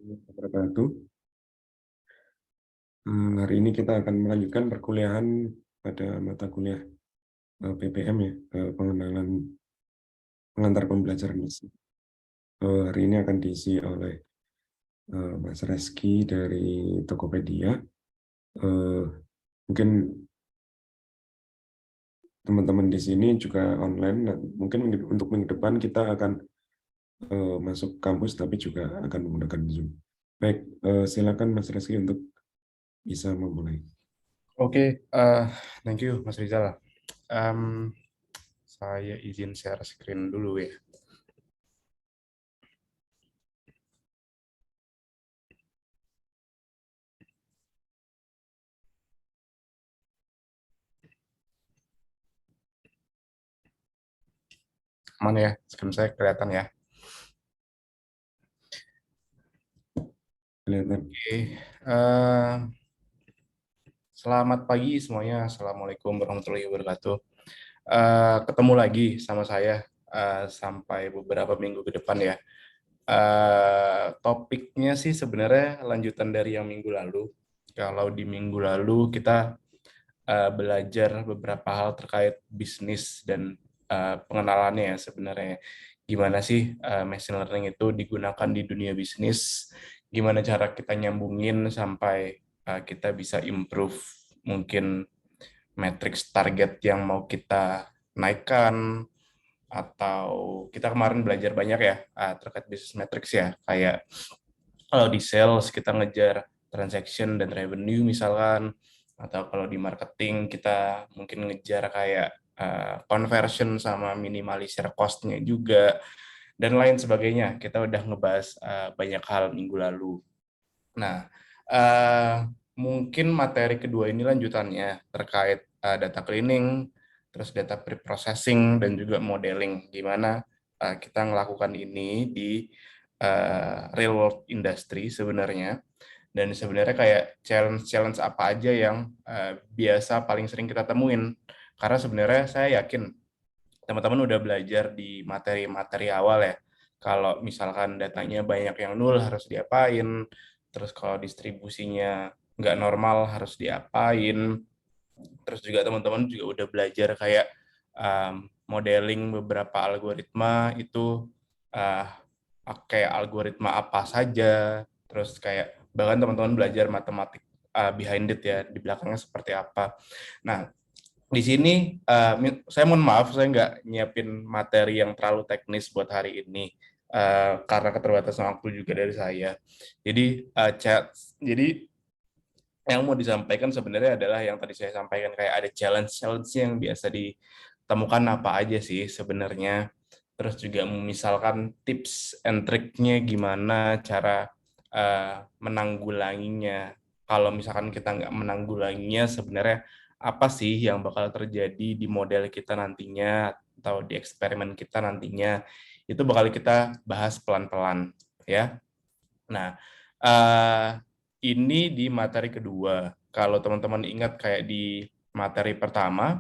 Wabarakatuh. Hari ini kita akan melanjutkan perkuliahan pada mata kuliah PPM ya, pengenalan pengantar pembelajaran mesin. Hari ini akan diisi oleh Mas Reski dari Tokopedia. Mungkin teman-teman di sini juga online. Mungkin untuk minggu depan kita akan masuk kampus, tapi juga akan menggunakan Zoom. Baik, silakan Mas Reski untuk bisa memulai. Oke, thank you Mas Rizal. Saya izin share screen dulu ya. Aman ya, screen saya kelihatan ya. Kelihatan. Oke, selamat pagi semuanya. Assalamualaikum warahmatullahi wabarakatuh. Ketemu lagi sama saya sampai beberapa minggu ke depan ya. Topiknya sih sebenarnya lanjutan dari yang minggu lalu. Kalau di minggu lalu kita belajar beberapa hal terkait bisnis dan pengenalannya ya sebenarnya. Gimana sih machine learning itu digunakan di dunia bisnis, gimana cara kita nyambungin sampai kita bisa improve mungkin matrix target yang mau kita naikkan, atau kita kemarin belajar banyak ya terkait bisnis matrix ya, kayak kalau di sales kita ngejar transaction dan revenue misalkan, atau kalau di marketing kita mungkin ngejar kayak conversion sama minimalisir cost-nya juga, dan lain sebagainya. Kita udah ngebahas banyak hal minggu lalu. Nah, mungkin materi kedua ini lanjutannya terkait data cleaning, terus data pre-processing, dan juga modeling. Gimana kita ngelakukan ini di real world industry sebenarnya. Dan sebenarnya kayak challenge apa aja yang biasa paling sering kita temuin. Karena sebenarnya saya yakin teman-teman udah belajar di materi-materi awal ya. Kalau misalkan datanya banyak yang nul harus diapain, terus kalau distribusinya nggak normal harus diapain, terus juga teman-teman juga udah belajar kayak modeling beberapa algoritma itu uh, pakai algoritma apa saja, terus kayak bahkan teman-teman belajar matematik behind it ya, di belakangnya seperti apa. Nah, di sini saya mohon maaf saya nggak nyiapin materi yang terlalu teknis buat hari ini karena keterbatasan waktu juga dari saya. Jadi jadi yang mau disampaikan sebenarnya adalah yang tadi saya sampaikan, kayak ada challenge yang biasa ditemukan apa aja sih sebenarnya. Terus juga misalkan tips and triknya gimana cara menanggulanginya. Kalau misalkan kita nggak menanggulanginya, sebenarnya apa sih yang bakal terjadi di model kita nantinya atau di eksperimen kita nantinya, itu bakal kita bahas pelan-pelan ya. Nah, ini di materi kedua. Kalau teman-teman ingat kayak di materi pertama,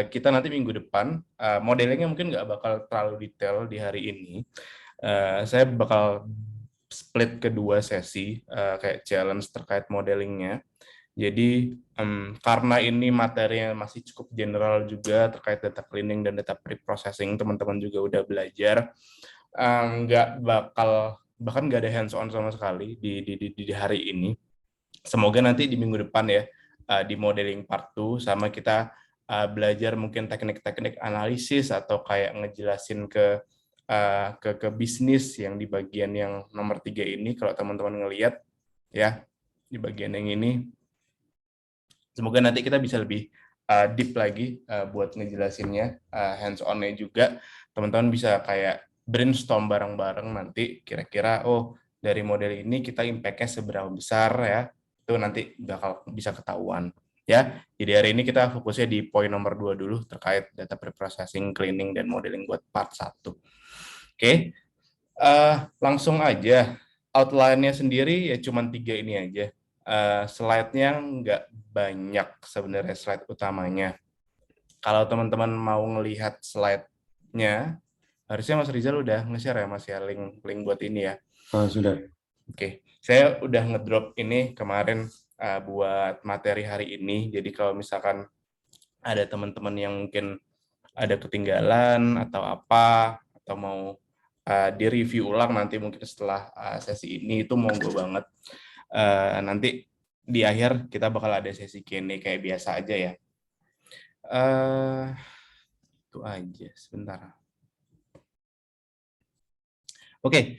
kita nanti minggu depan, modelingnya mungkin nggak bakal terlalu detail di hari ini. Saya bakal split kedua sesi, kayak challenge terkait modelingnya. Jadi karena ini materinya masih cukup general juga terkait data cleaning dan data pre-processing, teman-teman juga udah belajar, nggak bakal, bahkan nggak ada hands on sama sekali di hari ini. Semoga nanti di minggu depan ya di modeling part 2 sama kita belajar mungkin teknik-teknik analisis atau kayak ngejelasin ke bisnis yang di bagian yang nomor 3 ini. Kalau teman-teman ngelihat ya di bagian yang ini, semoga nanti kita bisa lebih deep lagi buat ngejelasinnya, hands on-nya juga. Teman-teman bisa kayak brainstorm bareng-bareng nanti, kira-kira oh dari model ini kita impact-nya seberapa besar ya, itu nanti bakal bisa ketahuan ya. Jadi hari ini kita fokusnya di poin nomor 2 dulu terkait data preprocessing, cleaning, dan modeling buat part 1. Oke, langsung aja. Outline-nya sendiri ya cuma 3 ini aja. Slide-nya nggak banyak sebenarnya, slide utamanya. Kalau teman-teman mau ngelihat slide-nya, harusnya Mas Rizal udah nge-share ya Mas ya, link buat ini ya. Sudah. Oke, saya udah ngedrop ini kemarin buat materi hari ini. Jadi kalau misalkan ada teman-teman yang mungkin ada ketinggalan atau apa, atau mau di-review ulang nanti mungkin setelah sesi ini, itu monggo banget. Nanti di akhir kita bakal ada sesi Q&A kayak biasa aja ya. Itu aja, sebentar. Oke,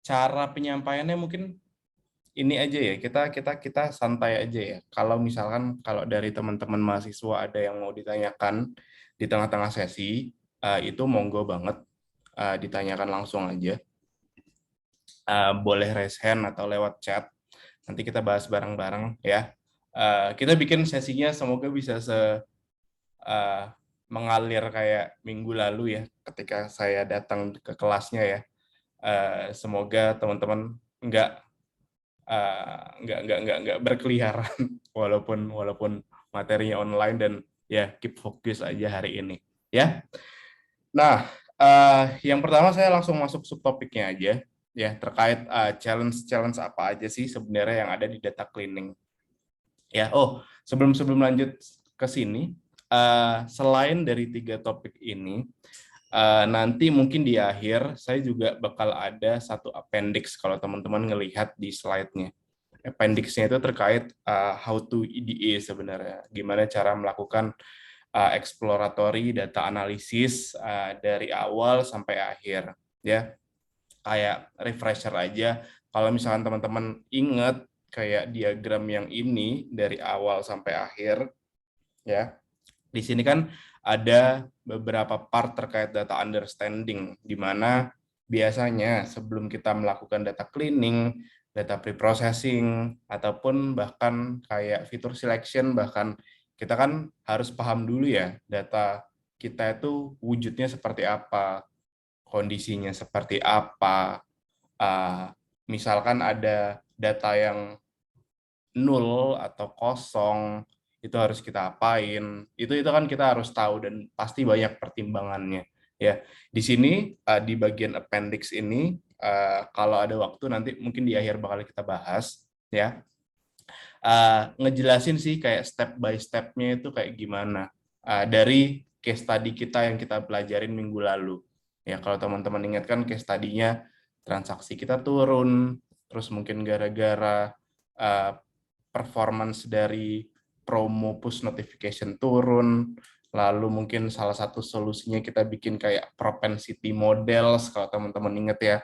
cara penyampaiannya mungkin ini aja ya, kita santai aja ya. Kalau misalkan kalau dari teman-teman mahasiswa ada yang mau ditanyakan di tengah-tengah sesi, itu monggo banget ditanyakan langsung aja. Boleh raise hand atau lewat chat. Nanti kita bahas bareng-bareng ya. Kita bikin sesinya semoga bisa mengalir kayak minggu lalu ya, ketika saya datang ke kelasnya ya. Semoga teman-teman nggak berkeliaran walaupun materinya online, dan ya keep fokus aja hari ini ya. Nah, yang pertama saya langsung masuk subtopiknya aja ya, terkait challenge apa aja sih sebenarnya yang ada di data cleaning ya. Sebelum lanjut ke sini, selain dari 3 topik ini, nanti mungkin di akhir saya juga bakal ada satu appendix kalau teman-teman ngelihat di slide-nya. Appendix-nya itu terkait how to EDA sebenarnya, gimana cara melakukan exploratory data analysis dari awal sampai akhir ya. Kayak refresher aja, kalau misalkan teman-teman ingat kayak diagram yang ini dari awal sampai akhir ya. Di sini kan ada beberapa part terkait data understanding, di mana biasanya sebelum kita melakukan data cleaning, data preprocessing, ataupun bahkan kayak fitur selection, bahkan kita kan harus paham dulu ya, data kita itu wujudnya seperti apa, kondisinya seperti apa. Misalkan ada data yang nol atau kosong, itu harus kita apain, itu kan kita harus tahu, dan pasti banyak pertimbangannya ya. Di sini di bagian appendix ini, kalau ada waktu nanti mungkin di akhir bakal kita bahas ya, ngejelasin sih kayak step by step-nya itu kayak gimana dari case study kita yang kita pelajarin minggu lalu ya. Kalau teman-teman ingat kan case study-nya, transaksi kita turun, terus mungkin gara-gara performance dari promo push notification turun, lalu mungkin salah satu solusinya kita bikin kayak propensity models. Kalau teman-teman ingat ya,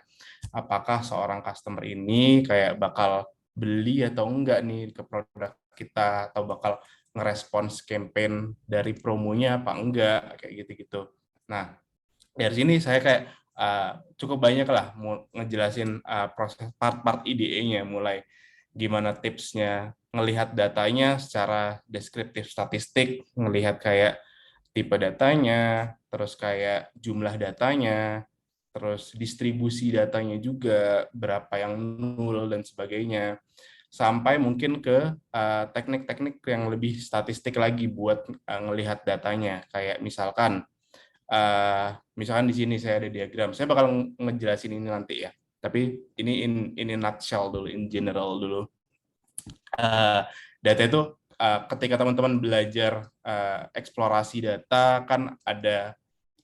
apakah seorang customer ini kayak bakal beli atau enggak nih ke produk kita, atau bakal ngerespons campaign dari promonya apa enggak, kayak gitu-gitu. Nah, dari sini saya kayak cukup banyak lah mau ngejelasin proses part-part IDE-nya, mulai gimana tipsnya ngelihat datanya secara deskriptif statistik, ngelihat kayak tipe datanya, terus kayak jumlah datanya, terus distribusi datanya juga, berapa yang nol dan sebagainya, sampai mungkin ke teknik-teknik yang lebih statistik lagi buat ngelihat datanya. Kayak misalkan di sini saya ada diagram, saya bakal ngejelasin ini nanti ya, tapi ini in nutshell dulu, in general dulu. Data itu ketika teman-teman belajar eksplorasi data kan ada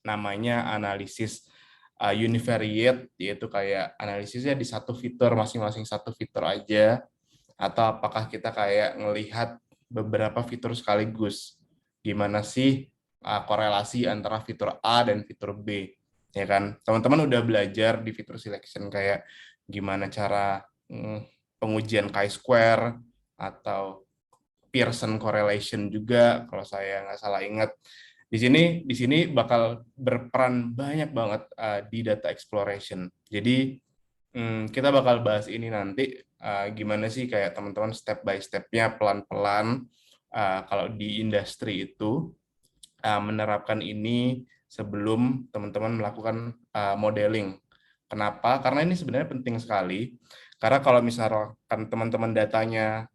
namanya analisis univariate, yaitu kayak analisisnya di satu fitur, masing-masing satu fitur aja, atau apakah kita kayak ngelihat beberapa fitur sekaligus, gimana sih korelasi antara fitur A dan fitur B, ya kan. Teman-teman udah belajar di fitur selection kayak gimana cara pengujian chi-square atau Pearson correlation juga, kalau saya nggak salah ingat. Di sini bakal berperan banyak banget di data exploration. Jadi kita bakal bahas ini nanti, gimana sih kayak teman-teman step by step-nya pelan-pelan kalau di industri itu menerapkan ini sebelum teman-teman melakukan modeling. Kenapa? Karena ini sebenarnya penting sekali. Karena kalau misalkan teman-teman datanya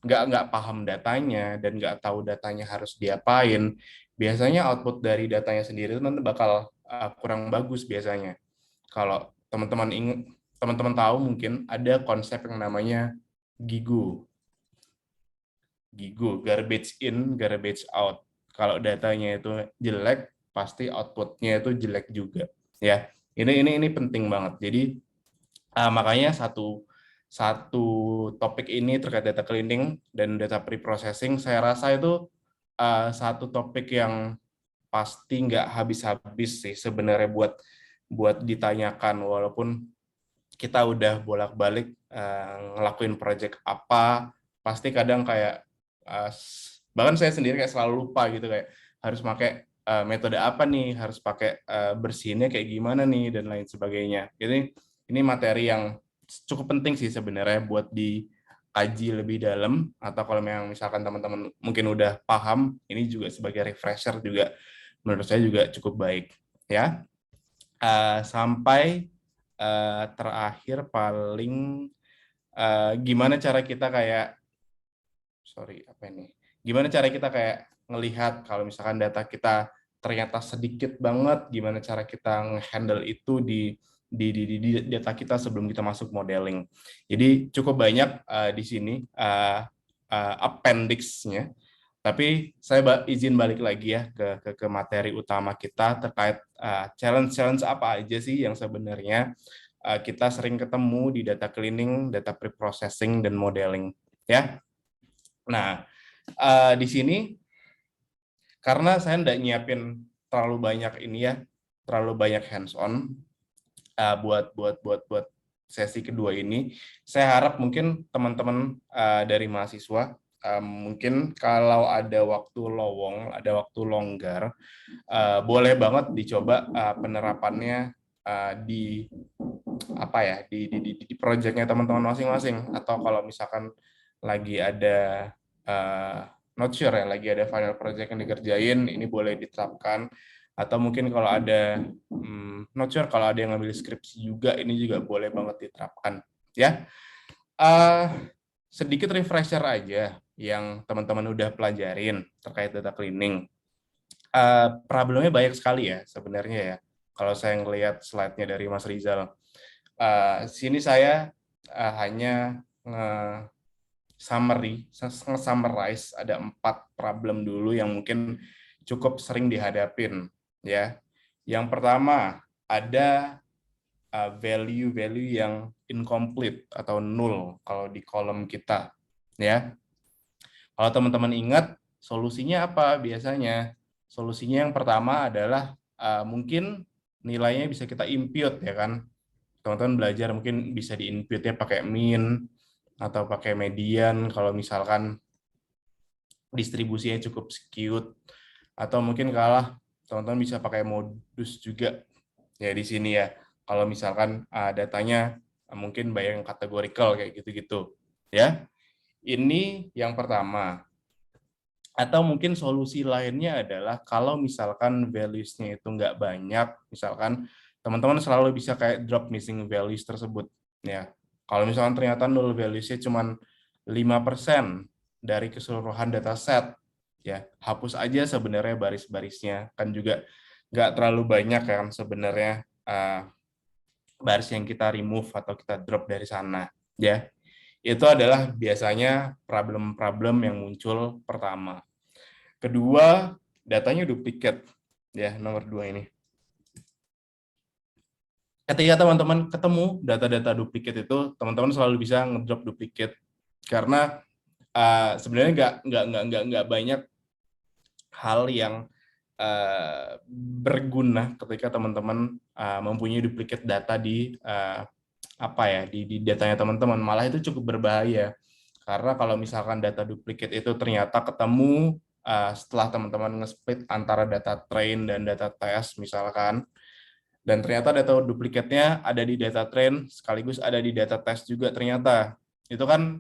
nggak paham datanya dan nggak tahu datanya harus diapain, biasanya output dari datanya sendiri itu nanti bakal kurang bagus biasanya. Kalau teman-teman tahu mungkin ada konsep yang namanya GIGO, garbage in, garbage out. Kalau datanya itu jelek, pasti outputnya itu jelek juga. Ya, ini penting banget. Jadi makanya satu topik ini terkait data cleaning dan data pre-processing, saya rasa itu satu topik yang pasti nggak habis-habis sih sebenarnya buat ditanyakan, walaupun kita udah bolak-balik ngelakuin project apa, pasti kadang kayak bahkan saya sendiri kayak selalu lupa gitu, kayak harus pakai metode apa nih, harus pakai bersihinnya kayak gimana nih, dan lain sebagainya. Jadi ini materi yang cukup penting sih sebenarnya buat dikaji lebih dalam, atau kalau memang misalkan teman-teman mungkin udah paham, ini juga sebagai refresher juga menurut saya juga cukup baik ya. Sampai terakhir paling gimana cara kita kayak gimana cara kita kayak ngelihat kalau misalkan data kita ternyata sedikit banget, gimana cara kita nge-handle itu di data kita sebelum kita masuk modeling. Jadi cukup banyak di sini appendix-nya. Tapi saya izin balik lagi ya ke materi utama kita terkait challenge apa aja sih yang sebenarnya kita sering ketemu di data cleaning, data pre-processing, dan modeling. Ya. Nah, di sini karena saya nggak nyiapin terlalu banyak ini ya, terlalu banyak hands-on buat sesi kedua ini, saya harap mungkin teman-teman dari mahasiswa mungkin kalau ada waktu lowong, ada waktu longgar, boleh banget dicoba penerapannya di apa ya, di proyeknya teman-teman masing-masing, atau kalau misalkan lagi ada not sure ya, lagi ada final project yang dikerjain, ini boleh diterapkan. Atau mungkin kalau ada not sure, kalau ada yang ngambil skripsi juga, ini juga boleh banget diterapkan ya. Sedikit refresher aja yang teman-teman udah pelajarin terkait data cleaning. Problemnya banyak sekali ya sebenarnya ya, kalau saya ngelihat slide-nya dari Mas Rizal. Sini saya hanya summarize ada 4 problem dulu yang mungkin cukup sering dihadapin ya. Yang pertama, ada value yang incomplete atau null kalau di kolom kita ya. Kalau teman-teman ingat, solusinya apa biasanya? Solusinya yang pertama adalah mungkin nilainya bisa kita impute ya kan. Teman-teman belajar mungkin bisa di-impute-nya pakai min atau pakai median kalau misalkan distribusinya cukup skewed, atau mungkin teman-teman bisa pakai modus juga ya di sini ya. Kalau misalkan datanya mungkin banyak yang categorical kayak gitu-gitu ya. Ini yang pertama. Atau mungkin solusi lainnya adalah kalau misalkan values-nya itu nggak banyak, misalkan teman-teman selalu bisa kayak drop missing values tersebut ya. Kalau misalkan ternyata null values-nya cuma 5% dari keseluruhan dataset ya, hapus aja sebenarnya baris-barisnya, kan juga nggak terlalu banyak kan sebenarnya baris yang kita remove atau kita drop dari sana ya. Itu adalah biasanya problem-problem yang muncul pertama. Kedua, datanya duplikat ya, nomor 2 ini. Ketika teman-teman ketemu data-data duplikat itu, teman-teman selalu bisa ngedrop duplikat karena sebenarnya nggak banyak hal yang berguna ketika teman-teman mempunyai duplikat data di di datanya teman-teman. Malah itu cukup berbahaya karena kalau misalkan data duplikat itu ternyata ketemu setelah teman-teman nge-split antara data train dan data test misalkan, dan ternyata data duplikatnya ada di data train sekaligus ada di data test juga, ternyata itu kan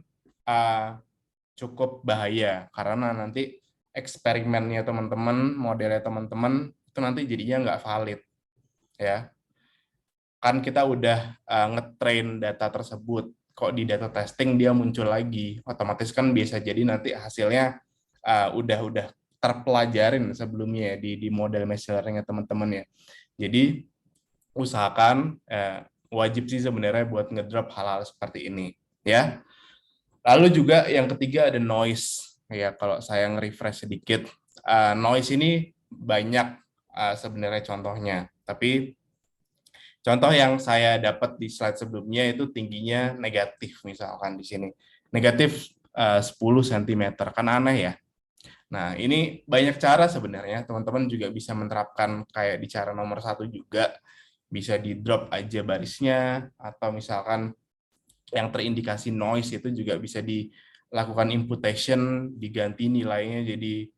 cukup bahaya karena nanti eksperimennya teman-teman, modelnya teman-teman itu nanti jadinya nggak valid ya. Kan kita udah nge-train data tersebut, kok di data testing dia muncul lagi, otomatis kan bisa jadi nanti hasilnya udah terpelajarin sebelumnya di model machine learning teman-teman ya. Jadi usahakan wajib sih sebenarnya buat ngedrop hal-hal seperti ini, ya. Lalu juga yang ketiga ada noise. Ya, kalau saya nge-refresh sedikit, noise ini banyak sebenarnya contohnya. Tapi contoh yang saya dapat di slide sebelumnya itu tingginya negatif misalkan di sini. Negatif 10 cm, kan aneh ya. Nah, ini banyak cara sebenarnya. Teman-teman juga bisa menerapkan kayak di cara nomor 1 juga. Bisa di drop aja barisnya, atau misalkan yang terindikasi noise itu juga bisa dilakukan imputation, diganti nilainya jadi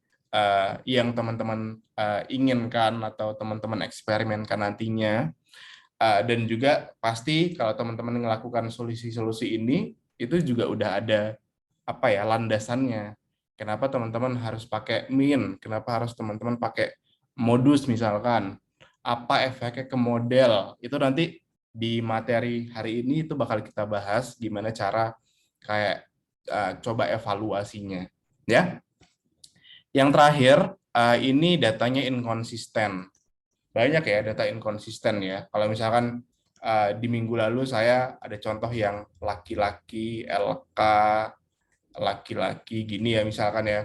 yang teman-teman inginkan atau teman-teman eksperimenkan nantinya. Dan juga pasti kalau teman-teman melakukan solusi-solusi ini, itu juga udah ada apa ya landasannya. Kenapa teman-teman harus pakai min? Kenapa harus teman-teman pakai modus misalkan? Apa efeknya ke model? Itu nanti di materi hari ini itu bakal kita bahas gimana cara kayak coba evaluasinya, ya. Yang terakhir ini datanya inkonsisten. Banyak ya data inkonsisten ya. Kalau misalkan di minggu lalu saya ada contoh yang laki-laki, LK, laki-laki gini ya misalkan ya.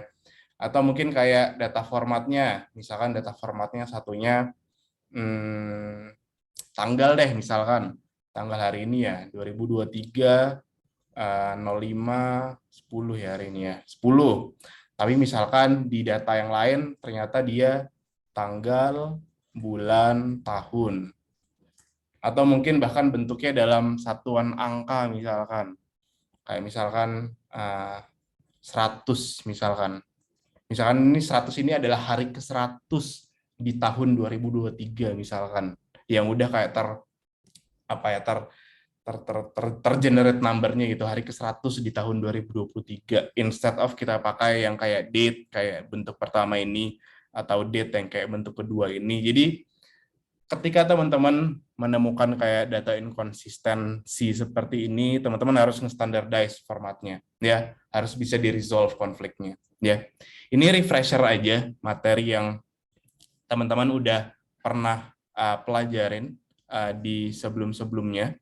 Atau mungkin kayak data formatnya, misalkan data formatnya satunya tanggal deh misalkan. Tanggal hari ini ya, 2023, 05, 10 ya hari ini ya, 10. Tapi misalkan di data yang lain ternyata dia tanggal, bulan, tahun. Atau mungkin bahkan bentuknya dalam satuan angka misalkan. Kayak misalkan 100 misalkan. Misalkan ini 100 ini adalah hari ke-100 di tahun 2023 misalkan. Yang udah kayak tergenerate numbernya gitu, hari ke-100 di tahun 2023. Instead of kita pakai yang kayak date, kayak bentuk pertama ini, atau date yang kayak bentuk kedua ini. Jadi ketika teman-teman menemukan kayak data inkonsistensi seperti ini, teman-teman harus nge-standardize formatnya, ya, harus bisa di-resolve konfliknya, ya. Ini refresher aja materi yang teman-teman udah pernah pelajarin di sebelum-sebelumnya.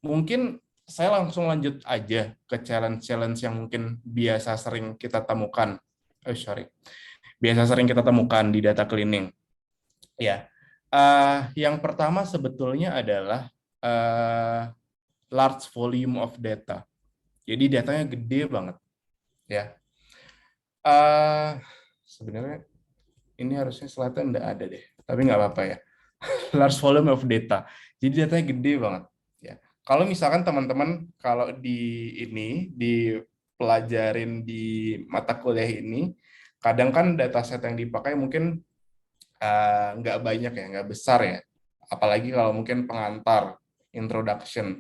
Mungkin saya langsung lanjut aja ke challenge-challenge yang mungkin biasa sering kita temukan. Biasa sering kita temukan di data cleaning. Ya, yang pertama sebetulnya adalah large volume of data. Jadi datanya gede banget, ya. Sebenarnya ini harusnya slide-nya nggak ada deh, tapi nggak apa-apa ya. Large volume of data. Jadi datanya gede banget. Ya. Kalau misalkan teman-teman kalau dipelajarin di mata kuliah ini, kadang kan dataset yang dipakai mungkin nggak banyak ya, nggak besar ya. Apalagi kalau mungkin pengantar, introduction,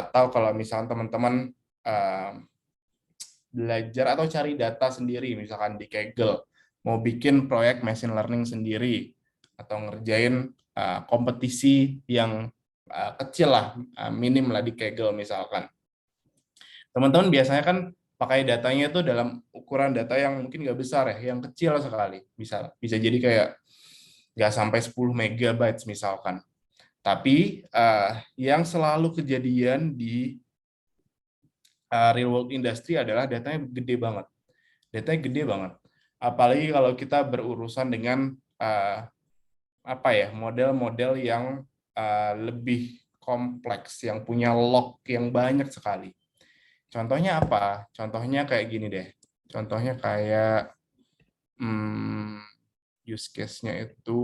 atau kalau misalkan teman-teman belajar atau cari data sendiri, misalkan di Kaggle, mau bikin proyek machine learning sendiri, atau ngerjain kompetisi yang kecil lah, minim lah di Kaggle misalkan. Teman-teman biasanya kan pakai datanya itu dalam ukuran data yang mungkin nggak besar ya, yang kecil sekali. Bisa jadi kayak nggak sampai 10 megabytes misalkan. Tapi yang selalu kejadian di real world industry adalah datanya gede banget. Datanya gede banget. Apalagi kalau kita berurusan dengan model-model yang lebih kompleks, yang punya log yang banyak sekali. Contohnya apa? Contohnya kayak gini deh. Contohnya kayak use case-nya itu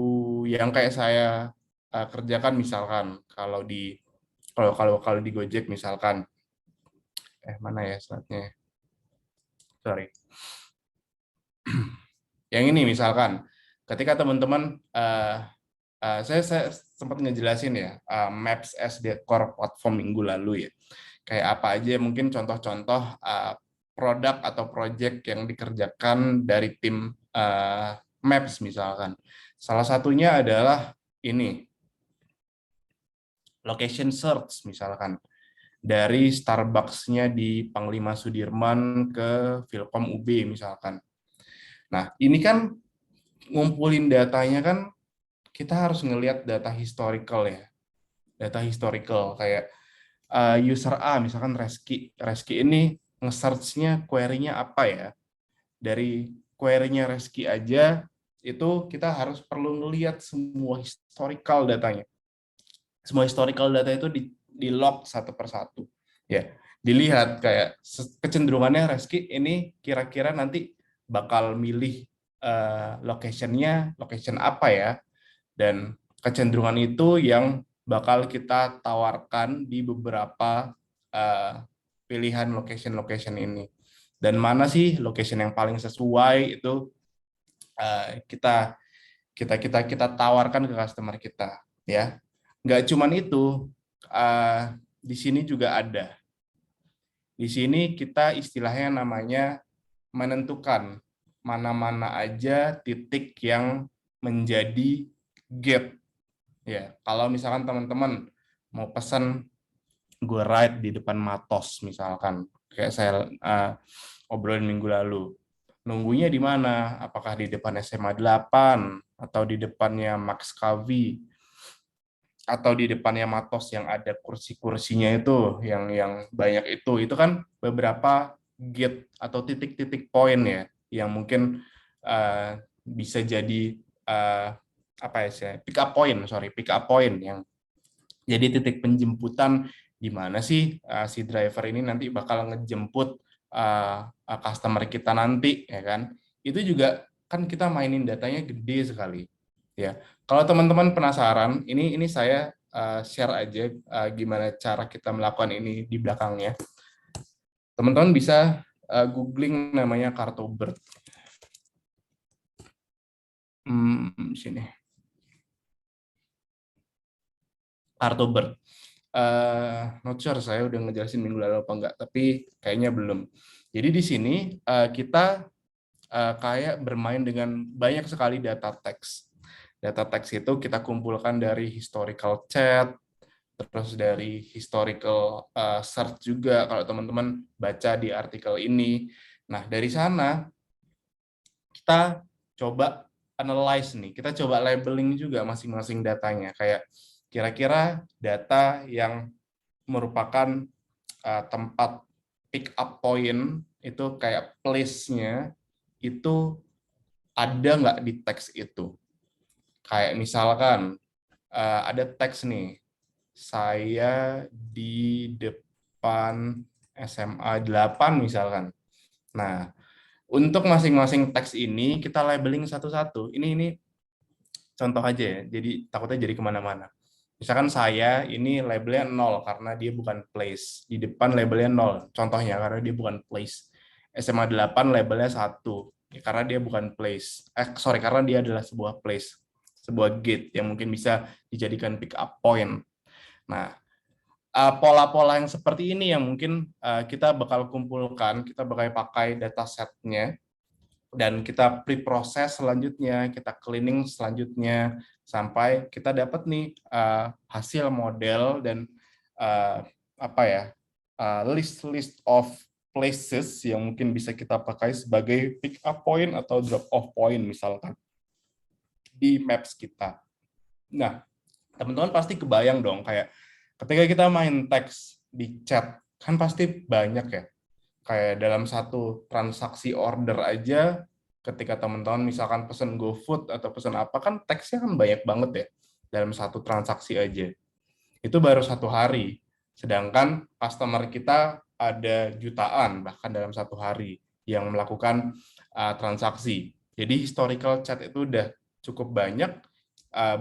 yang kayak saya kerjakan misalkan kalau di Gojek misalkan. Mana ya slide-nya? Sorry. Yang ini misalkan ketika teman-teman saya sempat ngejelasin ya Maps SD Core platform minggu lalu ya. Kayak apa aja mungkin contoh-contoh produk atau project yang dikerjakan dari tim Maps misalkan. Salah satunya adalah ini, location search misalkan. Dari Starbucks-nya di Panglima Sudirman ke Philcom UB misalkan. Nah, ini kan ngumpulin datanya kan kita harus ngelihat data historical ya. Data historical kayak user A misalkan Reski ini nge-search-nya query-nya apa ya? Dari query-nya Reski aja itu kita harus perlu ngelihat semua historical datanya. Semua historical data itu di log satu persatu. Ya, dilihat kayak kecenderungannya Reski ini kira-kira nanti bakal milih location apa ya, dan kecenderungan itu yang bakal kita tawarkan di beberapa pilihan location ini. Dan mana sih location yang paling sesuai itu kita kita tawarkan ke customer kita, ya. Nggak cuman itu, di sini juga ada. Di sini kita istilahnya namanya menentukan mana-mana aja titik yang menjadi gate. Ya, kalau misalkan teman-teman mau pesan gue ride di depan Matos misalkan, kayak saya obrolin minggu lalu. Nunggunya di mana? Apakah di depan SMA 8 atau di depannya Max Kavi atau di depannya Matos yang ada kursi-kursinya itu yang banyak itu kan beberapa gate atau titik-titik poin ya yang mungkin bisa jadi apa ya sih, pick up point yang jadi titik penjemputan di mana sih si driver ini nanti bakal ngejemput customer kita nanti, ya kan. Itu juga kan kita mainin datanya gede sekali. Ya, kalau teman-teman penasaran, ini saya share aja gimana cara kita melakukan ini di belakangnya. Teman-teman bisa googling namanya Cartobird. Sini. Cartobird. Not sure saya udah ngejelasin minggu lalu apa enggak, tapi kayaknya belum. Jadi di sini kita kayak bermain dengan banyak sekali data teks. Data teks itu kita kumpulkan dari historical chat, terus dari historical search juga kalau teman-teman baca di artikel ini. Nah, dari sana kita coba analyze nih, kita coba labeling juga masing-masing datanya. Kayak kira-kira data yang merupakan tempat pick up point itu kayak place-nya itu ada nggak di teks itu. Kayak misalkan ada teks nih, saya di depan SMA 8 misalkan. Nah, untuk masing-masing teks ini kita labeling satu-satu. Ini contoh aja ya, jadi takutnya jadi kemana-mana. Misalkan saya ini labelnya 0 karena dia bukan place. Di depan labelnya 0, contohnya karena dia bukan place. SMA 8 labelnya 1, karena dia bukan place. Karena dia adalah sebuah place, sebuah gate yang mungkin bisa dijadikan pick up point. Nah, pola-pola yang seperti ini yang mungkin kita bakal kumpulkan, kita bakal pakai datasetnya, dan kita pre-proses selanjutnya, kita cleaning selanjutnya, sampai kita dapat nih hasil model dan list of places yang mungkin bisa kita pakai sebagai pick up point atau drop off point misalkan di maps kita. Nah, teman-teman pasti kebayang dong kayak ketika kita main teks di chat kan pasti banyak ya. Kayak dalam satu transaksi order aja, ketika teman-teman misalkan pesen GoFood atau pesen apa, kan teksnya kan banyak banget ya dalam satu transaksi aja. Itu baru 1 hari. Sedangkan customer kita ada jutaan bahkan dalam 1 hari yang melakukan transaksi. Jadi historical chat itu udah cukup banyak,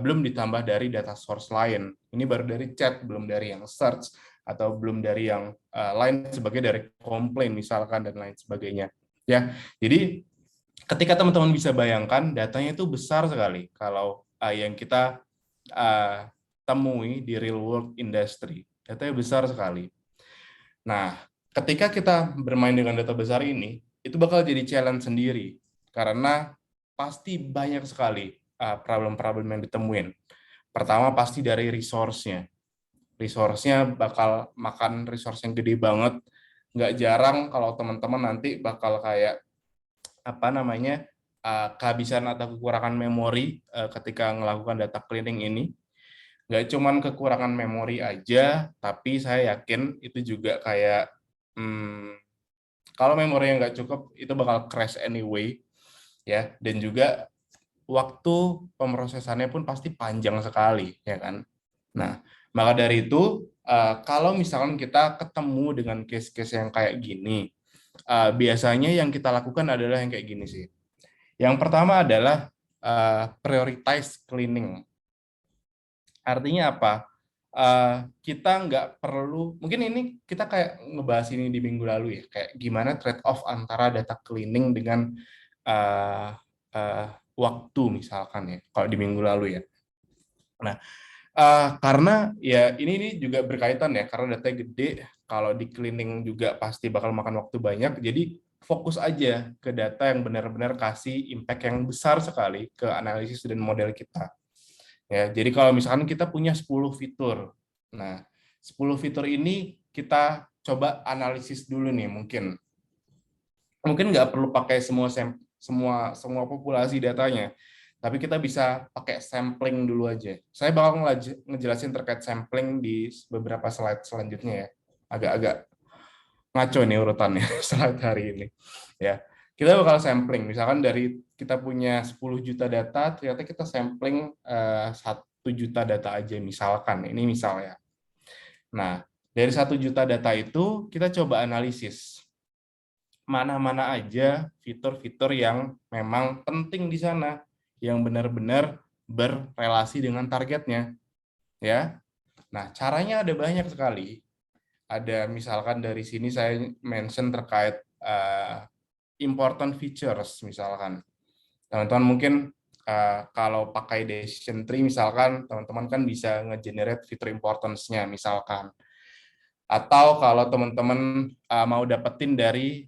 belum ditambah dari data source lain. Ini baru dari chat, belum dari yang search, atau belum dari yang lain sebagai dari komplain misalkan dan lain sebagainya. Ya, jadi ketika teman-teman bisa bayangkan datanya itu besar sekali kalau yang kita temui di real world industry, datanya besar sekali. Nah, ketika kita bermain dengan data besar ini, itu bakal jadi challenge sendiri karena pasti banyak sekali problem-problem yang ditemuin. Pertama pasti dari resource-nya. Resource-nya bakal makan resource yang gede banget. Nggak jarang kalau teman-teman nanti bakal kayak kehabisan atau kekurangan memori ketika melakukan data cleaning ini. Nggak cuman kekurangan memori aja, tapi saya yakin itu juga kayak kalau memori yang nggak cukup itu bakal crash anyway, ya. Dan juga waktu pemrosesannya pun pasti panjang sekali, ya kan. Nah, maka dari itu kalau misalkan kita ketemu dengan case-case yang kayak gini, biasanya yang kita lakukan adalah yang kayak gini sih. Yang pertama adalah prioritize cleaning. Artinya apa? Kita nggak perlu, mungkin ini kita kayak ngebahas ini di minggu lalu ya, kayak gimana trade-off antara data cleaning dengan uh, uh, waktu misalkan ya, kalau di minggu lalu ya. Nah, karena ya ini juga berkaitan ya, karena datanya gede, kalau di cleaning juga pasti bakal makan waktu banyak, jadi fokus aja ke data yang benar-benar kasih impact yang besar sekali ke analisis dan model kita. Ya, jadi kalau misalkan kita punya 10 fitur. Nah, 10 fitur ini kita coba analisis dulu nih mungkin. Mungkin nggak perlu pakai semua populasi datanya, tapi kita bisa pakai sampling dulu aja. Saya bakal ngejelasin terkait sampling di beberapa slide selanjutnya ya. Agak-agak ngaco nih urutannya slide hari ini. Ya, kita bakal sampling. Misalkan dari kita punya 10 juta data, ternyata kita sampling 1 juta data aja misalkan. Ini misalnya. Nah, dari 1 juta data itu kita coba analisis mana-mana aja fitur-fitur yang memang penting di sana, yang benar-benar berrelasi dengan targetnya, ya. Nah, caranya ada banyak sekali. Ada misalkan dari sini saya mention terkait important features misalkan. Teman-teman mungkin kalau pakai decision tree misalkan, teman-teman kan bisa nge-generate fitur importance-nya misalkan. Atau kalau teman-teman mau dapetin dari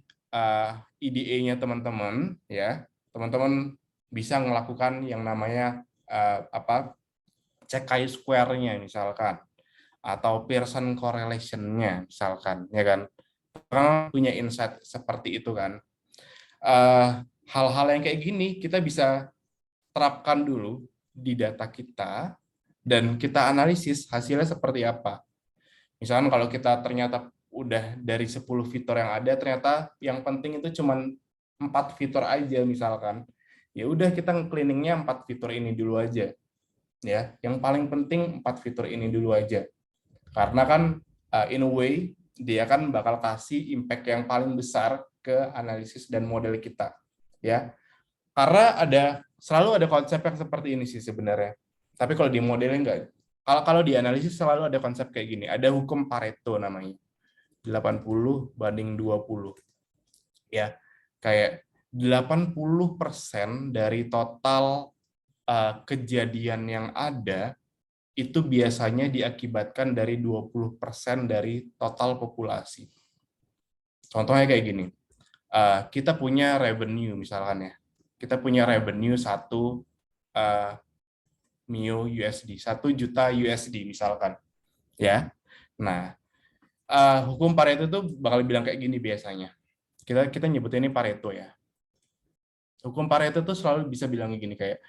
IDE-nya teman-teman, ya, teman-teman bisa melakukan yang namanya cek chi-square-nya misalkan, atau Pearson correlation-nya misalkan, ya kan. Orang punya insight seperti itu kan. Hal-hal yang kayak gini kita bisa terapkan dulu di data kita dan kita analisis hasilnya seperti apa. Misalkan kalau kita ternyata udah dari 10 fitur yang ada, ternyata yang penting itu cuma 4 fitur aja misalkan. Ya udah kita cleaningnya 4 fitur ini dulu aja. Ya, yang paling penting 4 fitur ini dulu aja. Karena kan in a way dia kan bakal kasih impact yang paling besar ke analisis dan model kita. Ya. Karena selalu ada konsep yang seperti ini sih sebenarnya. Tapi kalau di modelnya enggak. Kalau di analisis selalu ada konsep kayak gini. Ada hukum Pareto namanya. 80/20. Ya. Kayak 80% dari total kejadian yang ada itu biasanya diakibatkan dari 20% dari total populasi. Contohnya kayak gini. Kita punya revenue misalkan ya. Kita punya revenue 1 mio USD, 1 juta USD misalkan. Ya. Nah, hukum Pareto itu bakal bilang kayak gini biasanya. Kita nyebutnya ini Pareto ya. Hukum Pareto itu selalu bisa bilang gini kayak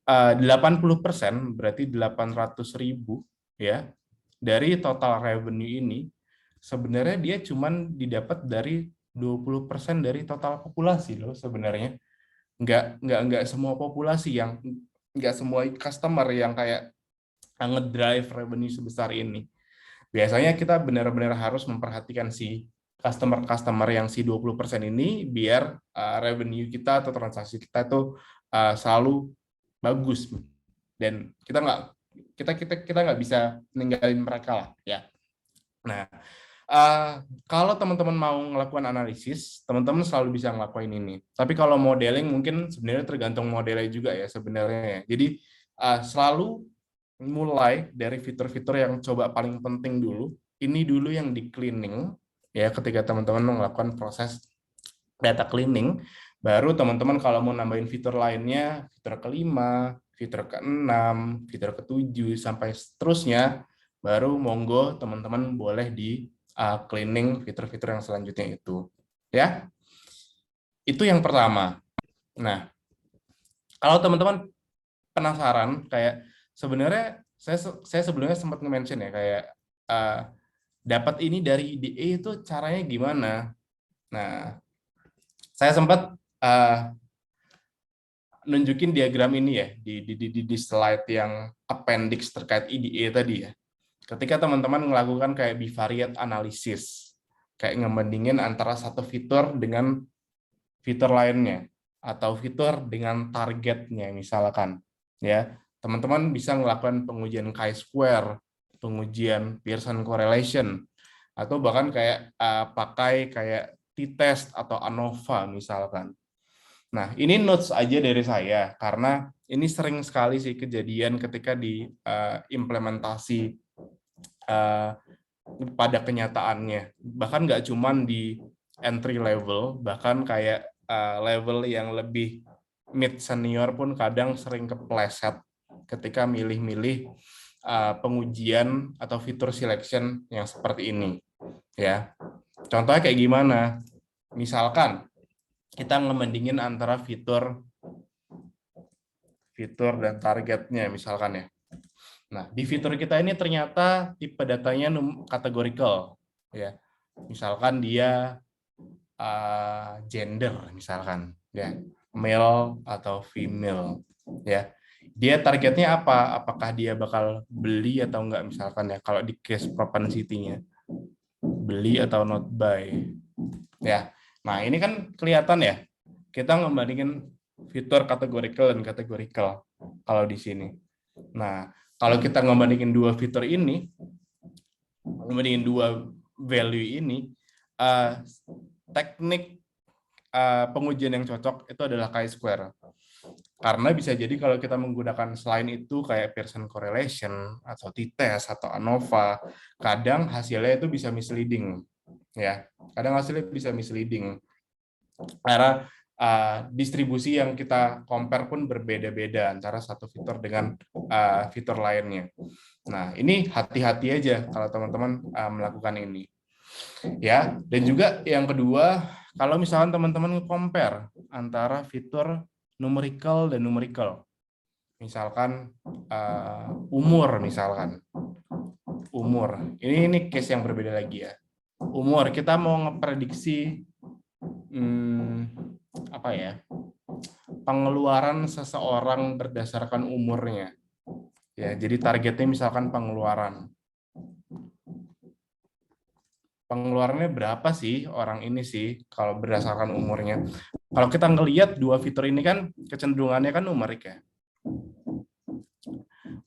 80% berarti 800.000 ya dari total revenue ini sebenarnya dia cuman didapat dari 20% dari total populasi loh sebenarnya. Nggak semua populasi yang nggak semua customer yang kayak ngedrive revenue sebesar ini. Biasanya kita benar-benar harus memperhatikan si customer yang si 20% ini biar revenue kita atau transaksi kita itu selalu bagus dan kita nggak bisa ninggalin mereka lah ya. Nah, kalau teman-teman mau melakukan analisis, teman-teman selalu bisa ngelakuin ini. Tapi kalau modeling mungkin sebenarnya tergantung modelnya juga ya sebenarnya. Jadi selalu mulai dari fitur-fitur yang coba paling penting dulu. Ini dulu yang di cleaning ya ketika teman-teman melakukan proses data cleaning. Baru teman-teman kalau mau nambahin fitur lainnya, fitur ke-5, fitur ke-6, fitur ke-7 sampai seterusnya, baru monggo teman-teman boleh di cleaning fitur-fitur yang selanjutnya itu. Ya. Itu yang pertama. Nah, Kalau teman-teman penasaran, kayak sebenarnya saya sebelumnya sempat nge-mention ya, kayak dapat ini dari IDE itu caranya gimana. Nah, saya sempat nunjukin diagram ini ya di slide yang appendix terkait IDE tadi ya. Ketika teman-teman melakukan kayak bivariate analysis, kayak ngebandingin antara satu fitur dengan fitur lainnya, atau fitur dengan targetnya misalkan, ya teman-teman bisa melakukan pengujian chi-square, pengujian Pearson correlation, atau bahkan kayak pakai kayak t-test atau ANOVA misalkan. Nah, ini notes aja dari saya, karena ini sering sekali sih kejadian ketika di implementasi pada kenyataannya. Bahkan nggak cuma di entry level, bahkan kayak level yang lebih mid senior pun kadang sering kepleset ketika milih-milih pengujian atau fitur selection yang seperti ini. Ya, contohnya kayak gimana? Misalkan kita ngebandingin antara fitur dan targetnya misalkan ya. Nah, di fitur kita ini ternyata tipe datanya kategorikal ya. Misalkan dia gender misalkan ya, male atau female ya. Dia targetnya apa? Apakah dia bakal beli atau enggak misalkan ya, kalau di case propensity-nya. Beli atau not buy. Ya. Nah, ini kan kelihatan ya. Kita ngebandingin fitur kategorikal dan kategorikal kalau di sini. Nah, kalau kita ngebandingin dua fitur ini, ngebandingin dua value ini, teknik pengujian yang cocok itu adalah chi-square. Karena bisa jadi kalau kita menggunakan selain itu kayak Pearson correlation atau t-test atau ANOVA, kadang hasilnya itu bisa misleading. Ya, kadang hasilnya bisa misleading. Karena distribusi yang kita compare pun berbeda-beda antara satu fitur dengan fitur lainnya. Nah, ini hati-hati aja kalau teman-teman melakukan ini. Ya, dan juga yang kedua, kalau misalkan teman-teman compare antara fitur numerical dan numerical. Misalkan umur misalkan. Umur. Ini case yang berbeda lagi ya. Umur, kita mau ngeprediksi apa ya, pengeluaran seseorang berdasarkan umurnya ya. Jadi targetnya misalkan pengeluarannya berapa sih orang ini sih kalau berdasarkan umurnya. Kalau kita ngelihat dua fitur ini kan kecenderungannya kan numerik ya.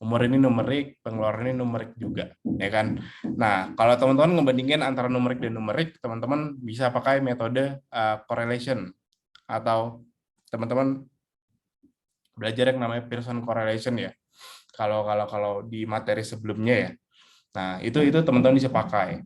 Umur ini numerik, pengeluaran ini numerik juga, ya kan. Nah, kalau teman-teman ngebandingin antara numerik dan numerik, teman-teman bisa pakai metode correlation, atau teman-teman belajar yang namanya Pearson correlation ya. Kalau di materi sebelumnya ya. Nah, itu teman-teman bisa pakai.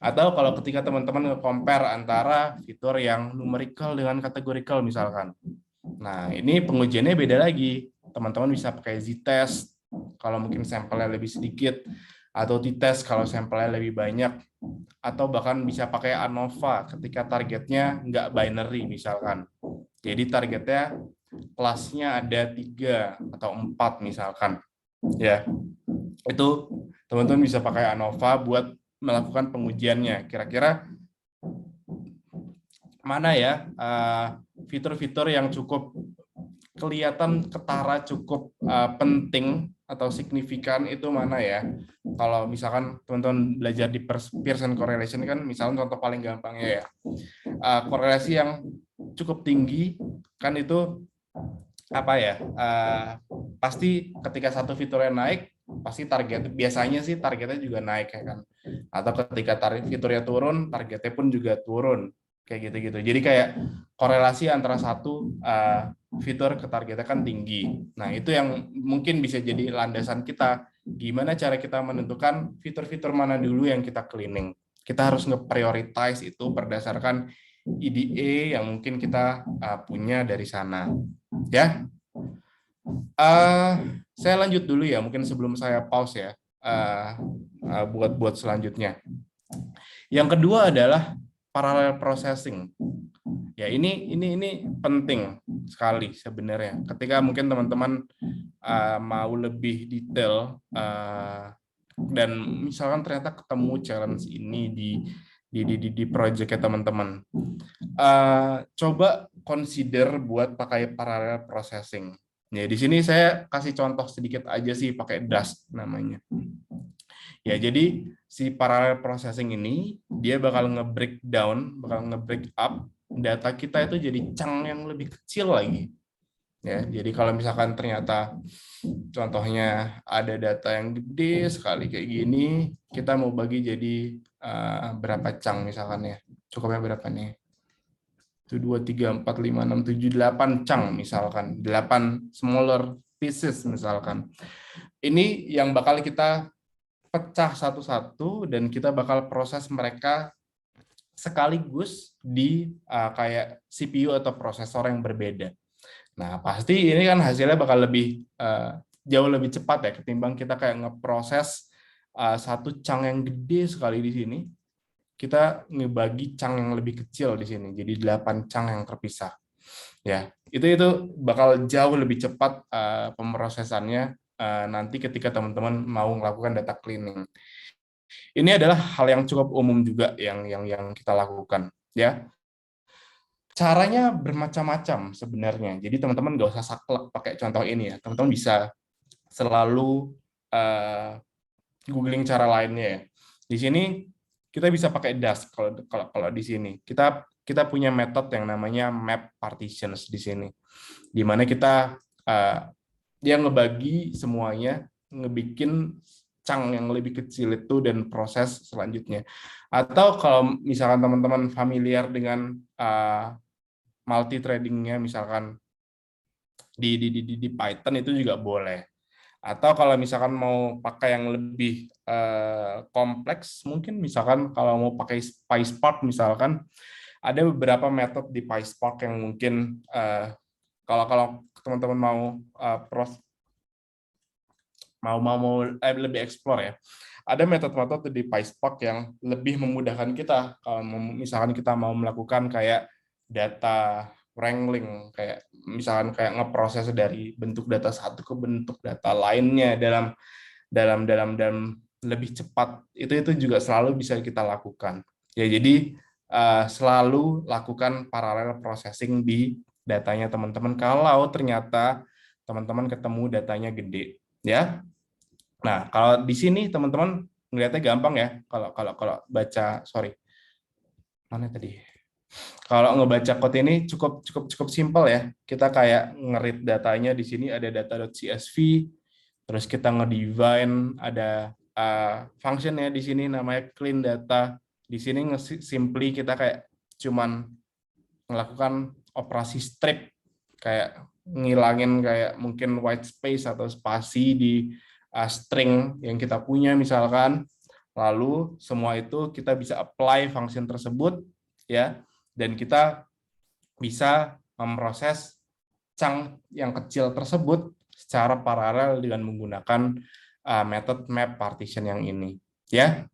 Atau kalau ketika teman-teman nge-compare antara fitur yang numerical dengan kategorikal misalkan. Nah, ini pengujiannya beda lagi. Teman-teman bisa pakai z-test kalau mungkin sampelnya lebih sedikit, atau t-test kalau sampelnya lebih banyak, atau bahkan bisa pakai ANOVA ketika targetnya nggak binary misalkan. Jadi targetnya kelasnya ada 3 atau 4 misalkan. Ya, itu teman-teman bisa pakai ANOVA buat melakukan pengujiannya. Kira-kira mana ya fitur-fitur yang cukup kelihatan ketara, cukup penting atau signifikan, itu mana ya? Kalau misalkan teman-teman belajar di Pearson correlation kan, misalnya contoh paling gampangnya ya, korelasi yang cukup tinggi kan itu apa ya? Pasti ketika satu fiturnya naik, pasti biasanya sih targetnya juga naik ya kan. Atau ketika fiturnya turun, targetnya pun juga turun. Kayak gitu-gitu. Jadi kayak korelasi antara satu fitur ke targetnya kan tinggi. Nah, itu yang mungkin bisa jadi landasan kita. Gimana cara kita menentukan fitur-fitur mana dulu yang kita cleaning. Kita harus nge-prioritize itu berdasarkan IDE yang mungkin kita punya dari sana. Ya, saya lanjut dulu ya, mungkin sebelum saya pause ya, buat selanjutnya. Yang kedua adalah parallel processing. Ya, ini penting sekali sebenarnya. Ketika mungkin teman-teman mau lebih detail dan misalkan ternyata ketemu challenge ini di project-nya teman-teman, coba consider buat pakai parallel processing. Ya, di sini saya kasih contoh sedikit aja sih, pakai Dust namanya. Ya, jadi si parallel processing ini dia bakal nge-break down, bakal nge-break up data kita itu jadi chunk yang lebih kecil lagi. Ya, jadi kalau misalkan ternyata contohnya ada data yang gede sekali kayak gini, kita mau bagi jadi berapa chunk misalkan ya. Cukupnya berapa nih? 1, 2, 3, 4, 5, 6, 7, 8 chunk misalkan. 8 smaller pieces misalkan. Ini yang bakal kita pecah satu-satu dan kita bakal proses mereka sekaligus di kayak CPU atau prosesor yang berbeda. Nah, pasti ini kan hasilnya bakal lebih jauh lebih cepat ya ketimbang kita kayak ngeproses satu chunk yang gede sekali di sini. Kita ngebagi chunk yang lebih kecil di sini. Jadi 8 chunk yang terpisah. Ya, itu bakal jauh lebih cepat pemrosesannya nanti ketika teman-teman mau melakukan data cleaning. Ini adalah hal yang cukup umum juga yang kita lakukan, ya. Caranya bermacam-macam sebenarnya. Jadi teman-teman nggak usah saklek pakai contoh ini ya. Teman-teman bisa selalu googling cara lainnya ya. Di sini kita bisa pakai Dust kalau di sini. Kita punya metode yang namanya map partitions di sini. Di mana kita dia ngebagi semuanya, ngebikin chunk yang lebih kecil itu dan proses selanjutnya. Atau kalau misalkan teman-teman familiar dengan multi threadingnya, misalkan di Python itu juga boleh. Atau kalau misalkan mau pakai yang lebih kompleks, mungkin misalkan kalau mau pakai PySpark misalkan, ada beberapa metode di PySpark yang mungkin kalau teman-teman mau lebih explore ya, ada metode-metode di PySpark yang lebih memudahkan kita kalau misalkan kita mau melakukan kayak data wrangling, kayak misalkan kayak ngeproses dari bentuk data satu ke bentuk data lainnya dalam lebih cepat, itu juga selalu bisa kita lakukan ya. Jadi selalu lakukan parallel processing di datanya teman-teman kalau ternyata teman-teman ketemu datanya gede ya. Nah, kalau di sini teman-teman ngelihatnya gampang ya. Kalau baca, sorry, mana tadi? Kalau ngebaca code ini cukup simpel ya. Kita kayak nge-read datanya di sini ada data.csv, terus kita nge-define ada function ya di sini namanya clean data. Di sini simply kita kayak cuman melakukan operasi strip, kayak ngilangin kayak mungkin white space atau spasi di string yang kita punya misalkan. Lalu semua itu kita bisa apply function tersebut ya, dan kita bisa memproses chunk yang kecil tersebut secara paralel dengan menggunakan method map partition yang ini ya,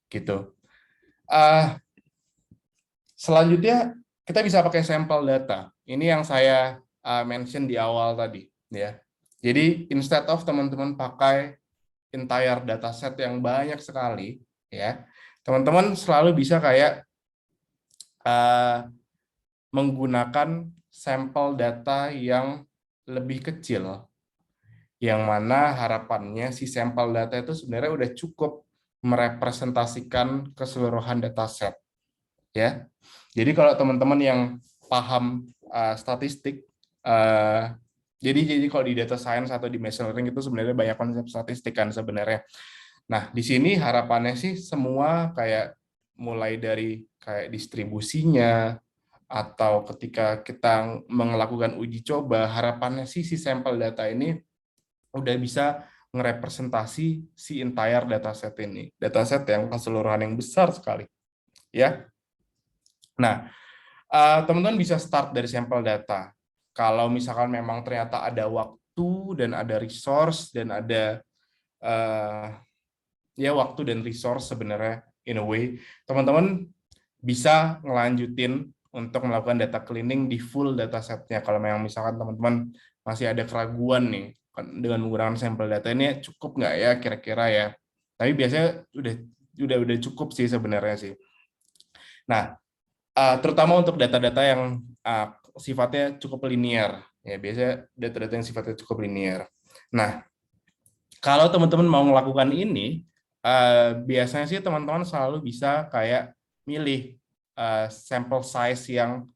gitu. Selanjutnya kita bisa pakai sampel data. Ini yang saya mention di awal tadi ya. Jadi instead of teman-teman pakai entire dataset yang banyak sekali ya, teman-teman selalu bisa kayak menggunakan sampel data yang lebih kecil, yang mana harapannya si sampel data itu sebenarnya udah cukup merepresentasikan keseluruhan dataset ya. Jadi kalau teman-teman yang paham statistik, jadi kalau di data science atau di machine learning itu sebenarnya banyak konsep statistik kan sebenarnya. Nah, di sini harapannya sih semua kayak mulai dari kayak distribusinya atau ketika kita melakukan uji coba, harapannya sih si sampel data ini udah bisa ngerepresentasi si entire dataset ini. Dataset yang keseluruhan yang besar sekali. Ya. Nah, teman-teman bisa start dari sampel data. Kalau misalkan memang ternyata ada waktu dan ada resource dan ada ya waktu dan resource sebenarnya in a way, teman-teman bisa ngelanjutin untuk melakukan data cleaning di full datasetnya. Kalau memang misalkan teman-teman masih ada keraguan nih dengan menggunakan sampel data ini cukup nggak ya kira-kira ya. Tapi biasanya udah cukup sih sebenarnya sih. Nah, terutama untuk data-data yang sifatnya cukup linear ya, biasanya data-data yang sifatnya cukup linear. Nah, kalau teman-teman mau melakukan ini, biasanya sih teman-teman selalu bisa kayak milih sampel size yang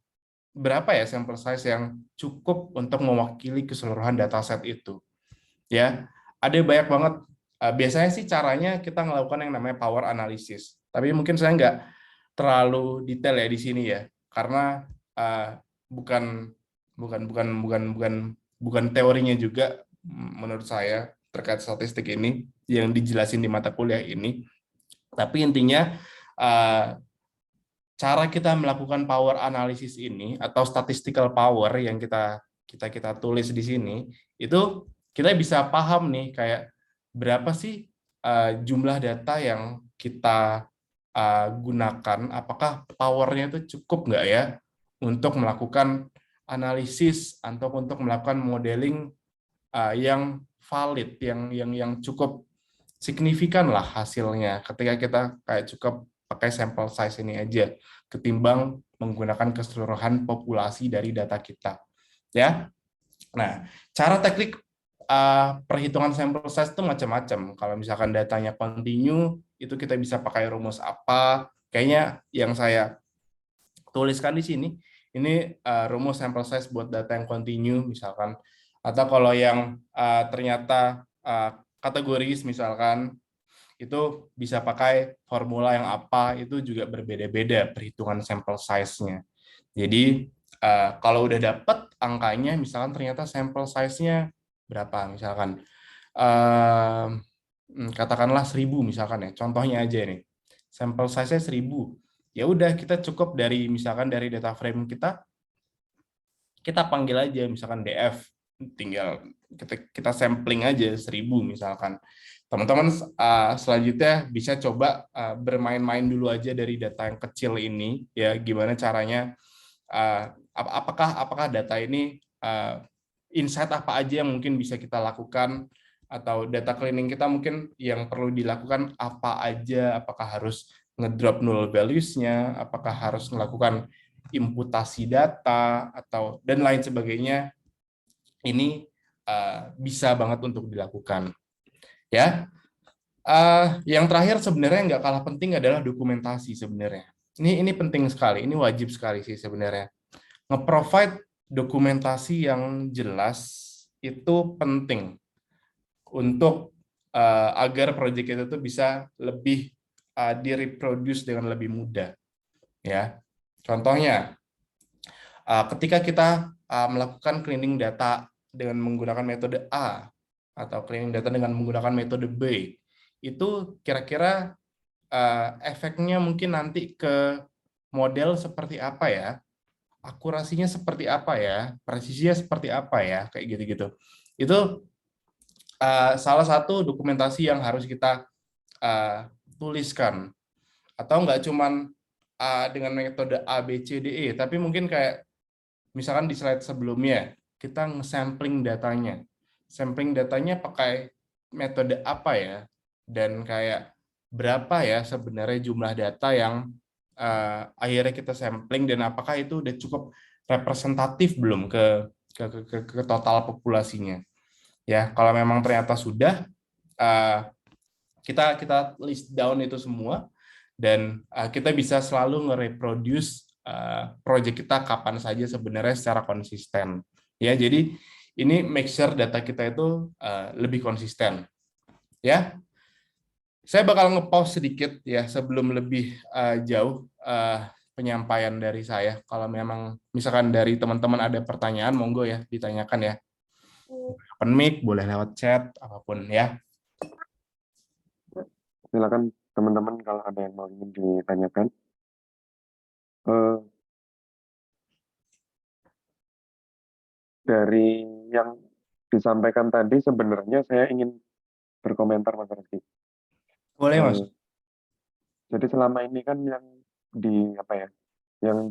berapa ya, sampel size yang cukup untuk mewakili keseluruhan dataset itu. Ya, ada banyak banget. Biasanya sih caranya kita melakukan yang namanya power analysis. Tapi mungkin saya nggak terlalu detail ya di sini ya, karena bukan bukan teorinya juga menurut saya terkait statistik ini yang dijelasin di mata kuliah ini. Tapi intinya cara kita melakukan power analysis ini atau statistical power yang kita tulis di sini itu kita bisa paham nih kayak berapa sih jumlah data yang kita gunakan, apakah powernya itu cukup nggak ya untuk melakukan analisis atau untuk melakukan modeling yang valid, yang cukup signifikan lah hasilnya ketika kita kayak cukup pakai sampel size ini aja ketimbang menggunakan keseluruhan populasi dari data kita ya. Nah, cara teknik perhitungan sampel size itu macam-macam. Kalau misalkan datanya continue itu kita bisa pakai rumus apa, kayaknya yang saya tuliskan di sini ini rumus sampel size buat data yang continue misalkan, atau kalau yang ternyata kategoris misalkan itu bisa pakai formula yang apa, itu juga berbeda-beda perhitungan sampel size-nya. Jadi kalau udah dapat angkanya, misalkan ternyata sampel size-nya berapa, misalkan katakanlah 1000 misalkan ya, contohnya aja nih, sampel size-nya 1000, ya udah kita cukup dari misalkan dari data frame kita panggil aja misalkan DF, tinggal kita sampling aja 1000 misalkan. Teman-teman selanjutnya bisa coba bermain-main dulu aja dari data yang kecil ini ya, gimana caranya, apakah data ini insight apa aja yang mungkin bisa kita lakukan, atau data cleaning kita mungkin yang perlu dilakukan apa aja, apakah harus ngedrop null values-nya, apakah harus melakukan imputasi data atau dan lain sebagainya. Ini bisa banget untuk dilakukan ya. Yang terakhir sebenarnya nggak kalah penting adalah dokumentasi sebenarnya. Ini penting sekali, ini wajib sekali sih sebenarnya. Nge-provide dokumentasi yang jelas itu penting untuk agar proyek itu tuh bisa lebih direproduce dengan lebih mudah. Ya, contohnya ketika kita melakukan cleaning data dengan menggunakan metode A atau cleaning data dengan menggunakan metode B, itu kira-kira efeknya mungkin nanti ke model seperti apa ya, akurasinya seperti apa ya, presisinya seperti apa ya, kayak gitu-gitu. Itu salah satu dokumentasi yang harus kita tuliskan. Atau nggak cuman dengan metode A, B, C, D, E, tapi mungkin kayak misalkan di slide sebelumnya, kita nge-sampling datanya. Sampling datanya pakai metode apa ya, dan kayak berapa ya sebenarnya jumlah data yang akhirnya kita sampling, dan apakah itu udah cukup representatif belum ke total populasinya. Ya, kalau memang ternyata sudah, kita list down itu semua, dan kita bisa selalu nge-reproduce project kita kapan saja sebenarnya secara konsisten. Ya, jadi ini make sure data kita itu lebih konsisten. Ya, saya bakal nge-pause sedikit ya sebelum lebih jauh penyampaian dari saya. Kalau memang misalkan dari teman-teman ada pertanyaan, monggo ya ditanyakan ya. Open mic, boleh lewat chat, apapun ya. Silakan teman-teman kalau ada yang mau ingin ditanyakan. Dari yang disampaikan tadi sebenarnya saya ingin berkomentar, Mas Rizky. Boleh, Mas. Jadi selama ini kan yang di apa ya, yang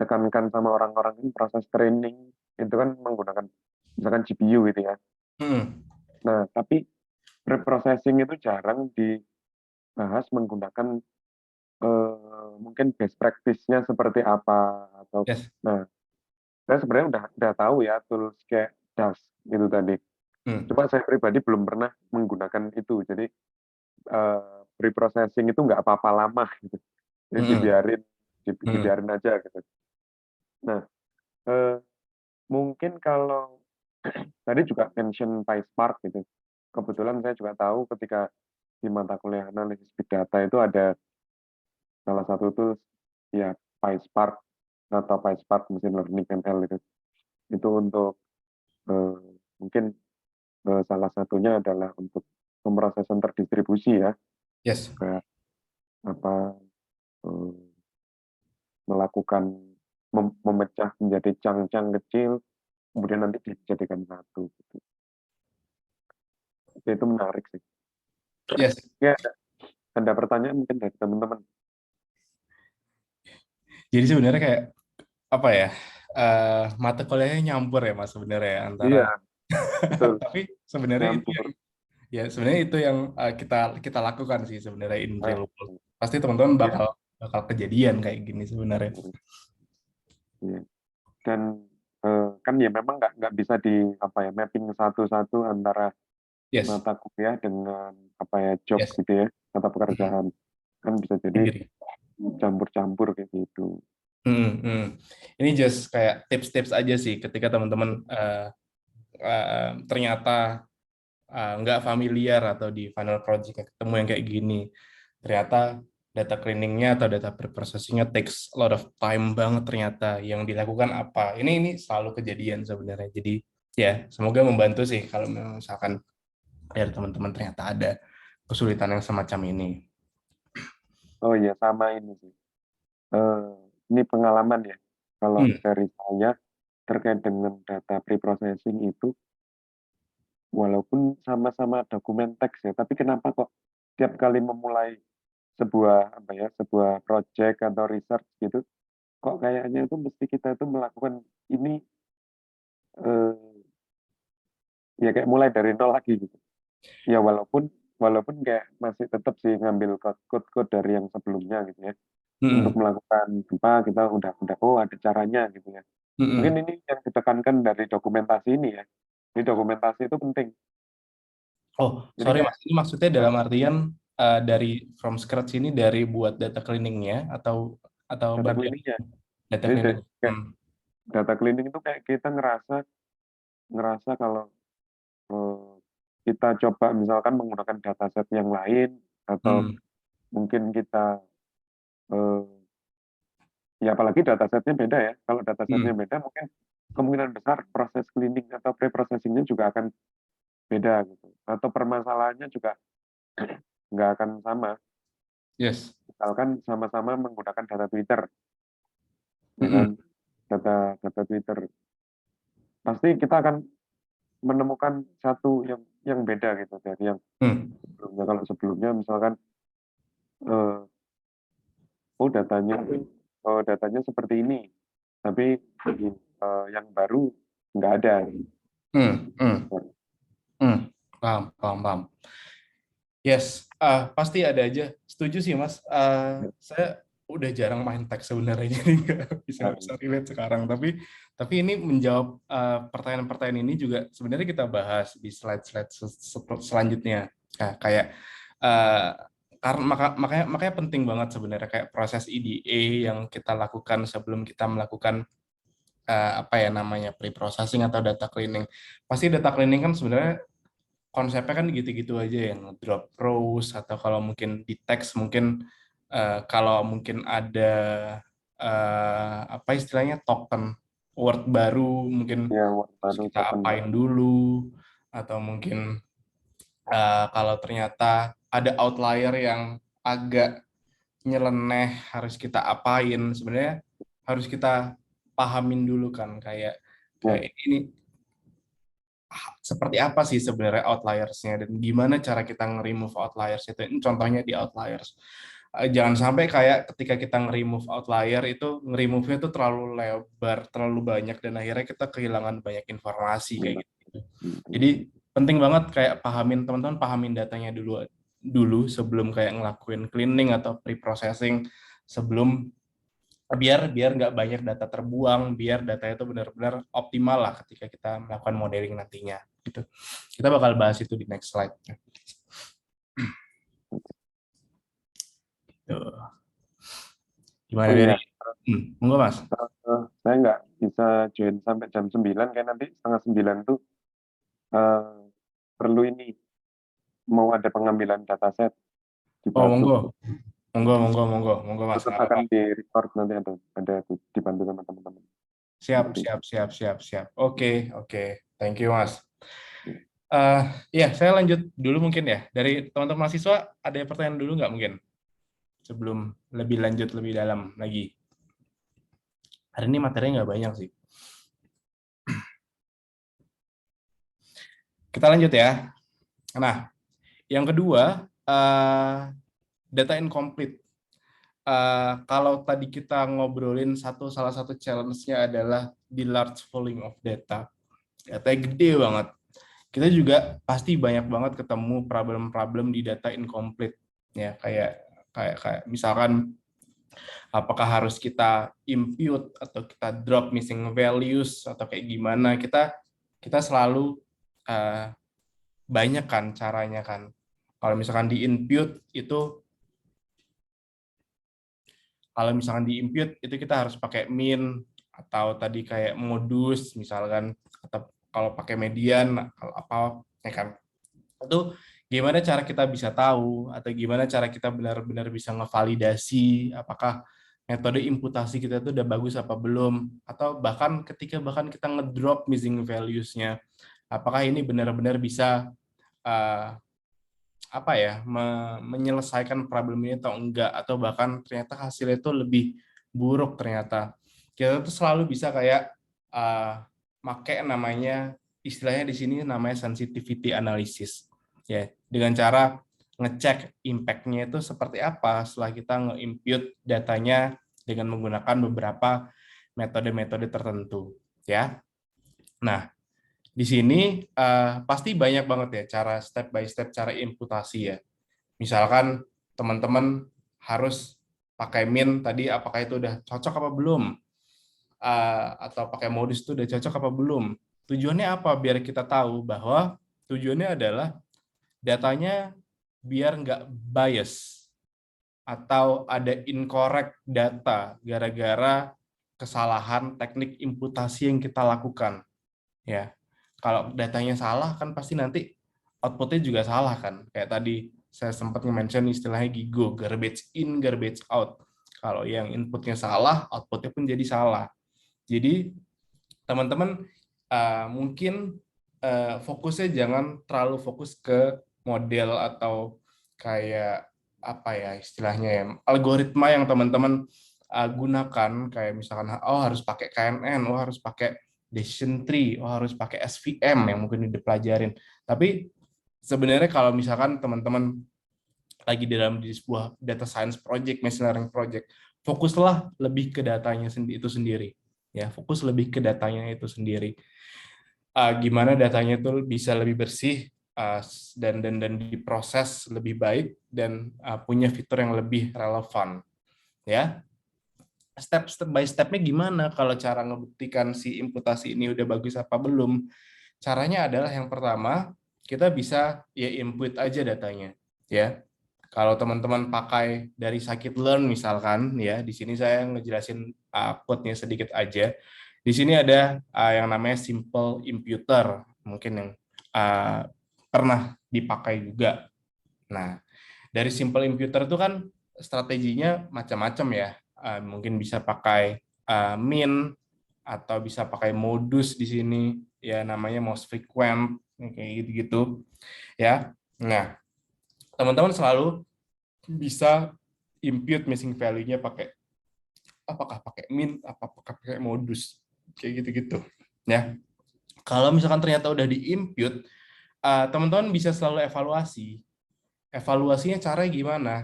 ditekankan sama orang-orang ini proses training itu kan menggunakan misalkan GPU gitu ya. Hmm. Nah, tapi preprocessing itu jarang dibahas menggunakan mungkin best practice-nya seperti apa atau Yes. nah saya sebenarnya udah tahu ya tools kayak DAS itu tadi. Hmm. Cuma saya pribadi belum pernah menggunakan itu. Jadi preprocessing itu nggak apa-apa lama gitu. Jadi Hmm. Hmm. dibiarin aja gitu. Nah, eh, mungkin kalau tadi juga mention PySpark gitu. Kebetulan saya juga tahu ketika di mata kuliah analisis big data itu ada salah satu tools ya PySpark atau PySpark Machine Learning ML itu. Itu untuk eh, mungkin salah satunya adalah untuk pemrosesan terdistribusi ya, Yes. kayak apa eh, melakukan memecah menjadi chunk-chunk kecil, kemudian nanti dijadikan satu. Gitu. Itu menarik sih. Yes. Ya, ada pertanyaan mungkin dari teman-teman. Jadi sebenarnya kayak apa ya? Mata kuliahnya nyampur ya Mas sebenarnya ya, antara Iya, betul. tapi sebenarnya itu Nyampur. ya sebenarnya itu yang kita kita lakukan sih sebenarnya in Ah, real world. Pasti teman-teman iya, bakal bakal kejadian kayak gini sebenarnya. iya. Dan kan ya memang nggak bisa di apa ya mapping satu-satu antara Yes. mata kuliah dengan apa ya job Yes. gitu ya, mata Hmm. pekerjaan. Kan bisa jadi Agree. campur-campur kayak gitu. Ini just kayak tips-tips aja sih ketika teman-teman ternyata nggak familiar atau di final project ketemu yang kayak gini. Ternyata data cleaningnya atau data preprocessingnya takes a lot of time banget ternyata. Yang dilakukan apa? Ini selalu kejadian sebenarnya. Jadi ya semoga membantu sih kalau misalkan dari teman-teman ternyata ada kesulitan yang semacam ini. Oh iya, sama ini sih. Eh, ini pengalaman ya. Kalau Hmm. dari saya terkait dengan data preprocessing itu, walaupun sama-sama dokumen teks ya, tapi kenapa kok tiap kali memulai sebuah apa ya, sebuah project atau research gitu, kok kayaknya itu mesti kita itu melakukan ini eh, ya kayak mulai dari nol lagi gitu. Ya walaupun walaupun kayak masih tetap sih ngambil code-code dari yang sebelumnya gitu ya. Untuk Hmm. melakukan apa kita udah oh ada caranya gitu ya. Mungkin Hmm. ini yang ditekankan dari dokumentasi ini ya. Ini dokumentasi itu penting. Oh, Jadi sorry kayak Mas, ini maksudnya dalam artian dari from scratch ini dari buat data cleaningnya atau data bagian cleaningnya. data Jadi cleaning. kayak data cleaning itu kayak kita ngerasa ngerasa kalau eh, kita coba misalkan menggunakan dataset yang lain atau Hmm. mungkin kita eh, ya apalagi datasetnya beda ya. Kalau datasetnya Hmm. beda mungkin kemungkinan besar proses cleaning atau pre-processingnya juga akan beda gitu. Atau permasalahannya juga nggak akan sama. Yes. Misalkan sama-sama menggunakan data Twitter, ya Hmm. kan? Data data Twitter. Pasti kita akan menemukan satu yang beda gitu dari yang Hmm. sebelumnya. Kalau sebelumnya misalkan eh, oh datanya seperti ini, tapi di yang baru nggak ada. Hmm. Hmm. Hmm. Paham, paham, paham. Yes, pasti ada aja. Setuju sih, Mas. Saya udah jarang main teks sebenarnya, jadi nggak bisa relate sekarang. Tapi ini menjawab pertanyaan-pertanyaan ini juga sebenarnya kita bahas di slide-slide selanjutnya. Nah, kayak eh, karena makanya penting banget sebenarnya kayak proses EDA yang kita lakukan sebelum kita melakukan apa ya namanya pre-processing atau data cleaning. Pasti data cleaning kan sebenarnya konsepnya kan gitu-gitu aja yang drop rows atau kalau mungkin di teks mungkin kalau mungkin ada apa istilahnya token word baru mungkin Ya, harus baru kita token. apain dulu atau mungkin kalau ternyata ada outlier yang agak nyeleneh harus kita apain sebenarnya harus kita pahamin dulu kan kayak Ya, kayak ini seperti apa sih sebenarnya outliers-nya dan gimana cara kita nge-remove outliers itu. Ini contohnya di outliers. Jangan sampai kayak ketika kita nge-remove outlier itu nge-remove-nya tuh terlalu lebar, terlalu banyak, dan akhirnya kita kehilangan banyak informasi kayak gitu. Jadi penting banget kayak teman-teman pahamin datanya dulu sebelum kayak ngelakuin cleaning atau pre-processing, sebelum biar nggak banyak data terbuang, biar datanya itu benar-benar optimal lah ketika kita melakukan modeling nantinya gitu. Kita bakal bahas itu di next slide. Tuh. Gimana Oh dari? iya, Monggo Mas. saya nggak bisa join sampai jam 9, kayak nanti setengah 9 tuh eh, perlu ini, mau ada pengambilan dataset di Oh, Batu. monggo Mas, Terus nggak apa-apa. akan di record nanti, ada dibantu sama teman-teman. Siap. Oke. Thank you Mas. Ya, saya lanjut dulu mungkin ya. Dari teman-teman mahasiswa, ada pertanyaan dulu nggak mungkin? Sebelum lebih lanjut, lebih dalam lagi. Hari ini materinya nggak banyak sih. Kita lanjut ya. Nah, yang kedua, data incomplete. Kalau tadi kita ngobrolin salah satu challenge-nya adalah di large volume of data. Datanya gede banget. Kita juga pasti banyak banget ketemu problem-problem di data incomplete. Ya, kayak misalkan apakah harus kita impute atau kita drop missing values atau kayak gimana. Kita selalu banyak kan caranya kan. Kalau misalkan di impute itu kita harus pakai min, atau tadi kayak modus misalkan, atau kalau pakai median apa ya kan. Itu gimana cara kita bisa tahu, atau gimana cara kita benar-benar bisa ngevalidasi apakah metode imputasi kita itu udah bagus apa belum, atau bahkan ketika kita ngedrop missing values-nya, apakah ini benar-benar bisa menyelesaikan problem ini atau enggak, atau bahkan ternyata hasilnya itu lebih buruk ternyata. Kita tuh selalu bisa kayak pakai namanya, istilahnya di sini namanya sensitivity analysis. Ya, dengan cara ngecek impact-nya itu seperti apa setelah kita nge-impute datanya dengan menggunakan beberapa metode-metode tertentu, ya. Nah, di sini pasti banyak banget ya cara step by step cara imputasi ya. Misalkan teman-teman harus pakai min tadi, apakah itu udah cocok apa belum? Atau pakai modus itu udah cocok apa belum? Tujuannya apa? Biar kita tahu bahwa tujuannya adalah datanya biar nggak bias atau ada incorrect data gara-gara kesalahan teknik imputasi yang kita lakukan. Ya, kalau datanya salah kan pasti nanti outputnya juga salah kan. Kayak tadi saya sempat nge-mention istilahnya GIGO, garbage in, garbage out. Kalau yang inputnya salah, outputnya pun jadi salah. Jadi teman-teman mungkin fokusnya jangan terlalu fokus ke model atau kayak apa ya istilahnya ya, algoritma yang teman-teman gunakan, kayak misalkan harus pakai KNN, harus pakai decision tree, harus pakai SVM yang mungkin dipelajarin. Tapi sebenarnya kalau misalkan teman-teman lagi di sebuah data science project, machine learning project, fokuslah lebih ke datanya itu sendiri. Ya, fokus lebih ke datanya itu sendiri. Gimana datanya itu bisa lebih bersih dan diproses lebih baik dan punya fitur yang lebih relevan. Ya, step by stepnya gimana kalau cara ngebuktikan si imputasi ini udah bagus apa belum? Caranya adalah yang pertama, kita bisa ya input aja datanya, ya. Kalau teman-teman pakai dari scikit-learn misalkan, ya di sini saya ngejelasin code-nya sedikit aja. Di sini ada yang namanya simple imputer, mungkin yang pernah dipakai juga. Nah, dari simple imputer itu kan strateginya macam-macam ya. Mungkin bisa pakai min, atau bisa pakai modus di sini, ya namanya most frequent, kayak gitu-gitu. Ya. Nah, teman-teman selalu bisa impute missing value-nya apakah pakai min, apakah pakai modus, kayak gitu-gitu. Ya. Kalau misalkan ternyata udah di-impute, teman-teman bisa selalu evaluasi. Evaluasinya caranya gimana?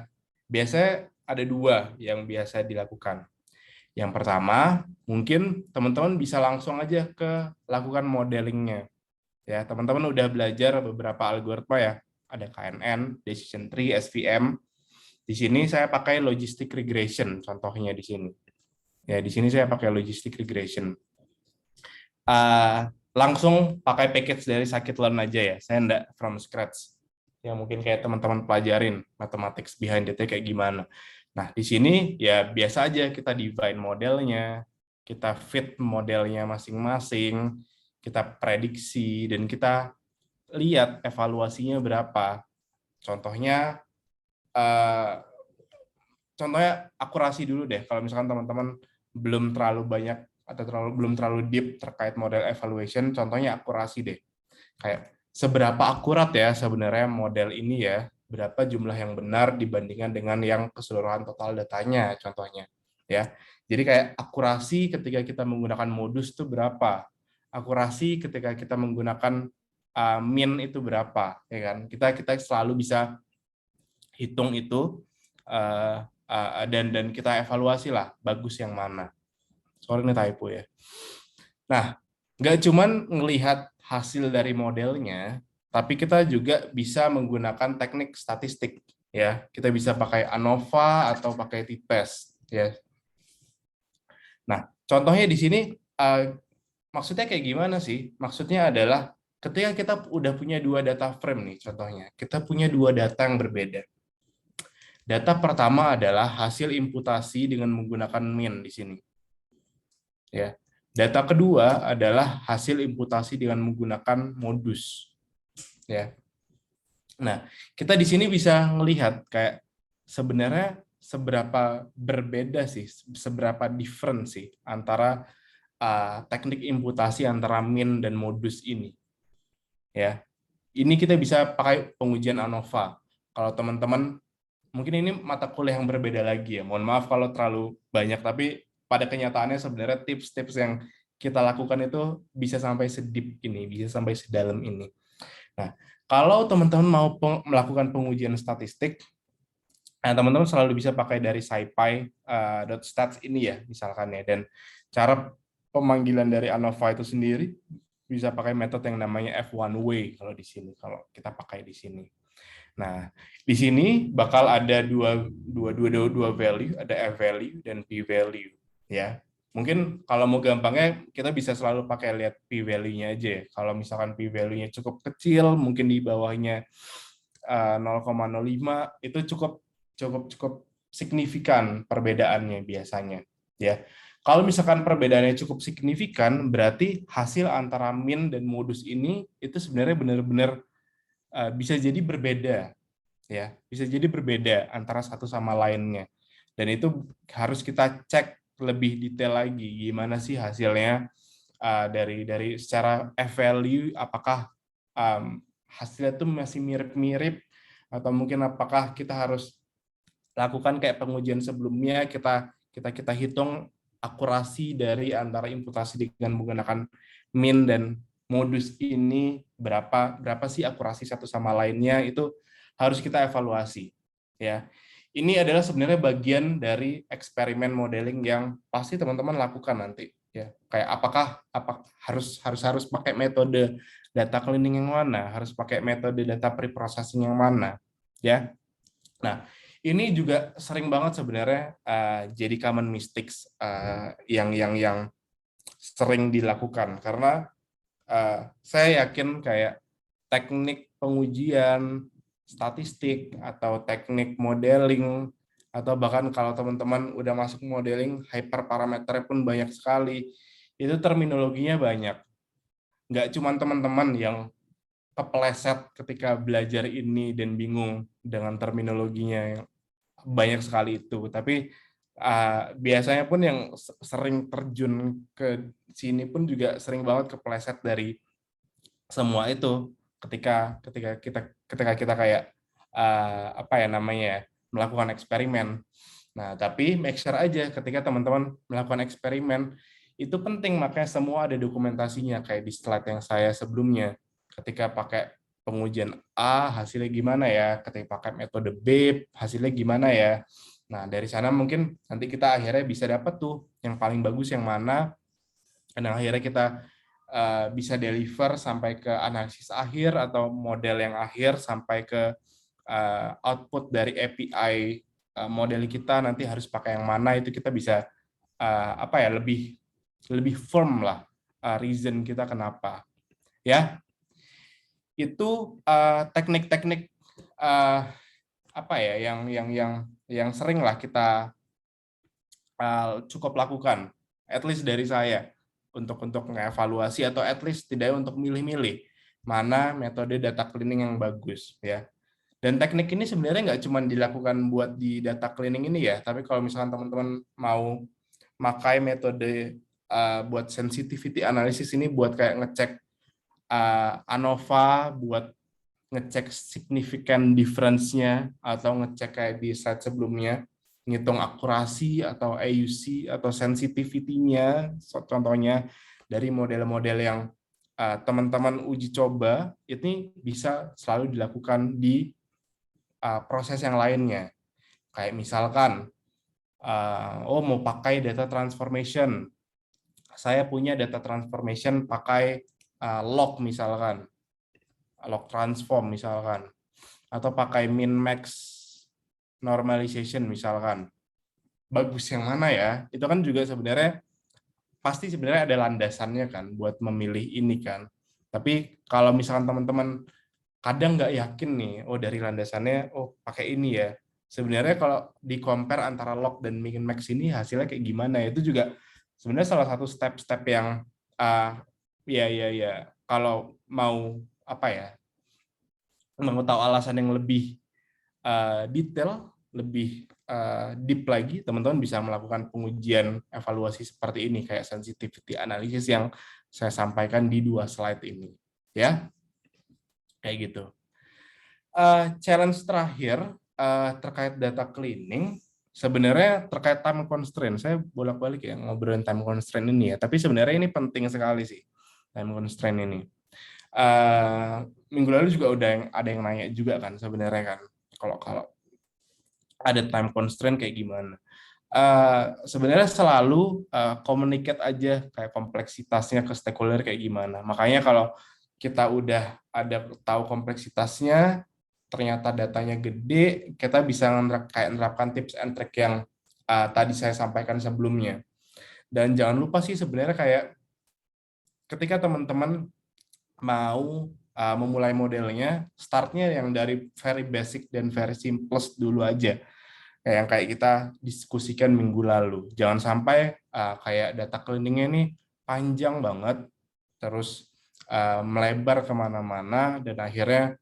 Biasanya ada 2 yang biasa dilakukan. Yang pertama, mungkin teman-teman bisa langsung aja ke lakukan modelingnya. Ya, teman-teman udah belajar beberapa algoritma ya. Ada KNN, Decision Tree, SVM. Di sini saya pakai logistic regression, contohnya di sini. Ya, di sini saya pakai logistic regression. Langsung pakai package dari scikit-learn aja ya. Saya enggak from scratch. Ya mungkin kayak teman-teman pelajarin mathematics behind it kayak gimana. Nah, di sini ya biasa aja kita define modelnya, kita fit modelnya masing-masing, kita prediksi, dan kita lihat evaluasinya berapa. Contohnya akurasi dulu deh. Kalau misalkan teman-teman belum terlalu banyak atau belum terlalu deep terkait model evaluation, contohnya akurasi deh. Kayak seberapa akurat ya sebenarnya model ini ya, berapa jumlah yang benar dibandingkan dengan yang keseluruhan total datanya contohnya ya. Jadi kayak akurasi ketika kita menggunakan modus itu berapa, akurasi ketika kita menggunakan min itu berapa, ya kan? Kita selalu bisa hitung itu dan kita evaluasi lah bagus yang mana. Sorry ini typo ya. Nah, nggak cuman ngelihat hasil dari modelnya, tapi kita juga bisa menggunakan teknik statistik ya. Kita bisa pakai ANOVA atau pakai t-test ya. Nah, contohnya di sini maksudnya kayak gimana sih? Maksudnya adalah ketika kita udah punya 2 data frame nih contohnya. Kita punya 2 data yang berbeda. Data pertama adalah hasil imputasi dengan menggunakan min di sini. Ya. Data kedua adalah hasil imputasi dengan menggunakan modus. Ya. Nah, kita di sini bisa melihat kayak sebenarnya seberapa berbeda sih, seberapa different sih antara teknik imputasi antara min dan modus ini. Ya. Ini kita bisa pakai pengujian ANOVA. Kalau teman-teman mungkin ini mata kuliah yang berbeda lagi ya. Mohon maaf kalau terlalu banyak, tapi pada kenyataannya sebenarnya tips-tips yang kita lakukan itu bisa sampai sedip ini, bisa sampai sedalam ini. Nah, kalau teman-teman mau melakukan pengujian statistik, teman-teman selalu bisa pakai dari scipy.stats ini ya, misalkan ya. Dan cara pemanggilan dari ANOVA itu sendiri bisa pakai metode yang namanya F1way kalau di sini, kalau kita pakai di sini. Nah, di sini bakal ada dua value, ada F value dan P value ya. Mungkin kalau mau gampangnya kita bisa selalu pakai lihat P value-nya aja ya. Kalau misalkan P value-nya cukup kecil, mungkin di bawahnya 0,05 itu cukup signifikan perbedaannya biasanya ya. Kalau misalkan perbedaannya cukup signifikan, berarti hasil antara min dan modus ini itu sebenarnya benar-benar bisa jadi berbeda ya, bisa jadi berbeda antara satu sama lainnya, dan itu harus kita cek lebih detail lagi gimana sih hasilnya dari secara F value, apakah hasilnya tuh masih mirip-mirip atau mungkin apakah kita harus lakukan kayak pengujian sebelumnya, kita hitung akurasi dari antara imputasi dengan menggunakan min dan modus ini berapa sih akurasi satu sama lainnya, itu harus kita evaluasi ya. Ini adalah sebenarnya bagian dari eksperimen modeling yang pasti teman-teman lakukan nanti ya. Kayak apakah harus pakai metode data cleaning yang mana, harus pakai metode data preprocessing yang mana ya. Nah, ini juga sering banget sebenarnya jadi common mistakes yang sering dilakukan, karena saya yakin kayak teknik pengujian statistik atau teknik modeling, atau bahkan kalau teman-teman udah masuk modeling, hyperparameternya pun banyak sekali, itu terminologinya banyak. Nggak cuma teman-teman yang kepleset ketika belajar ini dan bingung dengan terminologinya yang banyak sekali itu, tapi biasanya pun yang sering terjun ke sini pun juga sering banget kepleset dari semua itu ketika kita kayak melakukan eksperimen. Nah, tapi make sure aja ketika teman-teman melakukan eksperimen itu penting, makanya semua ada dokumentasinya kayak di slide yang saya sebelumnya. Ketika pakai pengujian A hasilnya gimana ya, ketika pakai metode B hasilnya gimana ya. Nah, dari sana mungkin nanti kita akhirnya bisa dapat tuh yang paling bagus yang mana, dan akhirnya kita bisa deliver sampai ke analisis akhir atau model yang akhir sampai ke output dari API model kita nanti harus pakai yang mana, itu kita bisa lebih firm lah reason kita kenapa. Ya, itu teknik-teknik yang sering lah kita cukup lakukan, at least dari saya untuk mengevaluasi atau at least tidak untuk milih-milih mana metode data cleaning yang bagus ya. Dan teknik ini sebenarnya nggak cuma dilakukan buat di data cleaning ini ya, tapi kalau misalkan teman-teman mau pakai metode buat sensitivity analysis ini buat kayak ngecek ANOVA, buat ngecek significant difference-nya, atau ngecek kayak di slide sebelumnya, ngitung akurasi atau AUC atau sensitivity-nya, contohnya dari model-model yang teman-teman uji coba, ini bisa selalu dilakukan di proses yang lainnya. Kayak misalkan, mau pakai data transformation, saya punya data transformation pakai log misalkan, log transform misalkan, atau pakai min max normalization misalkan. Bagus yang mana ya? Itu kan juga sebenarnya pasti sebenarnya ada landasannya kan buat memilih ini kan. Tapi kalau misalkan teman-teman kadang nggak yakin nih, oh dari landasannya, oh pakai ini ya. Sebenarnya kalau di compare antara log dan min max ini hasilnya kayak gimana? Itu juga sebenarnya salah satu step-step yang ya kalau mau mau tahu alasan yang lebih detail, lebih deep lagi, teman-teman bisa melakukan pengujian evaluasi seperti ini kayak sensitivity analysis yang saya sampaikan di 2 slide ini ya, kayak gitu. Challenge terakhir terkait data cleaning sebenarnya terkait time constraint. Saya bolak-balik ya ngobrolin time constraint ini ya, tapi sebenarnya ini penting sekali sih time constraint ini. Minggu lalu juga ada yang nanya juga kan sebenarnya kan kalau ada time constraint kayak gimana. Sebenarnya selalu communicate aja kayak kompleksitasnya ke stakeholder kayak gimana. Makanya kalau kita udah ada tahu kompleksitasnya, ternyata datanya gede, kita bisa menerapkan tips and trick yang tadi saya sampaikan sebelumnya. Dan jangan lupa sih sebenarnya kayak ketika teman-teman mau memulai modelnya, startnya yang dari very basic dan very simplest dulu aja. Yang kayak kita diskusikan minggu lalu. Jangan sampai kayak data cleaning-nya ini panjang banget, terus melebar kemana-mana, dan akhirnya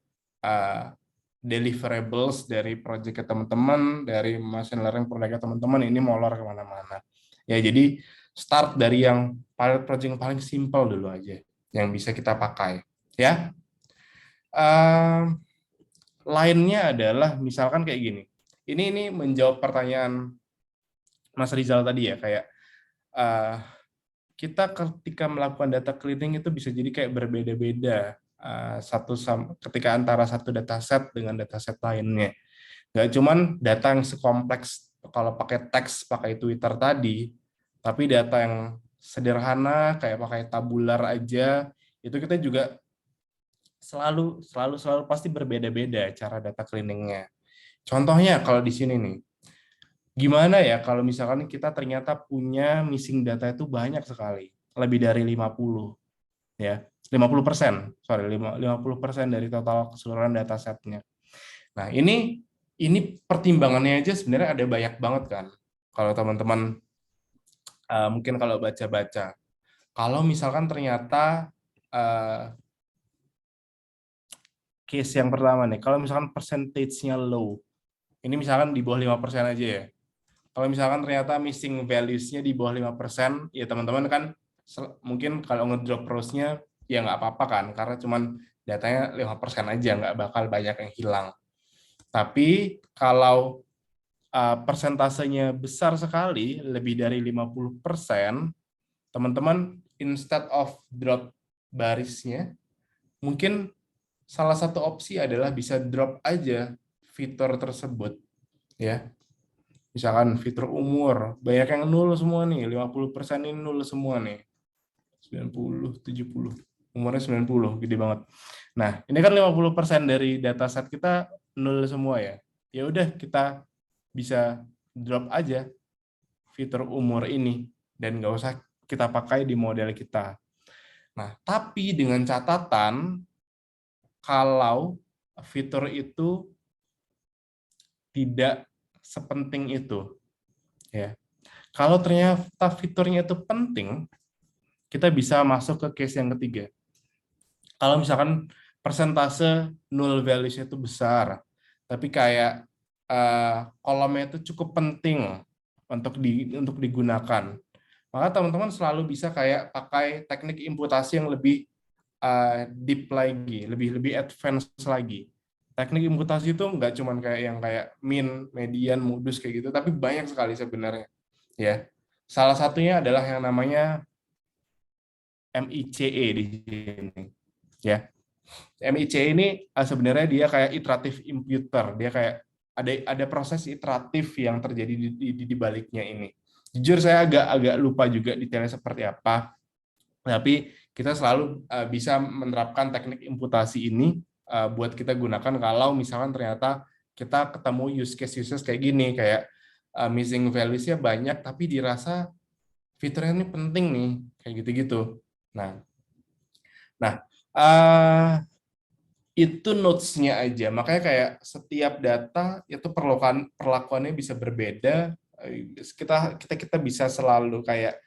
deliverables dari project teman-teman, dari machine learning project teman-teman ini molor kemana-mana. Ya, jadi start dari yang pilot project yang paling simple dulu aja, yang bisa kita pakai. Ya, lainnya adalah misalkan kayak gini. Ini menjawab pertanyaan Mas Rizal tadi ya, kayak kita ketika melakukan data cleaning itu bisa jadi kayak berbeda-beda ketika antara satu dataset dengan dataset lainnya. Nggak cuman data yang sekompleks kalau pakai teks, pakai Twitter tadi, tapi data yang sederhana kayak pakai tabular aja, itu kita juga selalu pasti berbeda-beda cara data cleaning-nya. Contohnya kalau di sini nih, gimana ya kalau misalkan kita ternyata punya missing data itu banyak sekali, lebih dari 50 ya, 50%, sorry 50% dari total keseluruhan datasetnya. Nah, ini pertimbangannya aja sebenarnya ada banyak banget kan. Kalau teman-teman mungkin kalau baca-baca, kalau misalkan ternyata case yang pertama nih, kalau misalkan percentage-nya low, ini misalkan di bawah 5% aja ya. Kalau misalkan ternyata missing values-nya di bawah 5%, ya teman-teman kan mungkin kalau ngedrop rows-nya ya nggak apa-apa kan, karena cuman datanya 5% aja, nggak bakal banyak yang hilang. Tapi kalau persentasenya besar sekali, lebih dari 50%, teman-teman instead of drop barisnya, mungkin salah satu opsi adalah bisa drop aja fitur tersebut, ya. Misalkan fitur umur, banyak yang nol semua nih, 50% ini nol semua nih. 90, 70. Umurnya 90, gede banget. Nah, ini kan 50% dari dataset kita nol semua ya. Ya udah kita bisa drop aja fitur umur ini dan nggak usah kita pakai di model kita. Nah, tapi dengan catatan kalau fitur itu tidak sepenting itu, ya. Kalau ternyata fiturnya itu penting, kita bisa masuk ke case yang ketiga. Kalau misalkan persentase null values itu besar, tapi kayak kolomnya itu cukup penting untuk digunakan, maka teman-teman selalu bisa kayak pakai teknik imputasi yang lebih deep lagi, lebih advance lagi. Teknik imputasi itu nggak cuma kayak yang kayak min, median, modus kayak gitu, tapi banyak sekali sebenarnya. Ya, salah satunya adalah yang namanya MICE di sini. Ya, MICE ini sebenarnya dia kayak iterative imputer, dia kayak ada proses iteratif yang terjadi di baliknya ini. Jujur saya agak lupa juga detailnya seperti apa, tapi kita selalu bisa menerapkan teknik imputasi ini buat kita gunakan kalau misalkan ternyata kita ketemu use case kayak gini, kayak missing values-nya banyak tapi dirasa fiturnya ini penting nih, kayak gitu-gitu. Nah, itu notes-nya aja. Makanya kayak setiap data itu perlakuannya bisa berbeda. Kita bisa selalu kayak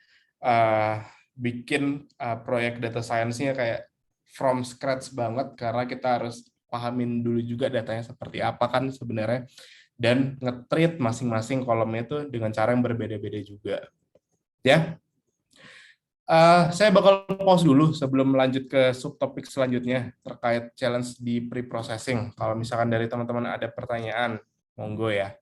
bikin proyek data science-nya kayak from scratch banget karena kita harus pahamin dulu juga datanya seperti apa kan sebenarnya, dan nge-treat masing-masing kolomnya itu dengan cara yang berbeda-beda juga. Ya. Saya bakal pause dulu sebelum lanjut ke subtopik selanjutnya terkait challenge di pre-processing. Kalau misalkan dari teman-teman ada pertanyaan, monggo ya.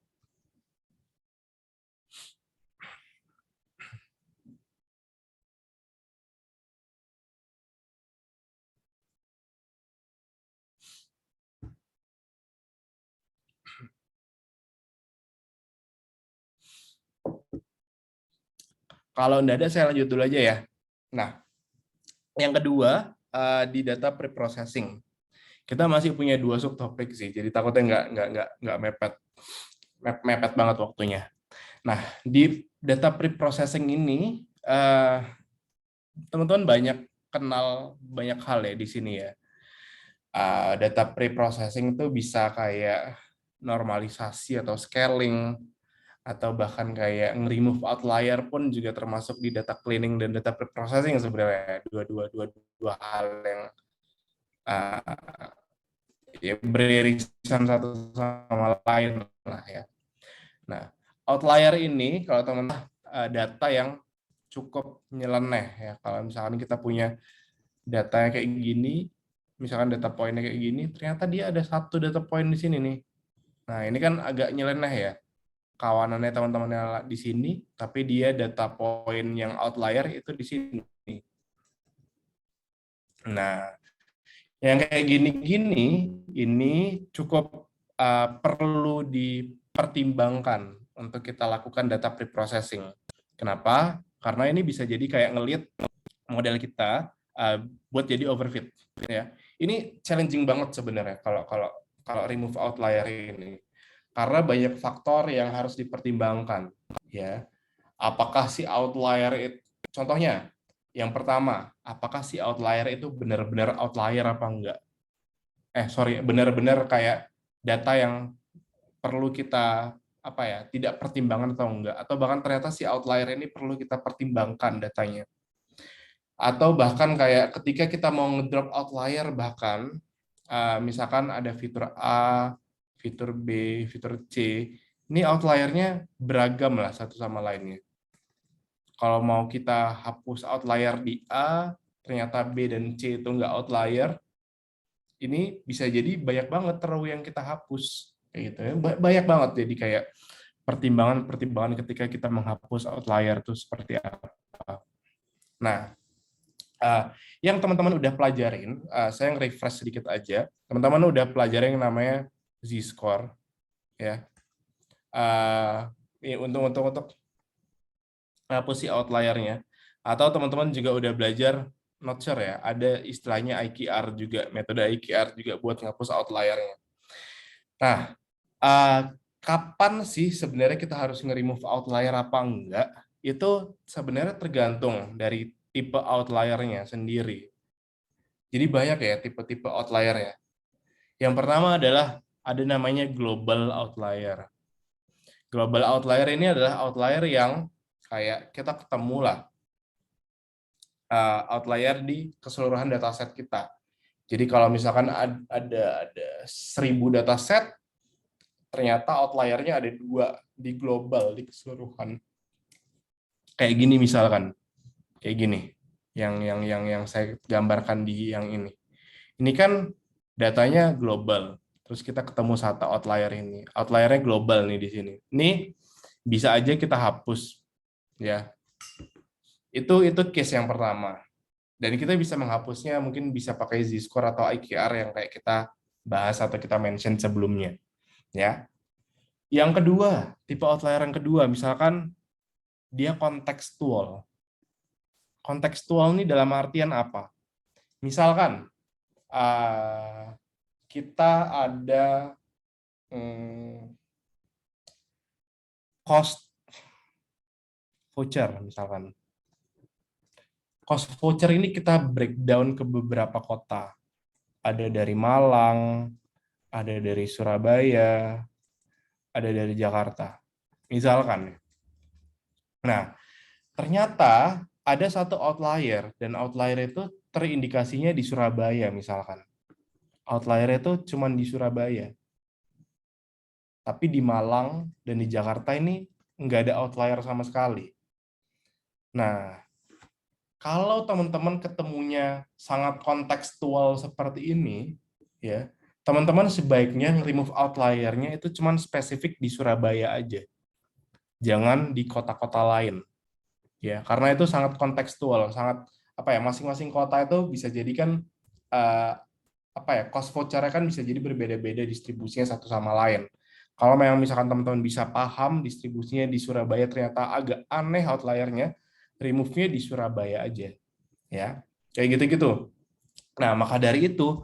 Kalau enggak ada, saya lanjut dulu aja ya. Nah, yang kedua, di data pre-processing. Kita masih punya 2 subtopik sih, jadi takutnya nggak mepet banget waktunya. Nah, di data pre-processing ini, teman-teman banyak kenal banyak hal ya di sini ya. Data pre-processing itu bisa kayak normalisasi atau scaling, atau bahkan kayak nge-remove outlier pun juga termasuk di data cleaning dan data pre-processing sebenarnya. Dua hal yang ya beririsan satu sama lain lah ya. Nah, outlier ini kalau teman-teman data yang cukup nyeleneh ya. Kalau misalkan kita punya datanya kayak gini, misalkan data poinnya kayak gini, ternyata dia ada satu data point di sini nih. Nah, ini kan agak nyeleneh ya. Kawanannya teman-temannya di sini, tapi dia data point yang outlier itu di sini. Nah, yang kayak gini-gini, ini cukup perlu dipertimbangkan untuk kita lakukan data pre-processing. Kenapa? Karena ini bisa jadi kayak ngelihat model kita buat jadi overfit. Ya, ini challenging banget sebenarnya kalau remove outlier ini, karena banyak faktor yang harus dipertimbangkan. Ya, apakah si outlier itu, contohnya, yang pertama, apakah si outlier itu benar-benar outlier apa enggak? Benar-benar kayak data yang perlu kita tidak pertimbangan atau enggak, atau bahkan ternyata si outlier ini perlu kita pertimbangkan datanya. Atau bahkan kayak ketika kita mau ngedrop outlier, bahkan misalkan ada fitur A, fitur B, fitur C, ini outliernya beragam lah satu sama lainnya. Kalau mau kita hapus outlier di A, ternyata B dan C itu nggak outlier, ini bisa jadi banyak banget row yang kita hapus. Kayak gitu ya. Banyak banget, jadi kayak pertimbangan-pertimbangan ketika kita menghapus outlier itu seperti apa. Nah, yang teman-teman udah pelajarin, saya nge-refresh sedikit aja. Teman-teman udah pelajarin yang namanya Z-score, ya. untuk hapus si outlier-nya. Atau teman-teman juga udah belajar, not sure ya, ada istilahnya IKR juga, metode IKR juga buat ngapus outlier-nya. Nah, kapan sih sebenarnya kita harus nge-remove outlier apa enggak? Itu sebenarnya tergantung dari tipe outlier-nya sendiri. Jadi banyak ya tipe-tipe outlier-nya. Yang pertama adalah ada namanya global outlier. Global outlier ini adalah outlier yang kayak kita ketemu lah outlier di keseluruhan dataset kita. Jadi kalau misalkan ada 1000 dataset, ternyata outliernya ada 2 di global, di keseluruhan. Kayak gini misalkan, kayak gini, yang saya gambarkan di yang ini. Ini kan datanya global, terus kita ketemu satu outlier ini. Outliernya global nih di sini. Ini bisa aja kita hapus, ya. Itu case yang pertama. Dan kita bisa menghapusnya mungkin bisa pakai Z-score atau IKR yang kayak kita bahas atau kita mention sebelumnya, ya. Yang kedua, tipe outlier yang kedua, misalkan dia kontekstual. Kontekstual ini dalam artian apa? Misalkan kita ada cost voucher misalkan. Cost voucher ini kita breakdown ke beberapa kota. Ada dari Malang, ada dari Surabaya, ada dari Jakarta. Misalkan. Nah, ternyata ada satu outlier, dan outlier itu terindikasinya di Surabaya misalkan. Outlier itu cuma di Surabaya. Tapi di Malang dan di Jakarta ini nggak ada outlier sama sekali. Nah, kalau teman-teman ketemunya sangat kontekstual seperti ini, ya, teman-teman sebaiknya remove outlier-nya itu cuma spesifik di Surabaya aja. Jangan di kota-kota lain. Ya, karena itu sangat kontekstual, sangat masing-masing kota itu bisa jadi kan cost voucher-nya kan bisa jadi berbeda-beda distribusinya satu sama lain. Kalau memang misalkan teman-teman bisa paham distribusinya di Surabaya ternyata agak aneh outlier-nya, remove-nya di Surabaya aja. Ya, kayak gitu-gitu. Nah, maka dari itu,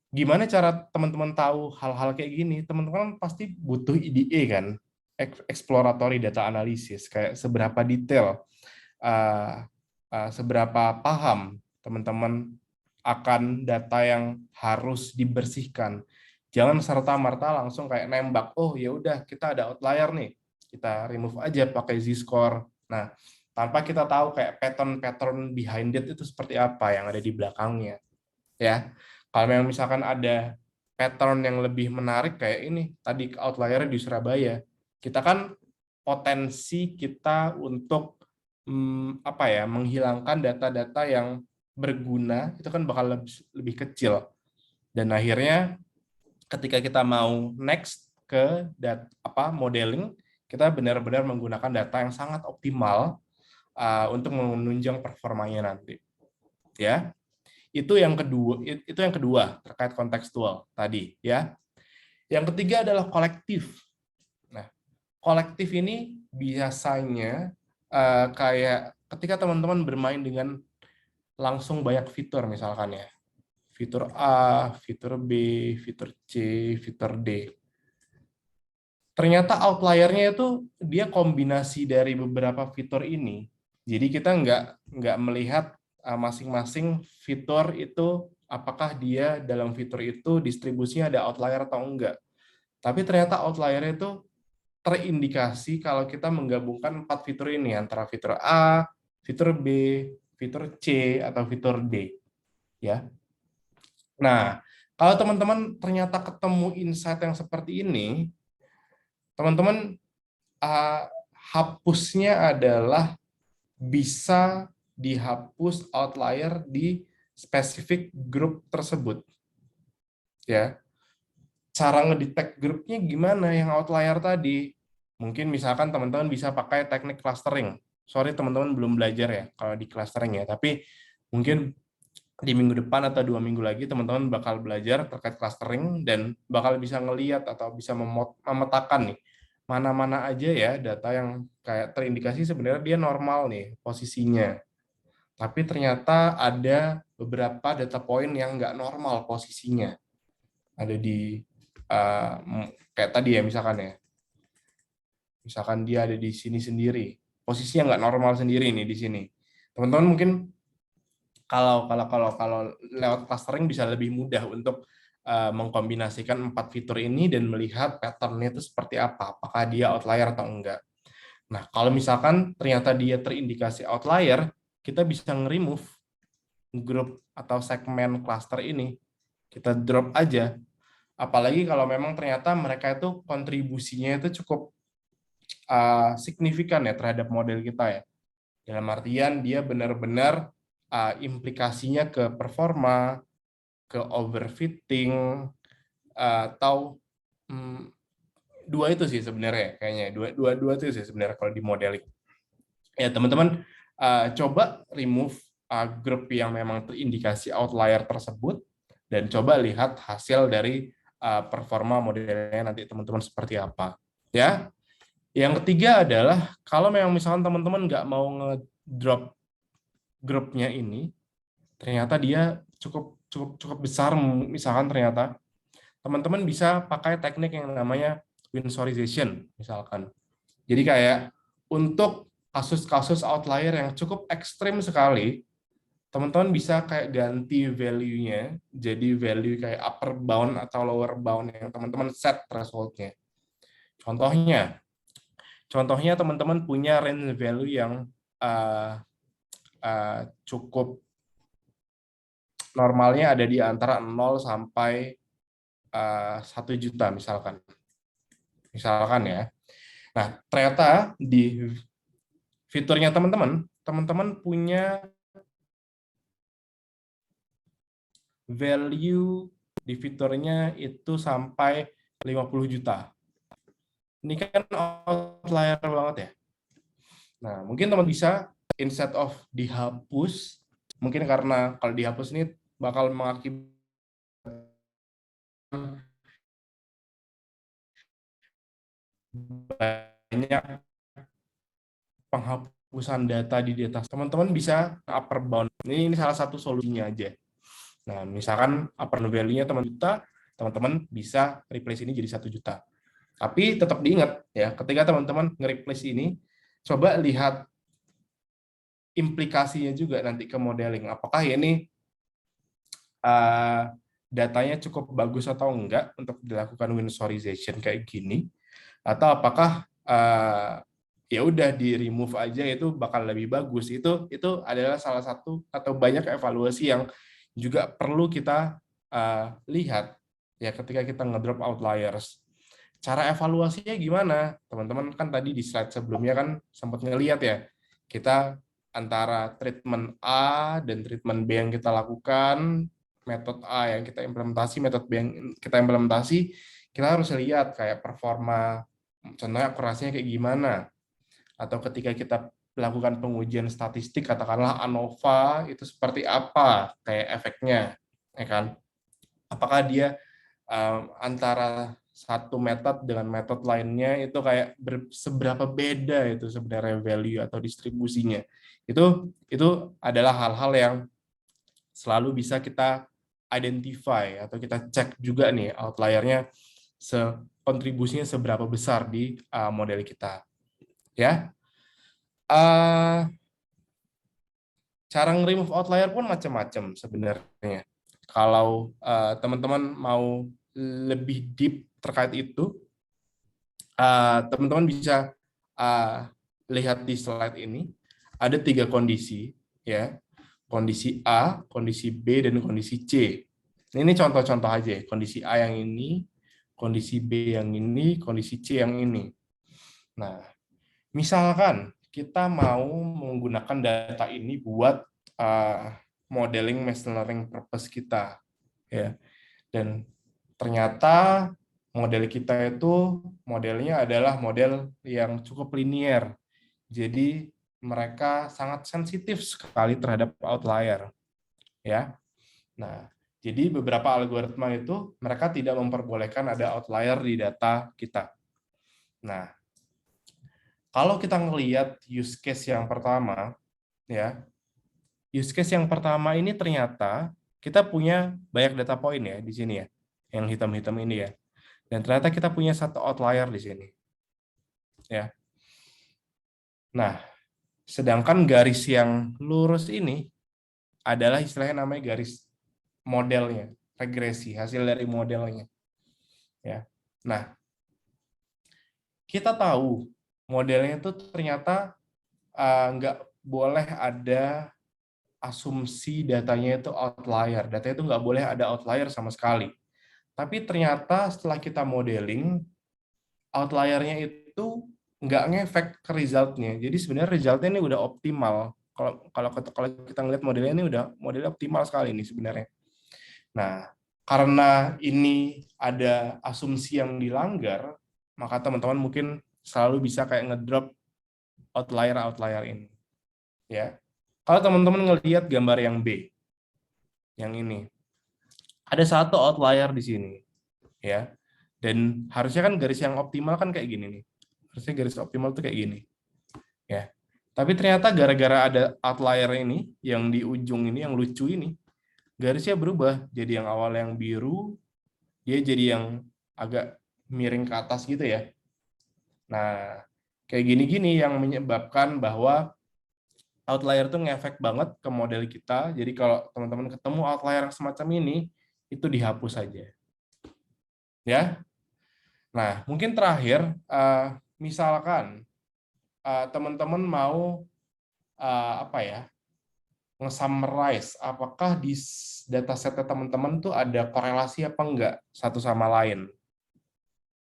gimana cara teman-teman tahu hal-hal kayak gini? Teman-teman pasti butuh EDA kan, exploratory data analysis, kayak seberapa detail, seberapa paham teman-teman akan data yang harus dibersihkan. Jangan serta-merta langsung kayak nembak, oh ya udah kita ada outlier nih, kita remove aja pakai Z-score. Nah, tanpa kita tahu kayak pattern behind it itu seperti apa yang ada di belakangnya. Ya, kalau memang misalkan ada pattern yang lebih menarik kayak ini, tadi outlier di Surabaya, kita kan potensi kita untuk menghilangkan data-data yang berguna itu kan bakal lebih kecil. Dan akhirnya ketika kita mau next ke modeling, kita benar-benar menggunakan data yang sangat optimal untuk menunjang performanya nanti. Ya. Itu yang kedua terkait kontekstual tadi, ya. Yang ketiga adalah kolektif. Nah, kolektif ini biasanya kayak ketika teman-teman bermain dengan langsung banyak fitur misalkan ya. Fitur A, fitur B, fitur C, fitur D. Ternyata outliernya itu dia kombinasi dari beberapa fitur ini. Jadi kita nggak melihat masing-masing fitur itu apakah dia dalam fitur itu distribusinya ada outlier atau enggak. Tapi ternyata outliernya itu terindikasi kalau kita menggabungkan 4 fitur ini antara fitur A, fitur B, fitur C, atau fitur D. Ya. Nah, kalau teman-teman ternyata ketemu insight yang seperti ini, teman-teman hapusnya adalah bisa dihapus outlier di spesifik grup tersebut. Ya. Cara ngedetect grupnya gimana yang outlier tadi? Mungkin misalkan teman-teman bisa pakai teknik clustering. Sorry teman-teman belum belajar ya kalau di clustering ya, tapi mungkin di minggu depan atau 2 minggu lagi teman-teman bakal belajar terkait clustering dan bakal bisa ngelihat atau bisa memetakan nih mana-mana aja ya data yang kayak terindikasi sebenarnya dia normal nih posisinya. Tapi ternyata ada beberapa data point yang nggak normal posisinya. Ada di kayak tadi ya misalkan ya. Misalkan dia ada di sini sendiri. Posisinya nggak normal sendiri nih di sini. Teman-teman mungkin kalau lewat clustering bisa lebih mudah untuk mengkombinasikan 4 fitur ini dan melihat pattern-nya itu seperti apa, apakah dia outlier atau enggak. Nah, kalau misalkan ternyata dia terindikasi outlier, kita bisa nge-remove grup atau segmen cluster ini. Kita drop aja. Apalagi kalau memang ternyata mereka itu kontribusinya itu cukup signifikan ya terhadap model kita ya. Dalam artian dia benar-benar implikasinya ke performa, ke overfitting, atau dua itu sih sebenarnya kayaknya dua itu sih sebenarnya kalau di modeling. Ya teman-teman coba remove grup yang memang terindikasi outlier tersebut dan coba lihat hasil dari performa modelnya nanti teman-teman seperti apa. Ya. Yang ketiga adalah kalau memang misalkan teman-teman nggak mau ngedrop grupnya ini, ternyata dia cukup besar, misalkan ternyata teman-teman bisa pakai teknik yang namanya winsorization misalkan. Jadi kayak untuk kasus-kasus outlier yang cukup ekstrim sekali, teman-teman bisa kayak ganti value-nya jadi value kayak upper bound atau lower bound yang teman-teman set threshold-nya. Contohnya teman-teman punya range value yang cukup normalnya ada di antara 0 sampai 1 juta misalkan ya. Nah, ternyata di fiturnya teman-teman punya value di fiturnya itu sampai 50 juta. Ini kan outlier banget ya. Nah, mungkin teman bisa instead of dihapus, mungkin karena kalau dihapus ini bakal mengakibatkan banyak penghapusan data di data. Teman-teman bisa upper bound. Ini salah satu solusinya aja. Nah, misalkan upper value-nya teman-teman bisa replace ini jadi 1 juta. Tapi tetap diingat ya, ketika teman-teman nge-replace ini, coba lihat implikasinya juga nanti ke modeling. Apakah ini datanya cukup bagus atau enggak untuk dilakukan winsorization kayak gini, atau apakah ya udah di remove aja itu bakal lebih bagus. Itu adalah salah satu atau banyak evaluasi yang juga perlu kita lihat ya ketika kita ngedrop outliers. Cara evaluasinya gimana? Teman-teman kan tadi di slide sebelumnya kan sempat ngelihat ya, kita antara treatment A dan treatment B yang kita lakukan, metode A yang kita implementasi, metode B yang kita implementasi, kita harus lihat kayak performa, contohnya akurasinya kayak gimana. Atau ketika kita melakukan pengujian statistik, katakanlah ANOVA, itu seperti apa kayak efeknya, ya kan? Apakah dia antara satu metode dengan metode lainnya itu kayak seberapa beda itu sebenarnya value atau distribusinya. Itu adalah hal-hal yang selalu bisa kita identify atau kita cek juga nih outliernya kontribusinya seberapa besar di model kita. Ya. Cara nge-remove outlier pun macam-macam sebenarnya. Kalau teman-teman mau lebih deep terkait itu, teman-teman bisa lihat di slide ini. Ada 3 kondisi, ya. Kondisi A, kondisi B, dan kondisi C. Ini contoh-contoh aja. Kondisi A yang ini, kondisi B yang ini, kondisi C yang ini. Nah, misalkan kita mau menggunakan data ini buat modeling machine learning purpose kita, ya. Dan ternyata model kita itu modelnya adalah model yang cukup linier. Jadi mereka sangat sensitif sekali terhadap outlier, ya. Nah, jadi beberapa algoritma itu mereka tidak memperbolehkan ada outlier di data kita. Nah, Kalau kita ngelihat use case yang pertama, ya, use case yang pertama ini ternyata kita punya banyak data point ya di sini ya, yang hitam-hitam ini ya. Dan ternyata kita punya satu outlier di sini. Ya. Nah, sedangkan garis yang lurus ini adalah istilahnya namanya garis modelnya, regresi, hasil dari modelnya. Ya. Nah, kita tahu modelnya itu ternyata nggak boleh ada asumsi datanya itu outlier. Datanya itu nggak boleh ada outlier sama sekali. Tapi ternyata setelah kita modeling, outliernya itu nggak ngefek ke resultnya. Jadi sebenarnya resultnya ini udah optimal. Kalau kita ngeliat modelnya ini udah modelnya optimal sekali nih sebenarnya. Nah, karena ini ada asumsi yang dilanggar, maka teman-teman mungkin selalu bisa kayak ngedrop outlier ini. Ya, kalau teman-teman ngelihat gambar yang B, yang ini, ada satu outlier di sini, ya. Dan harusnya kan garis yang optimal kan kayak gini nih. Harusnya garis optimal tuh kayak gini, ya. Tapi ternyata gara-gara ada outlier ini, yang di ujung ini, yang lucu ini, garisnya berubah. Jadi yang awal yang biru, dia jadi yang agak miring ke atas gitu ya. Nah, kayak gini-gini yang menyebabkan bahwa outlier itu ngefek banget ke model kita. Jadi kalau teman-teman ketemu outlier yang semacam ini, itu dihapus saja. Ya. Nah, mungkin terakhir, misalkan teman-teman mau apa ya, nge-summarize apakah di datasetnya teman-teman tuh ada korelasi apa enggak satu sama lain.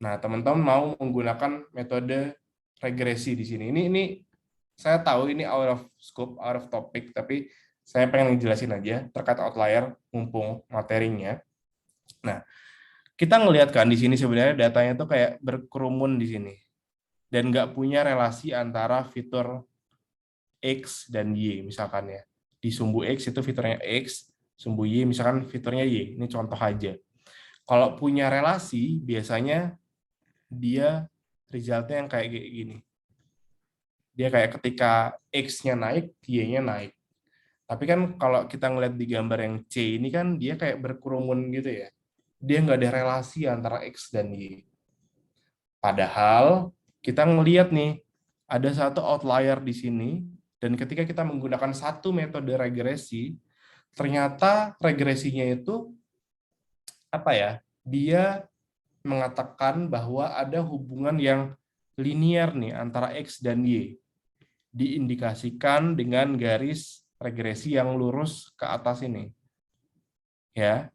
Nah, teman-teman mau menggunakan metode regresi di sini. Ini saya tahu ini out of scope, out of topic, tapi saya pengen ngejelasin aja terkait outlier mumpung materinya. Nah, kita ngelihat kan di sini sebenarnya datanya tuh kayak berkerumun di sini dan nggak punya relasi antara fitur X dan Y misalkan ya. Di sumbu X itu fiturnya X, sumbu Y misalkan fiturnya Y. Ini contoh aja. Kalau punya relasi biasanya dia resultnya yang kayak gini. Dia kayak ketika X-nya naik, Y-nya naik. Tapi kan kalau kita ngeliat di gambar yang C ini kan dia kayak berkerumun gitu ya. Dia nggak ada relasi antara X dan Y. Padahal kita ngeliat nih, ada satu outlier di sini, dan ketika kita menggunakan satu metode regresi, ternyata regresinya itu apa ya? Dia mengatakan bahwa ada hubungan yang linear nih antara X dan Y. Diindikasikan dengan garis regresi yang lurus ke atas ini. Ya.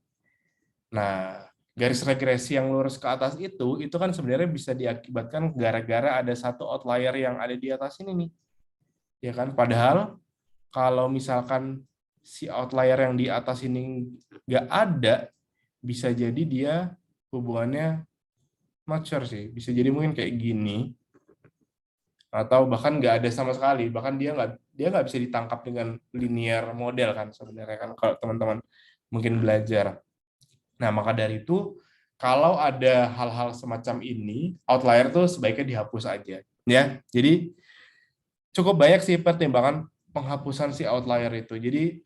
Nah, garis regresi yang lurus ke atas itu kan sebenarnya bisa diakibatkan gara-gara ada satu outlier yang ada di atas ini nih. Ya kan? Padahal kalau misalkan si outlier yang di atas ini nggak ada, bisa jadi dia hubungannya mature sih. Bisa jadi mungkin kayak gini, atau bahkan nggak ada sama sekali. Bahkan dia nggak bisa ditangkap dengan linear model kan sebenarnya kan kalau teman-teman mungkin belajar. Nah, maka dari itu, kalau ada hal-hal semacam ini, outlier tuh sebaiknya dihapus aja. Ya, jadi cukup banyak sih pertimbangan penghapusan si outlier itu. Jadi,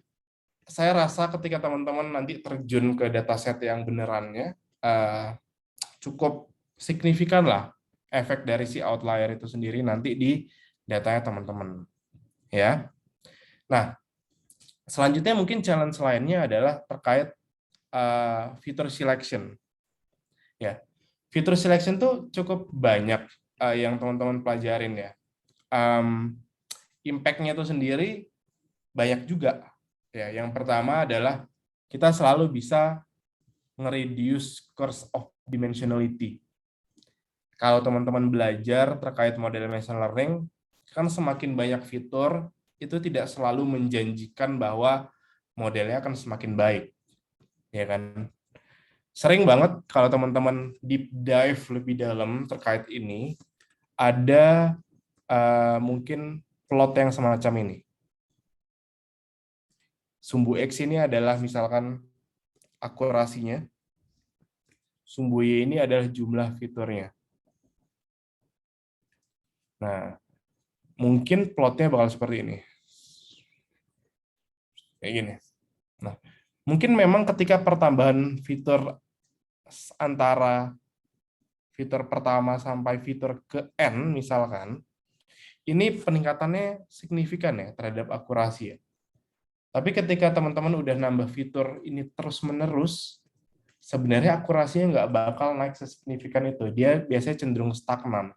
saya rasa ketika teman-teman nanti terjun ke dataset yang benerannya, cukup signifikan lah efek dari si outlier itu sendiri nanti di datanya teman-teman. Ya. Nah, selanjutnya mungkin challenge lainnya adalah terkait feature selection. Ya, fitur selection tuh cukup banyak yang teman-teman pelajarin ya. Impact-nya itu sendiri banyak juga. Ya, yang pertama adalah kita selalu bisa nge-reduce curse of dimensionality. Kalau teman-teman belajar terkait model machine learning, kan semakin banyak fitur, itu tidak selalu menjanjikan bahwa modelnya akan semakin baik. Ya kan? Sering banget kalau teman-teman deep dive lebih dalam terkait ini, ada mungkin plot yang semacam ini. Sumbu X ini adalah misalkan akurasinya, sumbu Y ini adalah jumlah fiturnya. Nah, mungkin plotnya bakal seperti ini. Kayak gini. Nah, mungkin memang ketika pertambahan fitur antara fitur pertama sampai fitur ke N misalkan, ini peningkatannya signifikan ya terhadap akurasi ya. Tapi ketika teman-teman udah nambah fitur ini terus-menerus, sebenarnya akurasinya nggak bakal naik sesignifikan itu. Dia biasanya cenderung stagnan.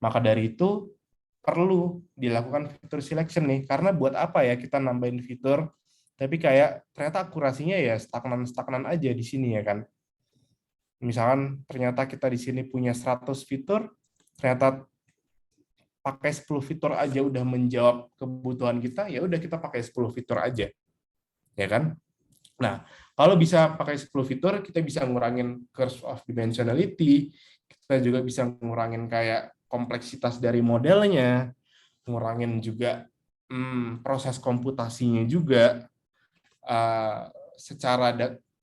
Maka dari itu, perlu dilakukan fitur selection nih. Karena buat apa ya kita nambahin fitur, tapi kayak ternyata akurasinya ya stagnan-stagnan aja di sini ya kan. Misalkan ternyata kita di sini punya 100 fitur, ternyata pakai 10 fitur aja udah menjawab kebutuhan kita, ya udah kita pakai 10 fitur aja. Ya kan? Nah, kalau bisa pakai 10 fitur, kita bisa ngurangin curve of dimensionality, kita juga bisa ngurangin kayak kompleksitas dari modelnya, ngurangin juga proses komputasinya juga,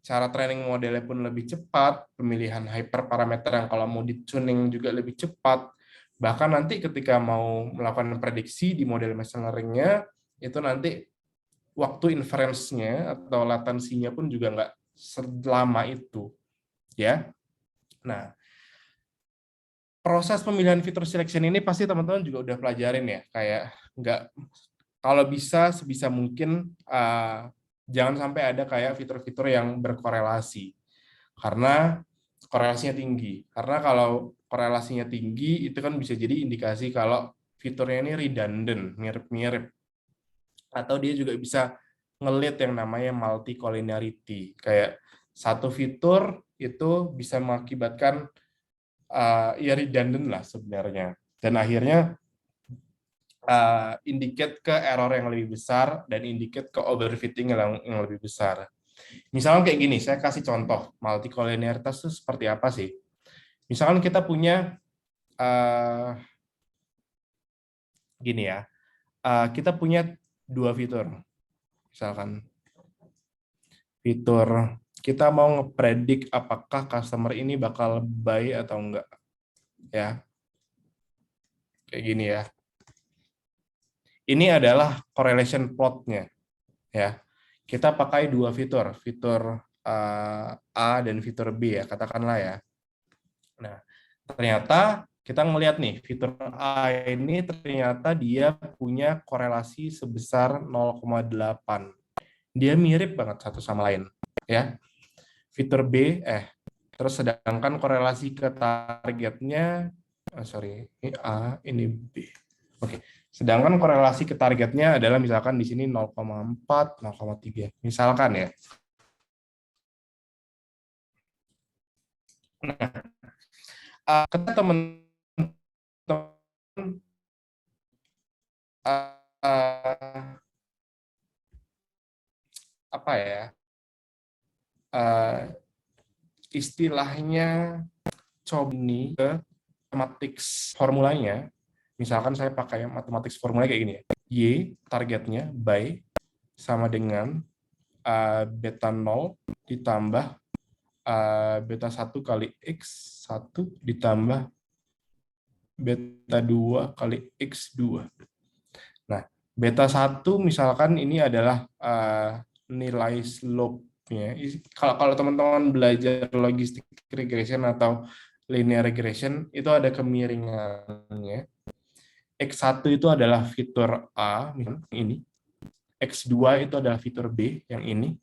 cara training modelnya pun lebih cepat, pemilihan hyperparameter yang kalau mau di-tuning juga lebih cepat, bahkan nanti ketika mau melakukan prediksi di model machine learning-nya, itu nanti waktu inference-nya atau latensinya pun juga nggak selama itu. Ya. Nah, proses pemilihan fitur selection ini pasti teman-teman juga udah pelajarin ya, kayak nggak, kalau bisa sebisa mungkin jangan sampai ada kayak fitur-fitur yang berkorelasi, karena korelasinya tinggi. Karena kalau korelasinya tinggi itu kan bisa jadi indikasi kalau fiturnya ini redundant, mirip-mirip, atau dia juga bisa ngelit yang namanya multi-collinearity, kayak satu fitur itu bisa mengakibatkan ya redundant lah sebenarnya, dan akhirnya indicate ke error yang lebih besar dan indicate ke overfitting yang lebih besar. Misalnya kayak gini, saya kasih contoh multicollinearitas itu seperti apa sih. Misalkan kita punya gini ya, kita punya 2 fitur. Misalkan fitur kita mau ngepredik apakah customer ini bakal buy atau enggak. Ya. Kayak gini ya. Ini adalah correlation plot-nya. Ya. Kita pakai 2 fitur, fitur A dan fitur B ya, katakanlah ya. Nah, ternyata kita ngelihat nih, fitur A ini ternyata dia punya korelasi sebesar 0,8. Dia mirip banget satu sama lain, ya. Fitur B, terus sedangkan korelasi ke targetnya, ini A, ini B. Oke. Sedangkan korelasi ke targetnya adalah misalkan di sini 0,4, 0,3. Misalkan ya. Nah, ketika teman-teman apa ya, istilahnya coba ini ke mathematics formulanya. Misalkan saya pakai mathematics formula kayak gini ya. Y targetnya by sama dengan beta 0 ditambah beta 1 kali X1 ditambah beta 2 kali X2. Nah, beta 1 misalkan ini adalah nilai slope-nya. Kalau teman-teman belajar logistic regression atau linear regression, itu ada kemiringannya. X1 itu adalah fitur A, ini. X2 itu adalah fitur B, yang ini.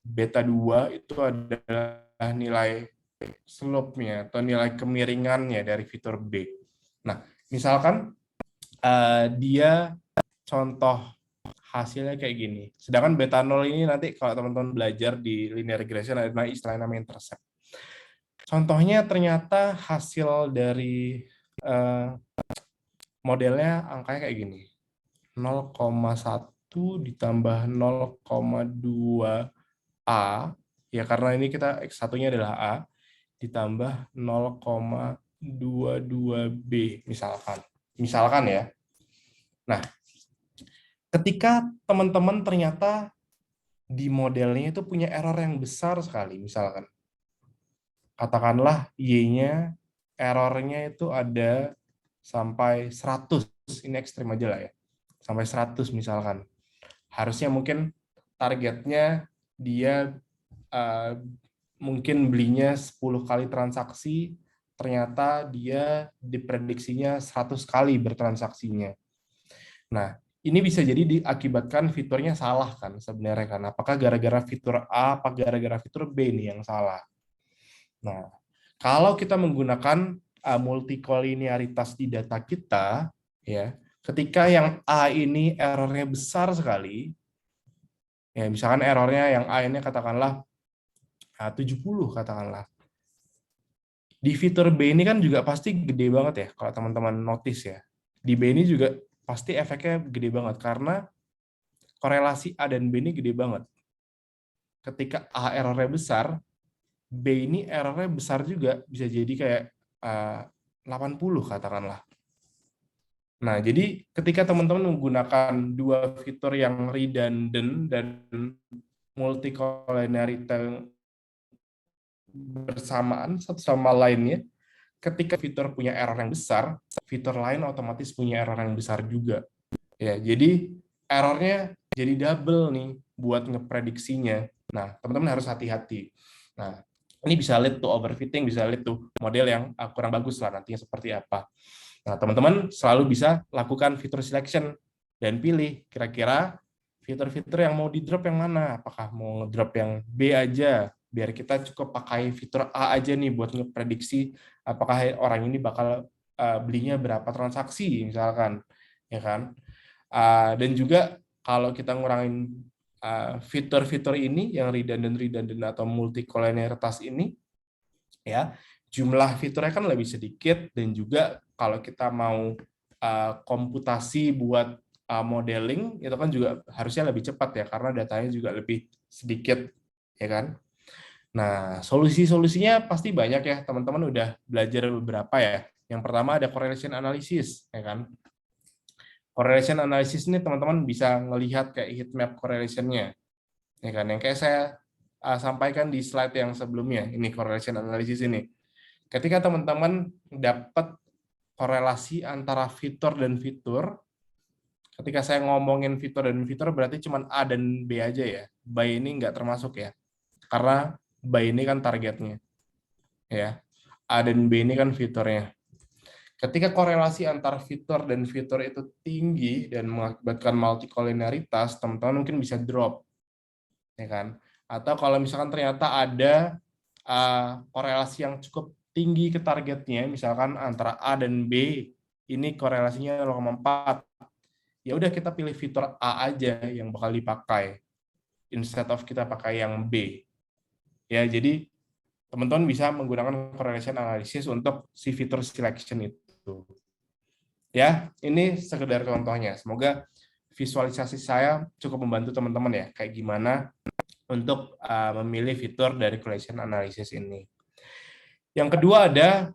Beta 2 itu adalah nilai slope-nya atau nilai kemiringannya dari fitur B. Nah, misalkan dia contoh hasilnya kayak gini. Sedangkan beta 0 ini nanti kalau teman-teman belajar di linear regression ada istilah namanya intercept. Contohnya ternyata hasil dari modelnya angkanya kayak gini. 0,1 ditambah 0,2 A, ya karena ini kita X1-nya adalah A, ditambah 0,22 B, misalkan ya. Nah, ketika teman-teman ternyata di modelnya itu punya error yang besar sekali, misalkan, katakanlah Y-nya, errornya itu ada sampai 100, ini ekstrim aja lah ya, sampai 100 misalkan. Harusnya mungkin targetnya dia mungkin belinya 10 kali transaksi, ternyata dia diprediksinya 100 kali bertransaksinya. Nah, ini bisa jadi diakibatkan fiturnya salah kan sebenarnya kan. Apakah gara-gara fitur A, apa gara-gara fitur B nih yang salah. Nah, kalau kita menggunakan multikolinearitas di data kita, ya, ketika yang A ini errornya besar sekali, ya misalkan errornya yang A ini katakanlah 70 katakanlah. Di fitur B ini kan juga pasti gede banget ya, kalau teman-teman notice ya. Di B ini juga pasti efeknya gede banget, karena korelasi A dan B ini gede banget. Ketika A errornya besar, B ini errornya besar juga, bisa jadi kayak 80 katakanlah. Nah, jadi ketika teman-teman menggunakan dua fitur yang redundant dan multicollinearity bersamaan satu sama lainnya, ketika fitur punya error yang besar, fitur lain otomatis punya error yang besar juga. Ya, jadi errornya jadi double nih buat ngeprediksinya. Nah, teman-teman harus hati-hati. Nah, ini bisa lead to overfitting, bisa lead to model yang kurang bagus lah nantinya seperti apa. Nah, teman-teman selalu bisa lakukan fitur selection dan pilih kira-kira fitur-fitur yang mau di-drop yang mana. Apakah mau ngedrop yang B aja, biar kita cukup pakai fitur A aja nih buat ngeprediksi apakah orang ini bakal belinya berapa transaksi misalkan, ya kan? Dan juga kalau kita ngurangin fitur-fitur ini yang redundant atau multicollinearitas ini, ya jumlah fiturnya kan lebih sedikit, dan juga kalau kita mau komputasi buat modeling itu kan juga harusnya lebih cepat ya, karena datanya juga lebih sedikit, ya kan? Nah, solusi-solusinya pasti banyak ya, teman-teman udah belajar beberapa ya. Yang pertama ada correlation analysis, ya kan? Correlation analysis ini teman-teman bisa ngelihat kayak heat map correlation-nya, ya kan? Yang kayak saya sampaikan di slide yang sebelumnya, ini correlation analysis ini. Ketika teman-teman dapat korelasi antara fitur dan fitur, ketika saya ngomongin fitur dan fitur berarti cuma A dan B aja ya. By ini nggak termasuk ya, karena by ini kan targetnya, ya. A dan B ini kan fiturnya. Ketika korelasi antar fitur dan fitur itu tinggi dan mengakibatkan multicollinearitas, teman-teman mungkin bisa drop, ya kan? Atau kalau misalkan ternyata ada korelasi yang cukup tinggi ke targetnya, misalkan antara A dan B, ini korelasinya 0,4, ya udah kita pilih fitur A aja yang bakal dipakai, instead of kita pakai yang B. Ya, jadi teman-teman bisa menggunakan correlation analysis untuk si fitur selection itu. Ya, ini sekedar contohnya. Semoga visualisasi saya cukup membantu teman-teman ya, kayak gimana untuk memilih fitur dari correlation analysis ini. Yang kedua ada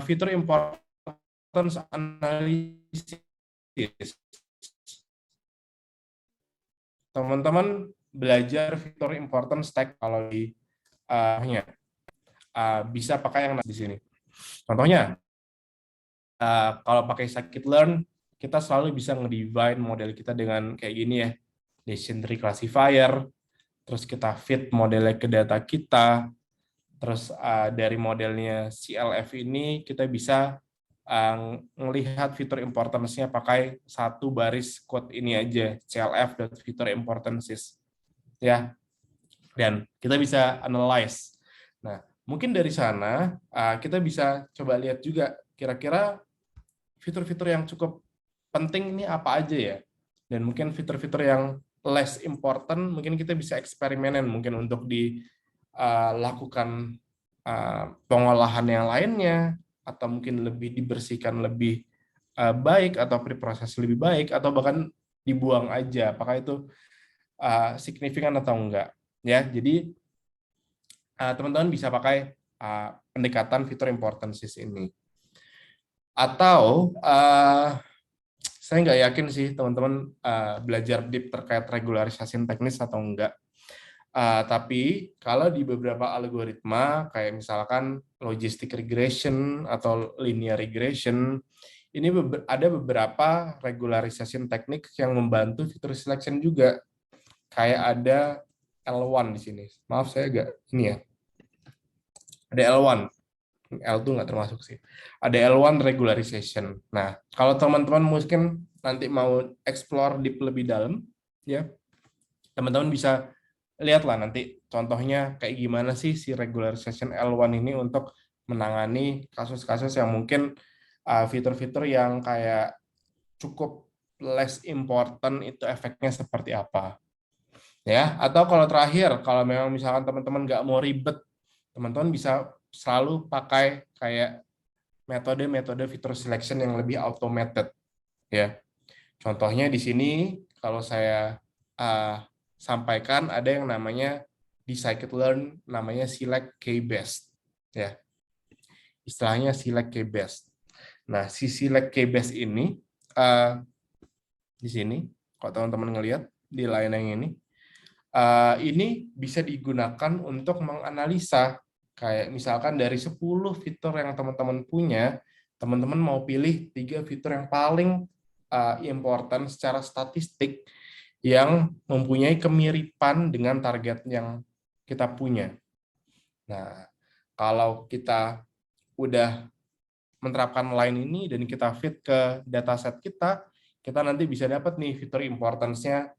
fitur importance analysis. Teman-teman belajar fitur importance tag kalau di bisa pakai yang di sini. Contohnya, kalau pakai scikit-learn, kita selalu bisa nge-define model kita dengan kayak gini ya, decision tree classifier, terus kita fit modelnya ke data kita, terus dari modelnya CLF ini kita bisa melihat fitur importance-nya pakai satu baris code ini aja, clf.fitur importances, ya, dan kita bisa analyze. Nah, mungkin dari sana kita bisa coba lihat juga kira-kira fitur-fitur yang cukup penting ini apa aja ya, dan mungkin fitur-fitur yang less important mungkin kita bisa eksperimenan mungkin untuk dilakukan pengolahan yang lainnya, atau mungkin lebih dibersihkan lebih baik, atau preproses lebih baik, atau bahkan dibuang aja, apakah itu signifikan atau enggak, ya. Jadi teman-teman bisa pakai pendekatan fitur importances ini. Atau saya nggak yakin sih teman-teman belajar deep terkait regularisasi teknis atau enggak. Tapi kalau di beberapa algoritma kayak misalkan logistic regression atau linear regression, ini ada beberapa regularization teknik yang membantu fitur selection juga. Kayak ada L1 di sini. Maaf saya agak ini ya. Ada L1. L2 nggak termasuk sih. Ada L1 regularization. Nah, kalau teman-teman mungkin nanti mau explore deep lebih dalam, ya, teman-teman bisa lihatlah nanti contohnya kayak gimana sih si regularization L1 ini untuk menangani kasus-kasus yang mungkin fitur-fitur yang kayak cukup less important itu efeknya seperti apa. Ya, atau kalau terakhir, kalau memang misalkan teman-teman nggak mau ribet, teman-teman bisa selalu pakai kayak metode-metode fitur selection yang lebih automated, ya. Contohnya di sini kalau saya sampaikan ada yang namanya di scikit-learn namanya select k-best, ya. Istilahnya select k-best. Nah, si select k-best ini di sini, kalau teman-teman ngelihat di line yang ini bisa digunakan untuk menganalisa kayak misalkan dari 10 fitur yang teman-teman punya, teman-teman mau pilih 3 fitur yang paling important secara statistik yang mempunyai kemiripan dengan target yang kita punya. Nah, kalau kita udah menerapkan line ini dan kita fit ke dataset kita nanti bisa dapat nih fitur importance-nya,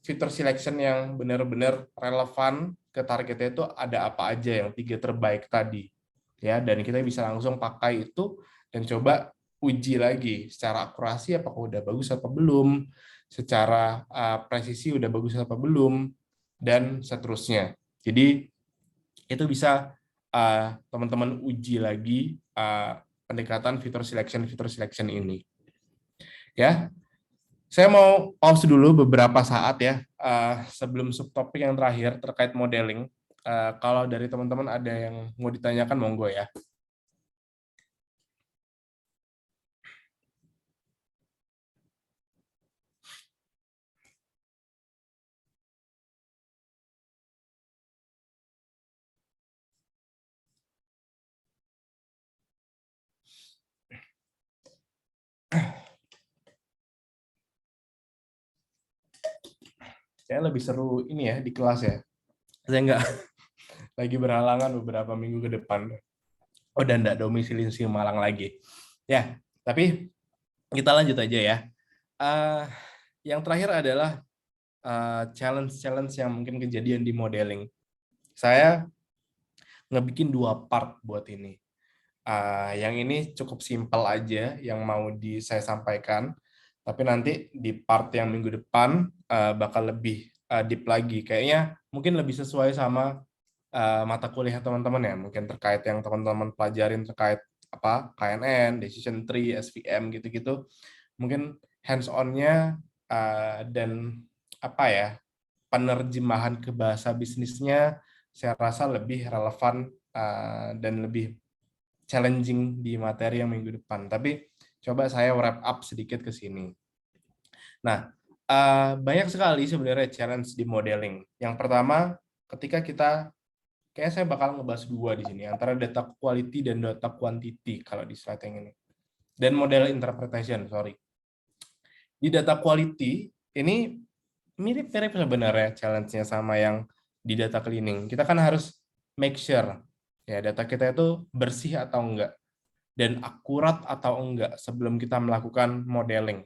fitur selection yang benar-benar relevan ke targetnya itu ada apa aja yang 3 terbaik tadi. Ya, dan kita bisa langsung pakai itu dan coba uji lagi secara akurasi apakah udah bagus atau belum, secara presisi udah bagus apa belum, dan seterusnya. Jadi itu bisa teman-teman uji lagi pendekatan fitur selection ini. Ya, saya mau pause dulu beberapa saat ya sebelum subtopik yang terakhir terkait modeling. Kalau dari teman-teman ada yang mau ditanyakan, monggo ya. Saya lebih seru ini ya di kelas ya. Saya nggak lagi berhalangan beberapa minggu ke depan. Oh, dan nggak domisili di Malang lagi. Ya, tapi kita lanjut aja ya. Yang terakhir adalah challenge-challenge yang mungkin kejadian di modeling. Saya ngebikin 2 part buat ini. Yang ini cukup simpel aja yang mau saya sampaikan, tapi nanti di part yang minggu depan bakal lebih deep lagi. Kayaknya mungkin lebih sesuai sama mata kuliah teman-teman ya, mungkin terkait yang teman-teman pelajarin terkait apa KNN, decision tree, SVM gitu-gitu. Mungkin hands-on-nya dan apa ya, penerjemahan ke bahasa bisnisnya saya rasa lebih relevan dan lebih challenging di materi yang minggu depan. Tapi coba saya wrap up sedikit ke sini. Nah, banyak sekali sebenarnya challenge di modeling. Yang pertama, ketika kayaknya saya bakal ngebahas 2 di sini, antara data quality dan data quantity kalau di slide yang ini. Dan model interpretation, sorry. Di data quality, ini mirip-mirip sebenarnya challenge-nya sama yang di data cleaning. Kita kan harus make sure ya data kita itu bersih atau enggak dan akurat atau enggak sebelum kita melakukan modeling.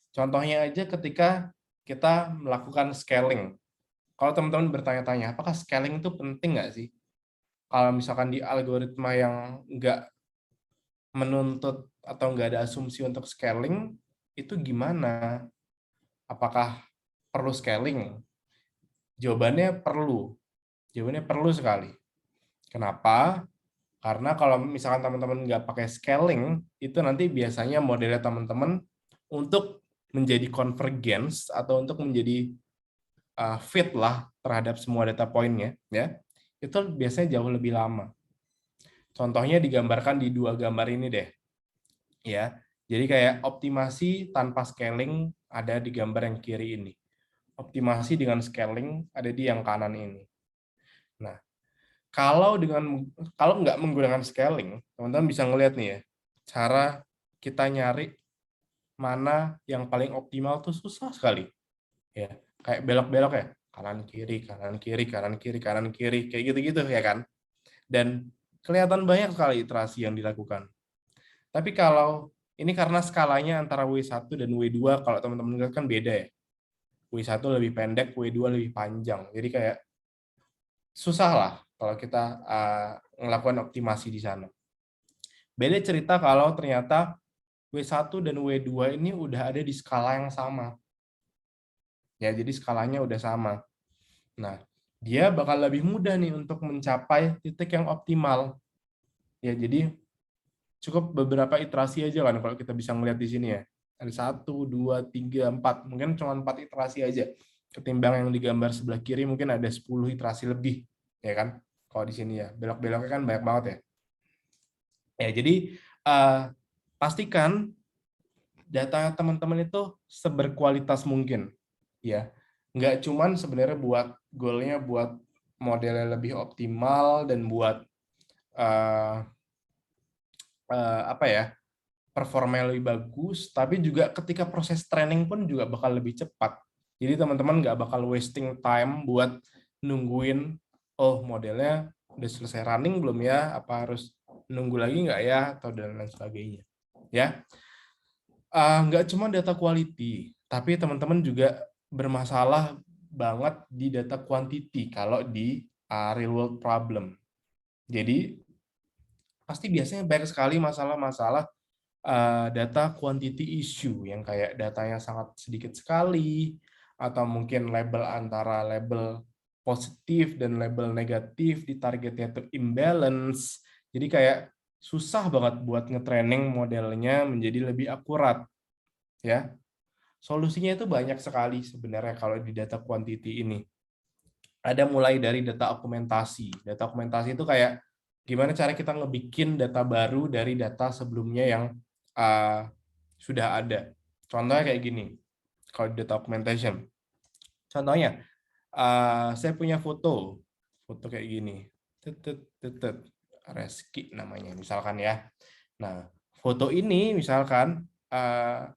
Contohnya aja ketika kita melakukan scaling. Kalau teman-teman bertanya-tanya, apakah scaling itu penting nggak sih? Kalau misalkan di algoritma yang nggak menuntut atau nggak ada asumsi untuk scaling, itu gimana? Apakah perlu scaling? Jawabannya perlu. Jawabannya perlu sekali. Kenapa? Karena kalau misalkan teman-teman nggak pakai scaling, itu nanti biasanya modelnya teman-teman untuk menjadi convergence atau untuk menjadi fit lah terhadap semua data point-nya, ya, itu biasanya jauh lebih lama. Contohnya digambarkan di 2 gambar ini deh. Ya. Jadi kayak optimasi tanpa scaling ada di gambar yang kiri ini. Optimasi dengan scaling ada di yang kanan ini. Nah, kalau nggak menggunakan scaling, teman-teman bisa ngelihat nih ya, cara kita nyari mana yang paling optimal tuh susah sekali. Ya, kayak belok-belok ya, kanan kiri, kanan kiri, kanan kiri, kanan kiri, kayak gitu-gitu ya kan. Dan kelihatan banyak sekali iterasi yang dilakukan. Tapi kalau ini karena skalanya antara W1 dan W2, kalau teman-teman lihat kan beda ya. W1 lebih pendek, W2 lebih panjang. Jadi kayak susah lah kalau kita ngelakukan optimasi di sana. Beda cerita kalau ternyata W1 dan W2 ini udah ada di skala yang sama. Ya, jadi skalanya udah sama. Nah, dia bakal lebih mudah nih untuk mencapai titik yang optimal. Ya, jadi cukup beberapa iterasi aja kan kalau kita bisa ngeliat di sini ya. Ada 1, 2, 3, 4. Mungkin cuma 4 iterasi aja. Ketimbang yang digambar sebelah kiri mungkin ada 10 iterasi lebih. Ya kan? Kalau di sini ya. Belok-beloknya kan banyak banget ya. Ya, jadi pastikan data teman-teman itu seberkualitas mungkin. Ya. Nggak cuman sebenarnya buat goalnya buat modelnya lebih optimal dan buat apa ya, performanya lebih bagus, tapi juga ketika proses training pun juga bakal lebih cepat. Jadi teman-teman nggak bakal wasting time buat nungguin, oh modelnya udah selesai running belum ya, apa harus nunggu lagi nggak ya, atau dan lain sebagainya. Ya, nggak cuma data quality, tapi teman-teman juga bermasalah banget di data quantity kalau di real world problem. Jadi pasti biasanya banyak sekali masalah-masalah data quantity issue yang kayak datanya sangat sedikit sekali, atau mungkin label antara label positif dan label negatif di targetnya itu imbalance. Jadi kayak susah banget buat ngetraining modelnya menjadi lebih akurat. Ya, solusinya itu banyak sekali sebenarnya kalau di data quantity ini. Ada mulai dari data argumentasi. Data argumentasi itu kayak gimana cara kita ngebikin data baru dari data sebelumnya yang sudah ada. Contohnya kayak gini, kalau data augmentation. Contohnya, saya punya foto kayak gini, Reski namanya, misalkan ya. Nah, foto ini misalkan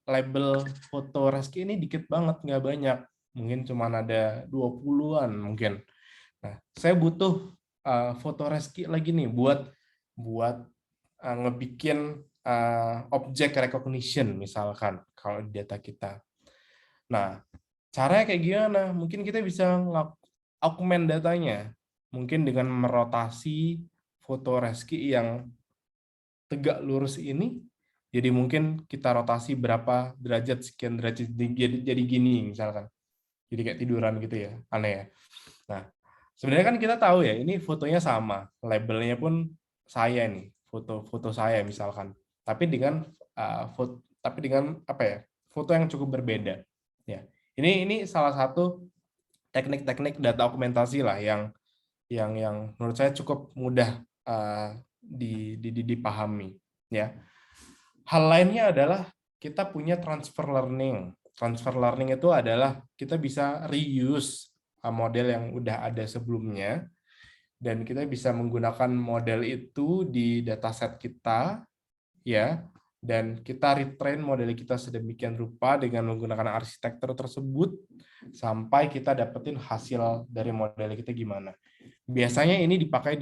label foto Reski ini dikit banget, nggak banyak. Mungkin cuma ada 20-an mungkin. Nah, saya butuh foto Reski lagi nih buat ngebikin object recognition misalkan kalau di data kita. Nah, caranya kayak gimana? Mungkin kita bisa augment datanya. Mungkin dengan merotasi foto Reski yang tegak lurus ini, jadi mungkin kita rotasi berapa derajat, sekian derajat, jadi gini misalkan. Jadi kayak tiduran gitu ya, aneh ya. Nah, sebenarnya kan kita tahu ya, ini fotonya sama, labelnya pun saya nih, foto saya misalkan. Tapi dengan apa ya? Foto yang cukup berbeda. Ya. Ini salah satu teknik-teknik data augmentasi lah yang menurut saya cukup mudah dipahami, ya. Hal lainnya adalah kita punya transfer learning. Transfer learning itu adalah kita bisa reuse model yang udah ada sebelumnya, dan kita bisa menggunakan model itu di dataset kita, ya, dan kita retrain model kita sedemikian rupa dengan menggunakan arsitektur tersebut sampai kita dapetin hasil dari model kita gimana. Biasanya ini dipakai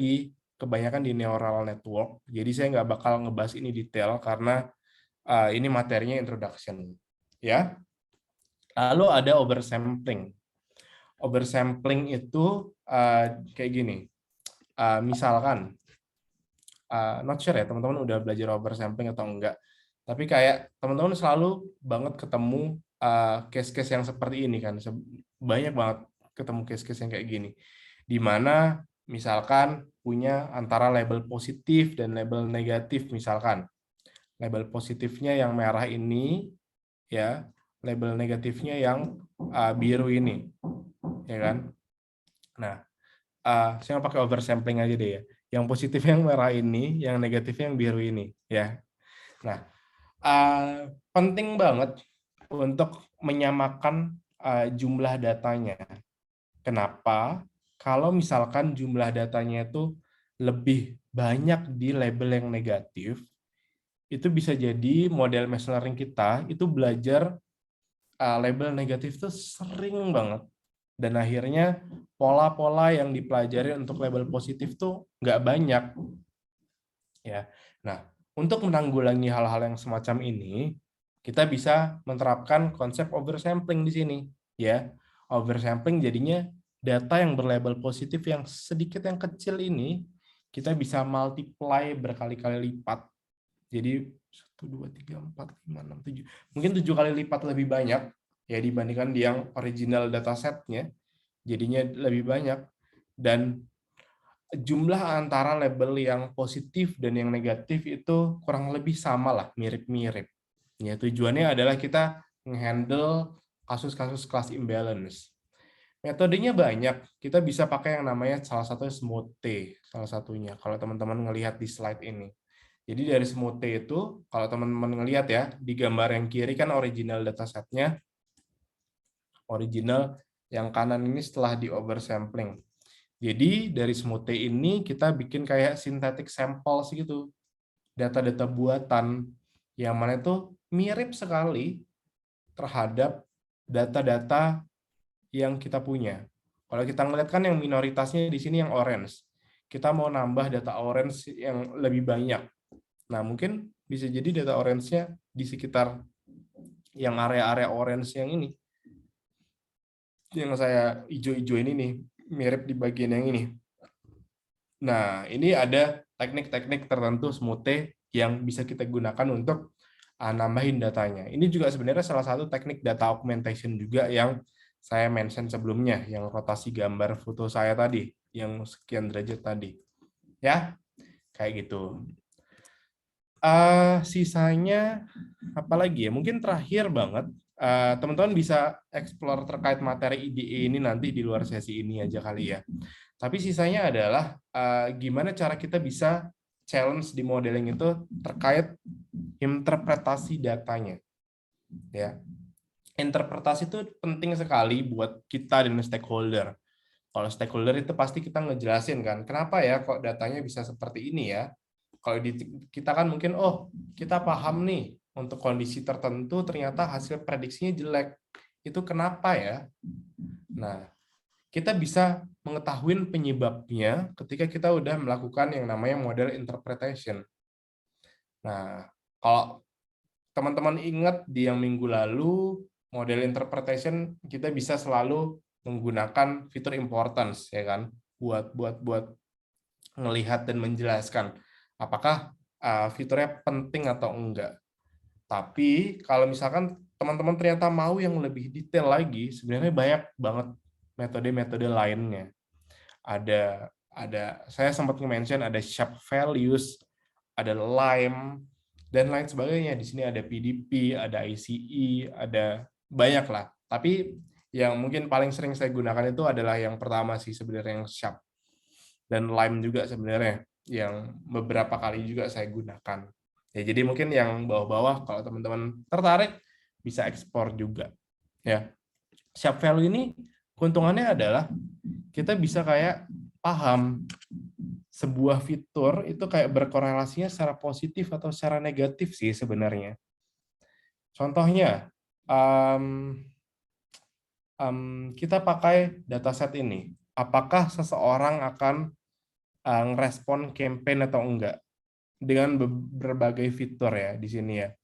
kebanyakan di neural network, jadi saya nggak bakal ngebahas ini detail karena ini materinya introduction, ya. Lalu ada oversampling. Oversampling itu kayak gini. Misalkan, not sure ya teman-teman udah belajar oversampling atau enggak. Tapi kayak teman-teman selalu banget ketemu case-case yang seperti ini kan. Banyak banget ketemu case-case yang kayak gini. Di mana misalkan punya antara label positif dan label negatif misalkan. Label positifnya yang merah ini, ya, label negatifnya yang biru ini, ya kan. Nah, saya pakai oversampling aja deh ya. Yang positif yang merah ini, yang negatifnya yang biru ini, ya. Nah, penting banget untuk menyamakan jumlah datanya. Kenapa? Kalau misalkan jumlah datanya itu lebih banyak di label yang negatif, itu bisa jadi model machine learning kita itu belajar label negatif tuh sering banget. Dan akhirnya pola-pola yang dipelajari untuk label positif tuh nggak banyak. Ya. Nah, untuk menanggulangi hal-hal yang semacam ini, kita bisa menerapkan konsep oversampling di sini. Ya, oversampling jadinya data yang berlabel positif yang sedikit yang kecil ini, kita bisa multiply berkali-kali lipat. Jadi 1, 2, 3, 4, 5, 6, 7. Mungkin 7 kali lipat lebih banyak ya dibandingkan yang original datasetnya. Jadinya lebih banyak. Dan jumlah antara label yang positif dan yang negatif itu kurang lebih sama lah, mirip-mirip. Ya, tujuannya adalah kita menghandle kasus-kasus class imbalance. Metodenya banyak. Kita bisa pakai yang namanya salah satunya smooth T, salah satunya. Kalau teman-teman ngelihat di slide ini. Jadi dari smooth T itu, kalau teman-teman ngelihat ya, di gambar yang kiri kan original datasetnya, original, yang kanan ini setelah di oversampling. Jadi dari smooth T ini kita bikin kayak synthetic samples gitu, data-data buatan, yang mana itu mirip sekali terhadap data-data yang kita punya. Kalau kita ngeliat kan yang minoritasnya di sini yang orange. Kita mau nambah data orange yang lebih banyak. Nah, mungkin bisa jadi data orange-nya di sekitar yang area-area orange yang ini. Yang saya hijau-hijau ini nih, mirip di bagian yang ini. Nah, ini ada teknik-teknik tertentu smooth T yang bisa kita gunakan untuk nambahin datanya. Ini juga sebenarnya salah satu teknik data augmentation juga yang saya mention sebelumnya, yang rotasi gambar foto saya tadi, yang sekian derajat tadi. Ya, kayak gitu. Sisanya apa lagi ya? Mungkin terakhir banget, teman-teman bisa explore terkait materi IDE ini nanti di luar sesi ini aja kali ya. Tapi sisanya adalah gimana cara kita bisa challenge di modeling itu terkait interpretasi datanya. Ya. Interpretasi itu penting sekali buat kita dan stakeholder. Kalau stakeholder itu pasti kita ngejelasin kan, kenapa ya kok datanya bisa seperti ini ya. Kalau kita kan mungkin, oh kita paham nih, untuk kondisi tertentu ternyata hasil prediksinya jelek. Itu kenapa ya? Nah, kita bisa mengetahui penyebabnya ketika kita udah melakukan yang namanya model interpretation. Nah, kalau teman-teman ingat di yang minggu lalu, model interpretation kita bisa selalu menggunakan fitur importance, ya kan, buat ngelihat dan menjelaskan apakah fiturnya penting atau enggak. Tapi kalau misalkan teman-teman ternyata mau yang lebih detail lagi, sebenarnya banyak banget metode-metode lainnya. Ada saya sempat nge-mention ada sharp values, ada lime, dan lain sebagainya. Di sini ada PDP, ada ICE, ada banyak lah. Tapi yang mungkin paling sering saya gunakan itu adalah yang pertama sih sebenarnya, yang sharp. Dan lime juga sebenarnya yang beberapa kali juga saya gunakan. Ya, jadi mungkin yang bawah-bawah kalau teman-teman tertarik bisa ekspor juga. Ya. Sharp value ini keuntungannya adalah kita bisa kayak paham sebuah fitur itu kayak berkorelasinya secara positif atau secara negatif sih sebenarnya. Contohnya, kita pakai dataset ini. Apakah seseorang akan ngerespon campaign atau enggak? Dengan berbagai fitur ya di sini ya.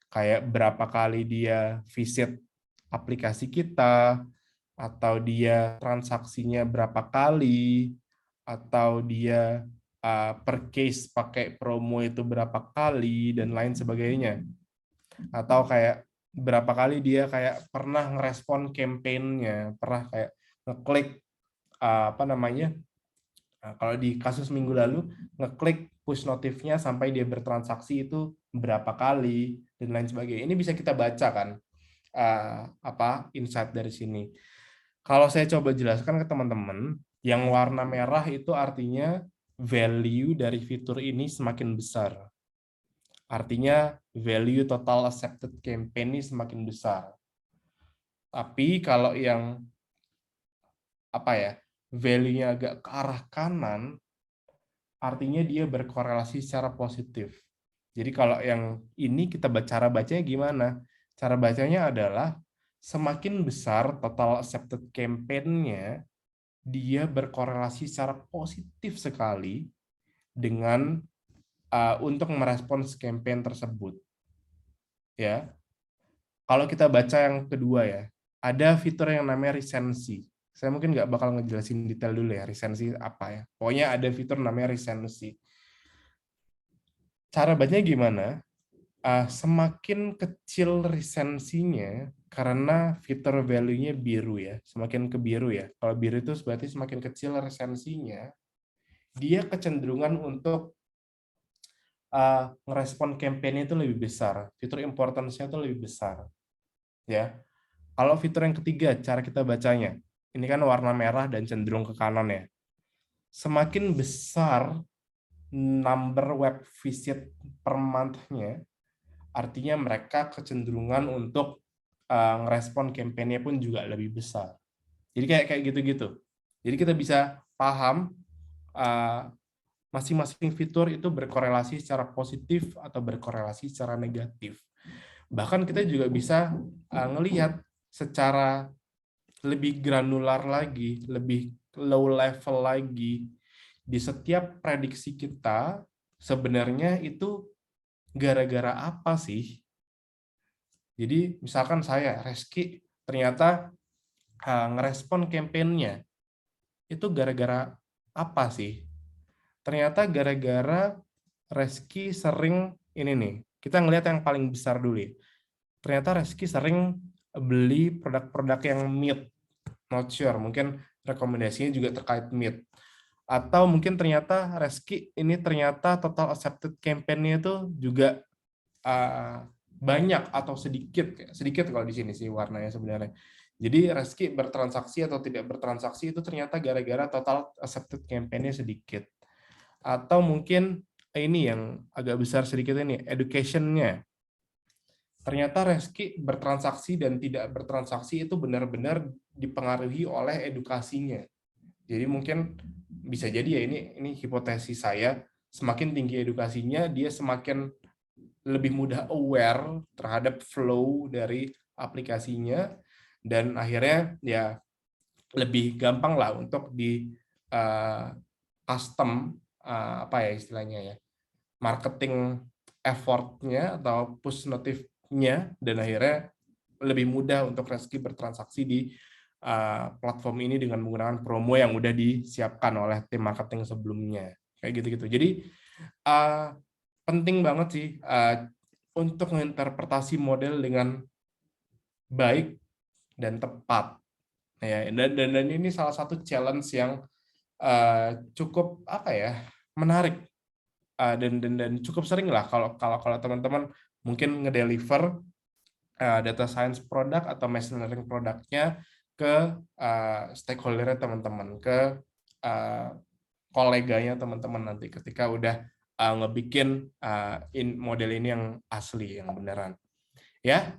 Kayak berapa kali dia visit aplikasi kita, atau dia transaksinya berapa kali, atau dia per case pakai promo itu berapa kali, dan lain sebagainya. Atau kayak berapa kali dia kayak pernah ngerespon campaign-nya, pernah kayak ngeklik apa namanya, kalau di kasus minggu lalu ngeklik push notifnya sampai dia bertransaksi itu berapa kali dan lain sebagainya. Ini bisa kita baca kan insight dari sini. Kalau saya coba jelaskan ke teman-teman, yang warna merah itu artinya value dari fitur ini semakin besar. Artinya value total accepted campaign ini semakin besar. Tapi kalau yang value-nya agak ke arah kanan, artinya dia berkorelasi secara positif. Jadi kalau yang ini cara bacanya gimana? Cara bacanya adalah semakin besar total accepted campaign-nya, dia berkorelasi secara positif sekali dengan untuk merespons campaign tersebut. Ya, kalau kita baca yang kedua ya, ada fitur yang namanya recensi. Saya mungkin nggak bakal ngejelasin detail dulu ya, recensi apa ya. Pokoknya ada fitur namanya recensi. Cara bacanya gimana? Semakin kecil resensinya, karena fitur value-nya biru ya, semakin ke biru ya. Kalau biru itu berarti semakin kecil resensinya, dia kecenderungan untuk ngerespon campaign-nya itu lebih besar, fitur importance-nya itu lebih besar. Ya. Kalau fitur yang ketiga, cara kita bacanya, ini kan warna merah dan cenderung ke kanan ya. Semakin besar number web visit per month-nya, artinya mereka kecenderungan untuk ngerespon campaign-nya pun juga lebih besar. Jadi kayak gitu-gitu. Jadi kita bisa paham masing-masing fitur itu berkorelasi secara positif atau berkorelasi secara negatif. Bahkan kita juga bisa ngelihat secara lebih granular lagi, lebih low level lagi. Di setiap prediksi kita, sebenarnya itu gara-gara apa sih? Jadi misalkan saya, Reski, ternyata ngerespon campaign-nya itu gara-gara apa sih? Ternyata gara-gara Reski sering, ini nih, kita ngelihat yang paling besar dulu ya. Ternyata Reski sering beli produk-produk yang mid, not sure, mungkin rekomendasinya juga terkait mid. Atau mungkin ternyata Reski ini ternyata total accepted campaign-nya itu juga banyak atau sedikit kalau di sini sih warnanya sebenarnya. Jadi Reski bertransaksi atau tidak bertransaksi itu ternyata gara-gara total accepted campaign-nya sedikit. Atau mungkin ini yang agak besar sedikit ini, education-nya. Ternyata Reski bertransaksi dan tidak bertransaksi itu benar-benar dipengaruhi oleh edukasinya. Jadi mungkin bisa jadi ya, ini hipotesis saya, semakin tinggi edukasinya, dia semakin lebih mudah aware terhadap flow dari aplikasinya, dan akhirnya ya lebih gampang lah untuk di custom apa ya istilahnya ya, marketing effort-nya atau push notif-nya, dan akhirnya lebih mudah untuk Reski bertransaksi di platform ini dengan menggunakan promo yang udah disiapkan oleh tim marketing sebelumnya. Kayak gitu-gitu. Jadi penting banget sih untuk menginterpretasi model dengan baik dan tepat. Ya, dan ini salah satu challenge yang cukup apa ya, menarik dan cukup sering lah kalau teman-teman mungkin ngedeliver data science produk atau machine learning produknya ke stakeholder teman-teman, ke koleganya teman-teman nanti ketika udah ngebikin model ini yang asli, yang beneran. Ya,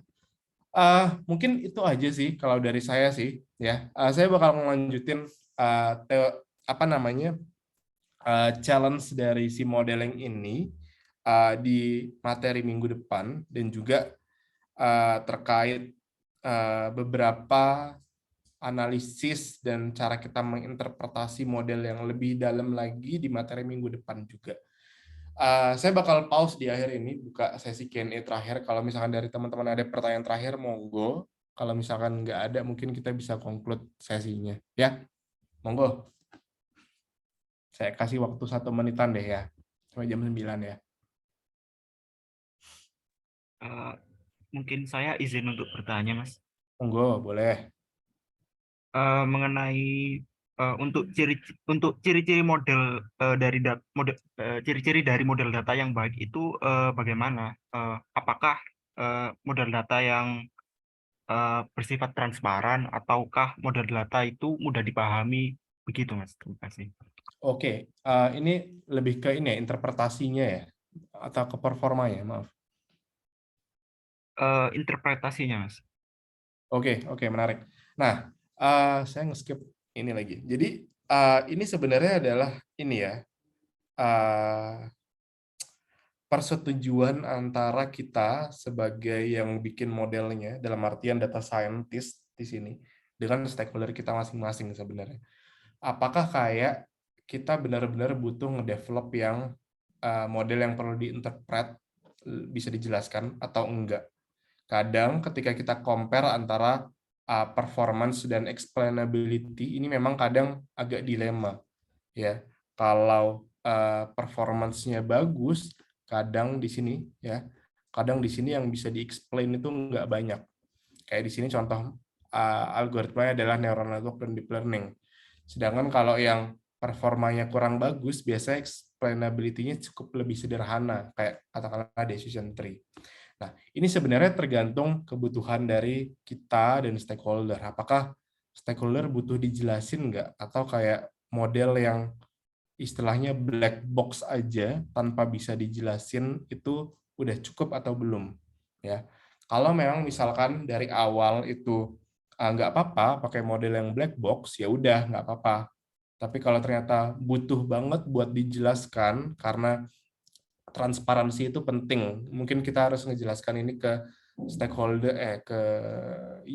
mungkin itu aja sih kalau dari saya sih. Ya, saya bakal melanjutin challenge dari si modeling ini di materi minggu depan, dan juga terkait beberapa analisis dan cara kita menginterpretasi model yang lebih dalam lagi di materi minggu depan juga. Saya bakal pause di akhir ini, buka sesi Q&A terakhir. Kalau misalkan dari teman-teman ada pertanyaan terakhir, monggo. Kalau misalkan nggak ada, mungkin kita bisa conclude sesinya. Ya, monggo. Saya kasih waktu 1 menitan deh ya, sampai jam 9 ya. Mungkin saya izin untuk bertanya, Mas. Monggo, boleh. Mengenai untuk ciri-ciri model ciri-ciri dari model data yang baik itu bagaimana? Apakah model data yang bersifat transparan, ataukah model data itu mudah dipahami? Begitu, Mas. Terima kasih. Oke, ini lebih ke ini ya, interpretasinya ya, atau ke performanya, maaf. Interpretasinya, Mas. Oke, menarik. Nah, saya nge-skip ini lagi. Jadi ini sebenarnya adalah ini ya, persetujuan antara kita sebagai yang bikin modelnya, dalam artian data scientist di sini, dengan stakeholder kita masing-masing sebenarnya. Apakah kayak kita benar-benar butuh ngedevelop yang model yang perlu diinterpret, bisa dijelaskan atau enggak. Kadang ketika kita compare antara performance dan explainability, ini memang kadang agak dilema. Ya, kalau performance-nya bagus, kadang di sini ya, kadang di sini yang bisa di-explain itu nggak banyak. Kayak di sini contoh algoritmanya adalah neural network dan deep learning. Sedangkan kalau yang performanya kurang bagus, biasanya explainability-nya cukup lebih sederhana, kayak katakanlah decision tree. Nah, ini sebenarnya tergantung kebutuhan dari kita dan stakeholder. Apakah stakeholder butuh dijelasin nggak? Atau kayak model yang istilahnya black box aja tanpa bisa dijelasin itu udah cukup atau belum, ya. Kalau memang misalkan dari awal itu nggak apa-apa pakai model yang black box, ya udah nggak apa-apa. Tapi kalau ternyata butuh banget buat dijelaskan karena transparansi itu penting, mungkin kita harus ngejelaskan ini ke stakeholder, ke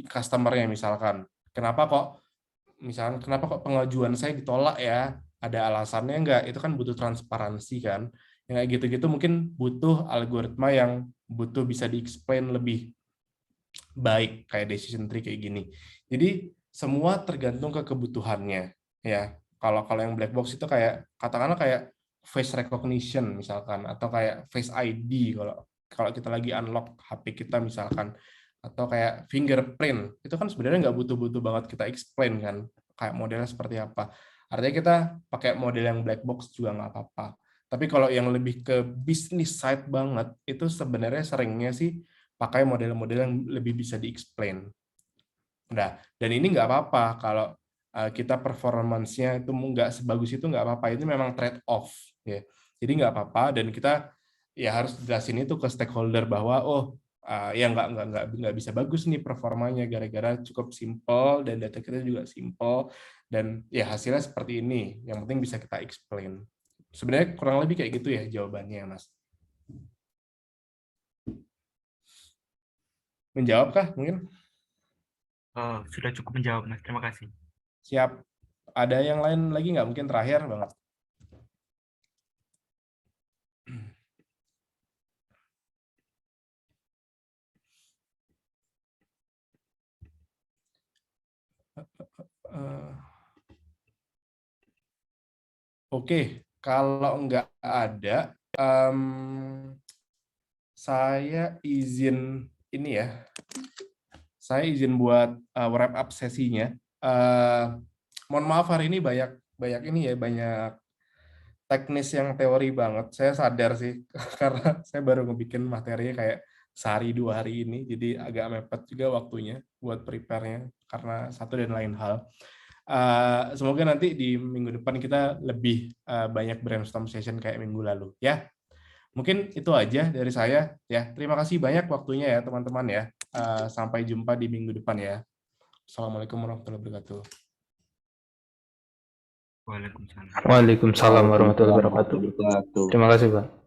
customer-nya misalkan. Kenapa kok pengajuan saya ditolak ya? Ada alasannya nggak? Itu kan butuh transparansi kan? Yang kayak gitu-gitu mungkin butuh algoritma yang butuh bisa di-explain lebih baik, kayak decision tree kayak gini. Jadi semua tergantung ke kebutuhannya ya. Kalau yang black box itu kayak katakanlah kayak face recognition misalkan, atau kayak face ID kalau kita lagi unlock HP kita misalkan, atau kayak fingerprint, itu kan sebenarnya nggak butuh-butuh banget kita explain kan, kayak modelnya seperti apa. Artinya kita pakai model yang black box juga nggak apa-apa. Tapi kalau yang lebih ke business side banget, itu sebenarnya seringnya sih pakai model-model yang lebih bisa di-explain. Nah, dan ini nggak apa-apa kalau kita performance-nya itu nggak sebagus itu, nggak apa-apa. Itu memang trade-off. Ya. Jadi nggak apa-apa, dan kita ya harus jelasin itu ke stakeholder bahwa, ya nggak bisa bagus nih performanya gara-gara cukup simple dan data kita juga simple, dan ya hasilnya seperti ini. Yang penting bisa kita explain. Sebenarnya kurang lebih kayak gitu ya jawabannya, Mas. Menjawabkah mungkin? Sudah cukup menjawab, Mas. Terima kasih. Siap. Ada yang lain lagi nggak? Mungkin terakhir banget. Oke, kalau nggak ada, saya izin ini ya. Saya izin buat wrap up sesinya. Mohon maaf hari ini banyak ini ya, banyak teknis yang teori banget. Saya sadar sih karena saya baru ngebikin materinya kayak sehari 2 hari ini, jadi agak mepet juga waktunya buat prepare-nya karena satu dan lain hal. Semoga nanti di minggu depan kita lebih banyak brainstorm session kayak minggu lalu ya. Mungkin itu aja dari saya ya. Terima kasih banyak waktunya ya teman-teman ya. Sampai jumpa di minggu depan ya. Assalamualaikum warahmatullahi wabarakatuh. Waalaikumsalam. Waalaikumsalam warahmatullahi wabarakatuh. Terima kasih, Pak.